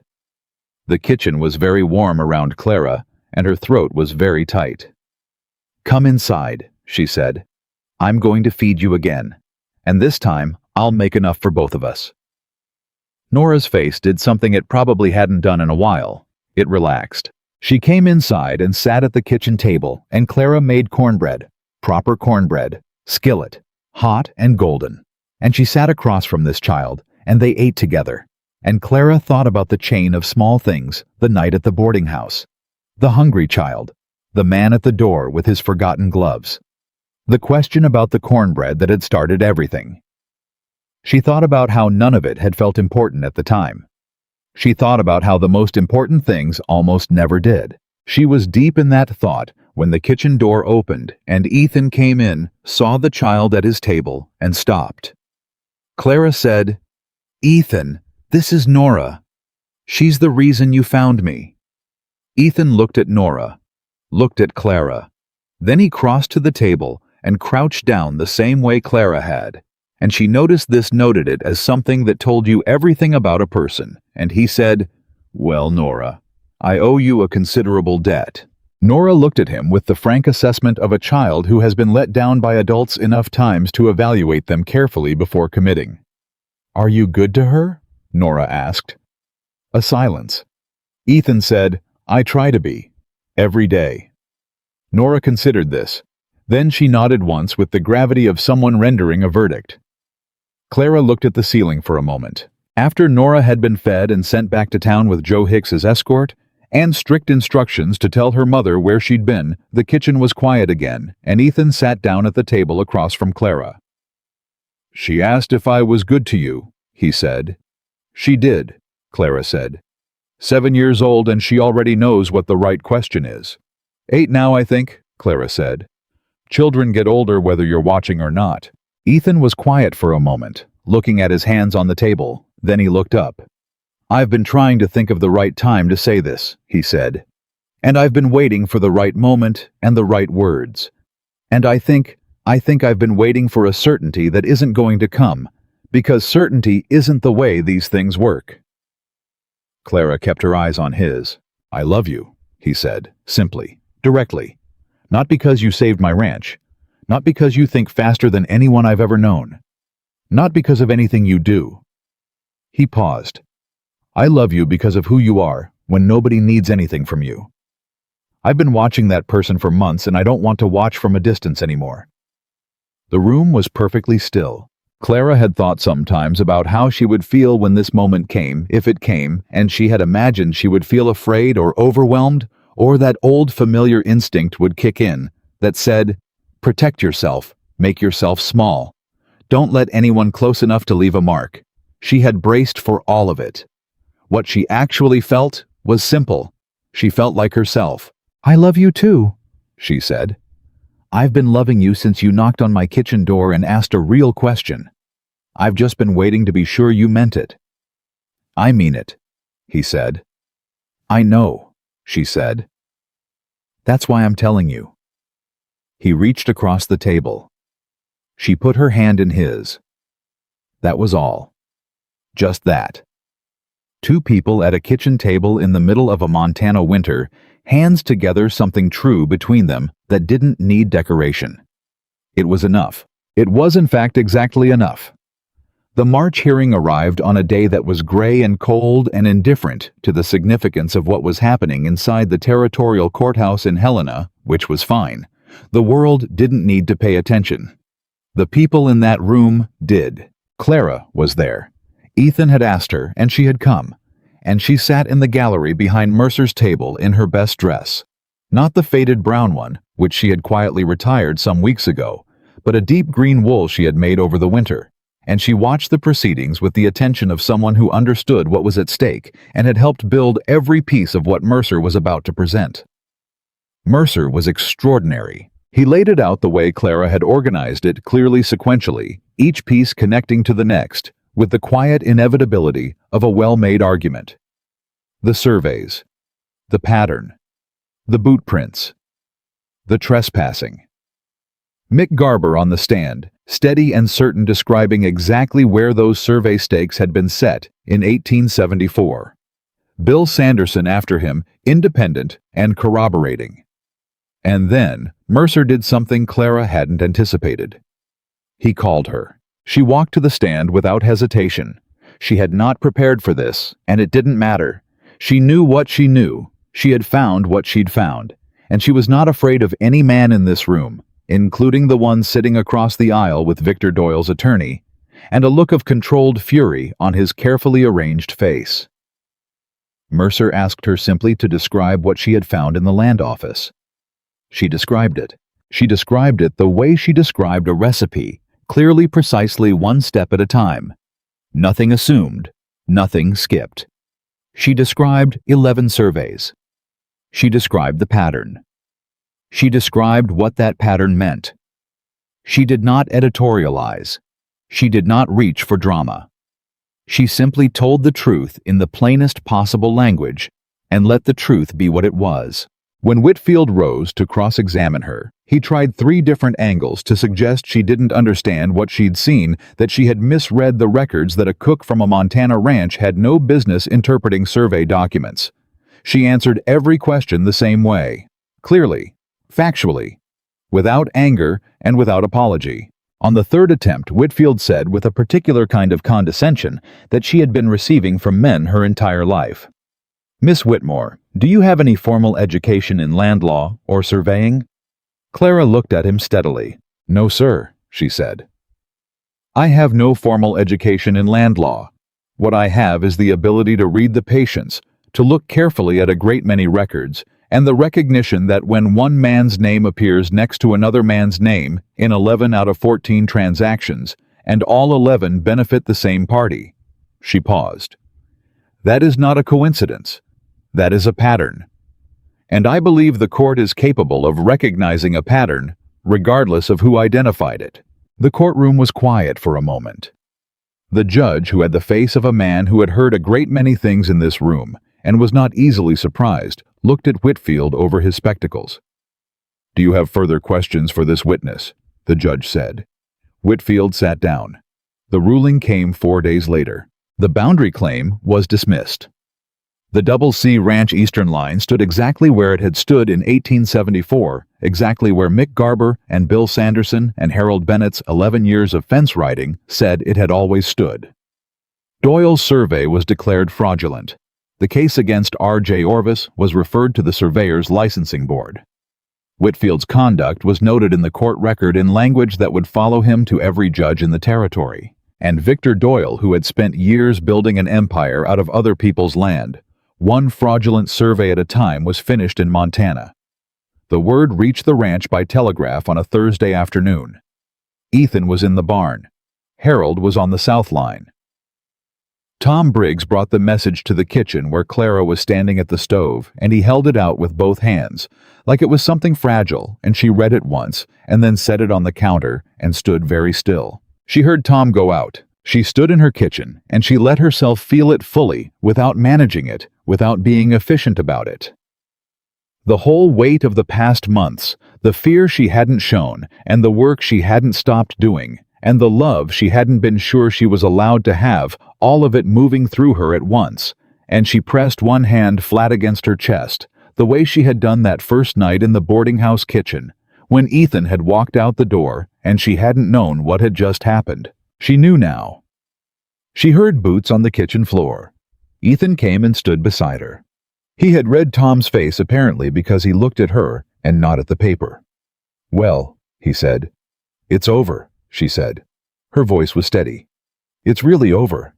The kitchen was very warm around Clara, and her throat was very tight. "Come inside," she said. "I'm going to feed you again, and this time I'll make enough for both of us." Nora's face did something it probably hadn't done in a while. It relaxed. She came inside and sat at the kitchen table, and Clara made cornbread, proper cornbread, skillet, hot and golden. And she sat across from this child, and they ate together. And Clara thought about the chain of small things, the night at the boarding house, the hungry child, the man at the door with his forgotten gloves, the question about the cornbread that had started everything. She thought about how none of it had felt important at the time. She thought about how the most important things almost never did. She was deep in that thought when the kitchen door opened and Ethan came in, saw the child at his table, and stopped. Clara said, "Ethan, this is Nora. She's the reason you found me." Ethan looked at Nora, looked at Clara. Then he crossed to the table and crouched down the same way Clara had. And she noticed this, noted it as something that told you everything about a person, and he said, "Well, Nora, I owe you a considerable debt." Nora looked at him with the frank assessment of a child who has been let down by adults enough times to evaluate them carefully before committing. "Are you good to her?" Nora asked. A silence. Ethan said, "I try to be. Every day." Nora considered this. Then she nodded once with the gravity of someone rendering a verdict. Clara looked at the ceiling for a moment. After Nora had been fed and sent back to town with Joe Hicks's escort, and strict instructions to tell her mother where she'd been, the kitchen was quiet again, and Ethan sat down at the table across from Clara. "She asked if I was good to you," he said. "She did," Clara said. 7 years old and she already knows what the right question is. 8 now, I think, Clara said. "Children get older whether you're watching or not." Ethan was quiet for a moment, looking at his hands on the table. Then he looked up. "I've been trying to think of the right time to say this," he said. "And I've been waiting for the right moment and the right words. And I think I've been waiting for a certainty that isn't going to come, because certainty isn't the way these things work." Clara kept her eyes on his. "I love you," he said, simply, directly. "Not because you saved my ranch. Not because you think faster than anyone I've ever known. Not because of anything you do." He paused. "I love you because of who you are when nobody needs anything from you. I've been watching that person for months and I don't want to watch from a distance anymore." The room was perfectly still. Clara had thought sometimes about how she would feel when this moment came, if it came, and she had imagined she would feel afraid or overwhelmed, or that old familiar instinct would kick in that said, "Protect yourself, make yourself small. Don't let anyone close enough to leave a mark." She had braced for all of it. What she actually felt was simple. She felt like herself. "I love you too," she said. "I've been loving you since you knocked on my kitchen door and asked a real question. I've just been waiting to be sure you meant it." "I mean it," he said. "I know," she said. "That's why I'm telling you." He reached across the table. She put her hand in his. That was all. Just that. 2 people at a kitchen table in the middle of a Montana winter, hands together, something true between them that didn't need decoration. It was enough. It was in fact exactly enough. The March hearing arrived on a day that was gray and cold and indifferent to the significance of what was happening inside the territorial courthouse in Helena, which was fine. The world didn't need to pay attention. The people in that room did. Clara was there. Ethan had asked her, and she had come. And she sat in the gallery behind Mercer's table in her best dress. Not the faded brown one, which she had quietly retired some weeks ago, but a deep green wool she had made over the winter. And she watched the proceedings with the attention of someone who understood what was at stake and had helped build every piece of what Mercer was about to present. Mercer was extraordinary. He laid it out the way Clara had organized it, clearly sequentially, each piece connecting to the next, with the quiet inevitability of a well-made argument. The surveys, the pattern, the boot prints, the trespassing. Mick Garber on the stand, steady and certain, describing exactly where those survey stakes had been set in 1874. Bill Sanderson after him, independent and corroborating. And then Mercer did something Clara hadn't anticipated. He called her. She walked to the stand without hesitation. She had not prepared for this, and it didn't matter. She knew what she knew. She had found what she'd found, and she was not afraid of any man in this room, including the one sitting across the aisle with Victor Doyle's attorney, and a look of controlled fury on his carefully arranged face. Mercer asked her simply to describe what she had found in the land office. She described it. She described it the way she described a recipe, clearly, precisely, one step at a time. Nothing assumed, nothing skipped. She described 11 surveys. She described the pattern. She described what that pattern meant. She did not editorialize. She did not reach for drama. She simply told the truth in the plainest possible language and let the truth be what it was. When Whitfield rose to cross-examine her, he tried 3 different angles to suggest she didn't understand what she'd seen, that she had misread the records, that a cook from a Montana ranch had no business interpreting survey documents. She answered every question the same way, clearly, factually, without anger and without apology. On the 3rd attempt, Whitfield said with a particular kind of condescension that she had been receiving from men her entire life. "Miss Whitmore, do you have any formal education in land law or surveying?" Clara looked at him steadily. "No, sir," she said. "I have no formal education in land law. What I have is the ability to read the patients, to look carefully at a great many records, and the recognition that when one man's name appears next to another man's name in 11 out of 14 transactions, and all 11 benefit the same party." She paused. "That is not a coincidence. That is a pattern. And I believe the court is capable of recognizing a pattern, regardless of who identified it." The courtroom was quiet for a moment. The judge, who had the face of a man who had heard a great many things in this room, and was not easily surprised, looked at Whitfield over his spectacles. "Do you have further questions for this witness?" the judge said. Whitfield sat down. The ruling came 4 days later. The boundary claim was dismissed. The Double C Ranch Eastern Line stood exactly where it had stood in 1874, exactly where Mick Garber and Bill Sanderson and Harold Bennett's 11 years of fence riding said it had always stood. Doyle's survey was declared fraudulent. The case against R.J. Orvis was referred to the Surveyor's Licensing Board. Whitfield's conduct was noted in the court record in language that would follow him to every judge in the territory. And Victor Doyle, who had spent years building an empire out of other people's land, one fraudulent survey at a time, was finished in Montana. The word reached the ranch by telegraph on a Thursday afternoon. Ethan was in the barn. Harold was on the South Line. Tom Briggs brought the message to the kitchen where Clara was standing at the stove, and he held it out with both hands, like it was something fragile, and she read it once, and then set it on the counter, and stood very still. She heard Tom go out. She stood in her kitchen, and she let herself feel it fully, without managing it, without being efficient about it. The whole weight of the past months, the fear she hadn't shown, and the work she hadn't stopped doing, and the love she hadn't been sure she was allowed to have, all of it moving through her at once, and she pressed one hand flat against her chest, the way she had done that first night in the boarding house kitchen, when Ethan had walked out the door and she hadn't known what had just happened. She knew now. She heard boots on the kitchen floor. Ethan came and stood beside her. He had read Tom's face apparently because he looked at her and not at the paper. "Well," he said. "It's over," she said. Her voice was steady. "It's really over."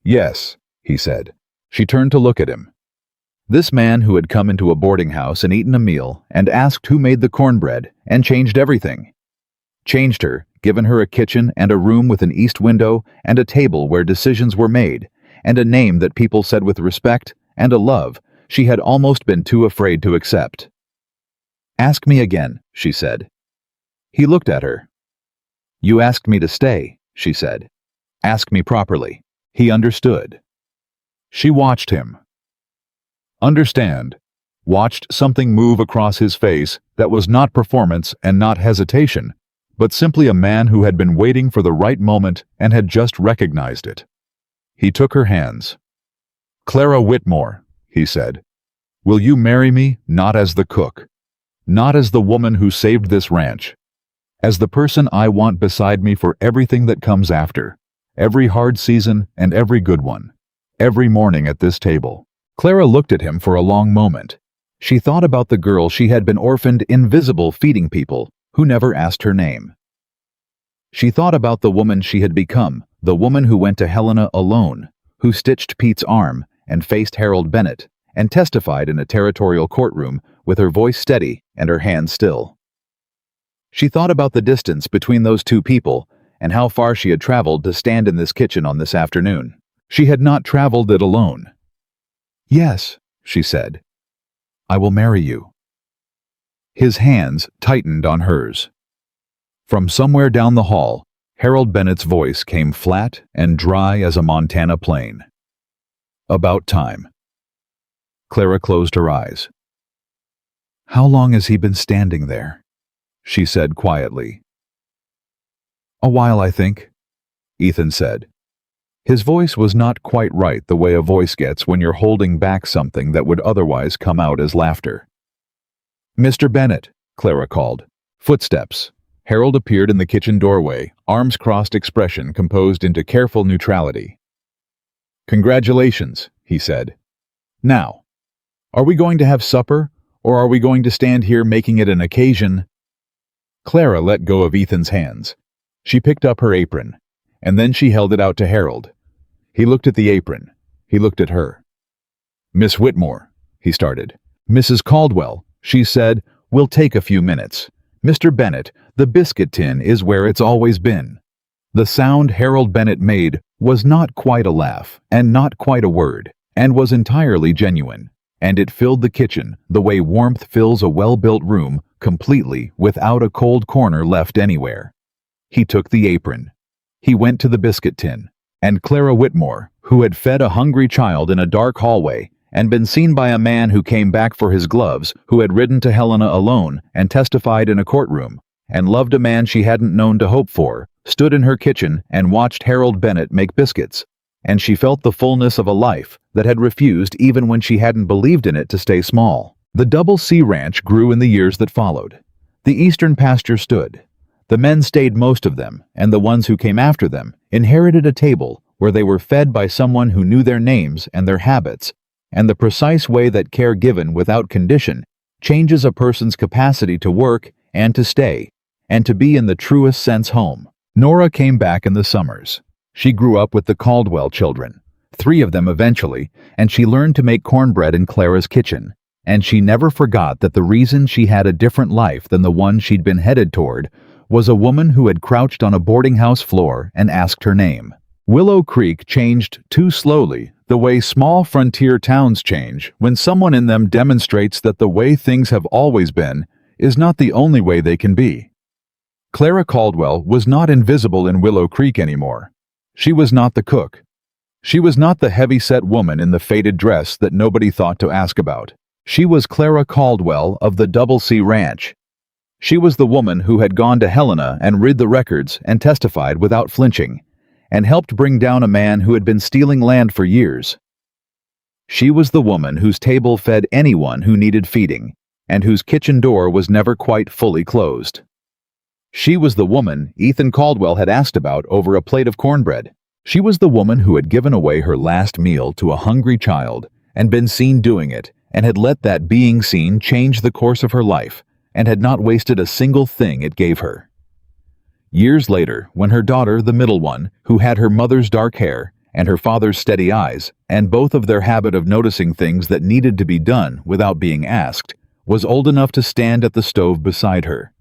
"Yes," he said. She turned to look at him. This man who had come into a boarding house and eaten a meal and asked who made the cornbread and changed everything. Changed her, given her a kitchen and a room with an east window and a table where decisions were made, and a name that people said with respect, and a love she had almost been too afraid to accept. "Ask me again," she said. He looked at her. "You asked me to stay," she said. "Ask me properly." He understood. She watched him. Understand. Watched something move across his face that was not performance and not hesitation, but simply a man who had been waiting for the right moment and had just recognized it. He took her hands. "Clara Whitmore," he said, "will you marry me not as the cook, not as the woman who saved this ranch, as the person I want beside me for everything that comes after, every hard season and every good one, every morning at this table?" Clara looked at him for a long moment. She thought about the girl she had been orphaned, invisible, feeding people who never asked her name. She thought about the woman she had become, the woman who went to Helena alone, who stitched Pete's arm and faced Harold Bennett and testified in a territorial courtroom with her voice steady and her hands still. She thought about the distance between those two people and how far she had traveled to stand in this kitchen on this afternoon. She had not traveled it alone. "Yes," she said. "I will marry you." His hands tightened on hers. From somewhere down the hall, Harold Bennett's voice came flat and dry as a Montana plain. "About time." Clara closed her eyes. "How long has he been standing there?" she said quietly. "A while, I think," Ethan said. His voice was not quite right, the way a voice gets when you're holding back something that would otherwise come out as laughter. "Mr. Bennett," Clara called. Footsteps. Harold appeared in the kitchen doorway, arms crossed, expression composed into careful neutrality. "Congratulations," he said. "Now, are we going to have supper, or are we going to stand here making it an occasion?" Clara let go of Ethan's hands. She picked up her apron, and then she held it out to Harold. He looked at the apron. He looked at her. "Miss Whitmore," he started. "Mrs. Caldwell," she said, "will take a few minutes. Mr. Bennett, the biscuit tin is where it's always been." The sound Harold Bennett made was not quite a laugh, and not quite a word, and was entirely genuine, and it filled the kitchen the way warmth fills a well-built room, completely, without a cold corner left anywhere. He took the apron. He went to the biscuit tin, and Clara Whitmore, who had fed a hungry child in a dark hallway and been seen by a man who came back for his gloves, who had ridden to Helena alone and testified in a courtroom, and loved a man she hadn't known to hope for, stood in her kitchen and watched Harold Bennett make biscuits, and she felt the fullness of a life that had refused even when she hadn't believed in it to stay small. The Double C Ranch grew in the years that followed. The eastern pasture stood. The men stayed, most of them, and the ones who came after them inherited a table where they were fed by someone who knew their names and their habits, and the precise way that care given without condition changes a person's capacity to work and to stay, and to be in the truest sense home. Nora came back in the summers. She grew up with the Caldwell children, 3 of them eventually, and she learned to make cornbread in Clara's kitchen, and she never forgot that the reason she had a different life than the one she'd been headed toward was a woman who had crouched on a boarding house floor and asked her name. Willow Creek changed too slowly, the way small frontier towns change when someone in them demonstrates that the way things have always been is not the only way they can be. Clara Caldwell was not invisible in Willow Creek anymore. She was not the cook. She was not the heavy-set woman in the faded dress that nobody thought to ask about. She was Clara Caldwell of the Double C Ranch. She was the woman who had gone to Helena and read the records and testified without flinching, and helped bring down a man who had been stealing land for years. She was the woman whose table fed anyone who needed feeding, and whose kitchen door was never quite fully closed. She was the woman Ethan Caldwell had asked about over a plate of cornbread. She was the woman who had given away her last meal to a hungry child and been seen doing it, and had let that being seen change the course of her life, and had not wasted a single thing it gave her. Years later, when her daughter, the middle one, who had her mother's dark hair and her father's steady eyes, and both of their habit of noticing things that needed to be done without being asked, was old enough to stand at the stove beside her,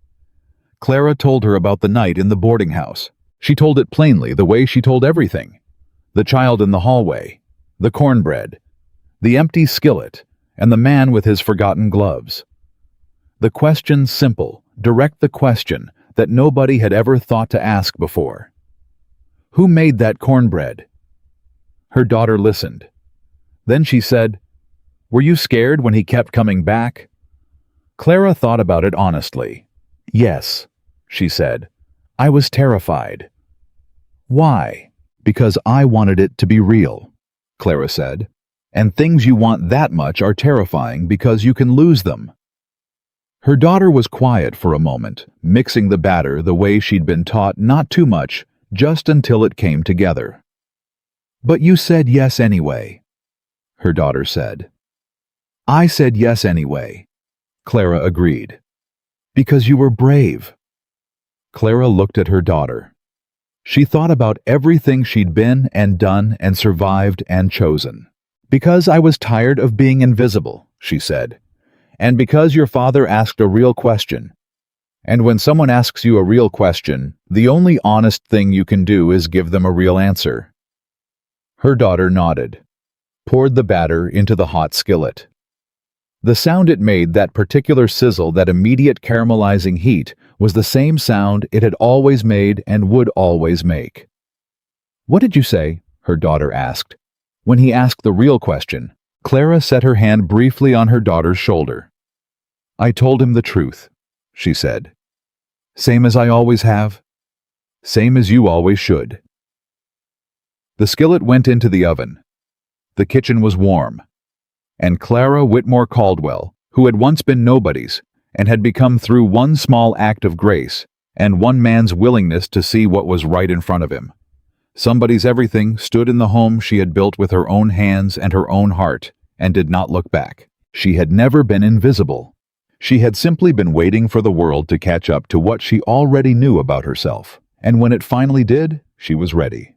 Clara told her about the night in the boarding house. She told it plainly, the way she told everything. The child in the hallway, the cornbread, the empty skillet, and the man with his forgotten gloves. The question simple, direct the question that nobody had ever thought to ask before. Who made that cornbread? Her daughter listened. Then she said, "Were you scared when he kept coming back?" Clara thought about it honestly. "Yes," she said. "I was terrified." "Why?" "Because I wanted it to be real," Clara said. "And things you want that much are terrifying because you can lose them." Her daughter was quiet for a moment, mixing the batter the way she'd been taught, not too much, just until it came together. "But you said yes anyway," her daughter said. "I said yes anyway," Clara agreed. "Because you were brave." Clara looked at her daughter. She thought about everything she'd been and done and survived and chosen. "Because I was tired of being invisible," she said. "And because your father asked a real question. And when someone asks you a real question, the only honest thing you can do is give them a real answer." Her daughter nodded, poured the batter into the hot skillet. The sound it made, that particular sizzle, that immediate caramelizing heat, was the same sound it had always made and would always make. "What did you say?" her daughter asked. When he asked the real question, Clara set her hand briefly on her daughter's shoulder. "I told him the truth," she said. "Same as I always have. Same as you always should." The skillet went into the oven. The kitchen was warm. And Clara Whitmore Caldwell, who had once been nobody's, and had become through one small act of grace, and one man's willingness to see what was right in front of him, somebody's everything, stood in the home she had built with her own hands and her own heart, and did not look back. She had never been invisible. She had simply been waiting for the world to catch up to what she already knew about herself, and when it finally did, she was ready.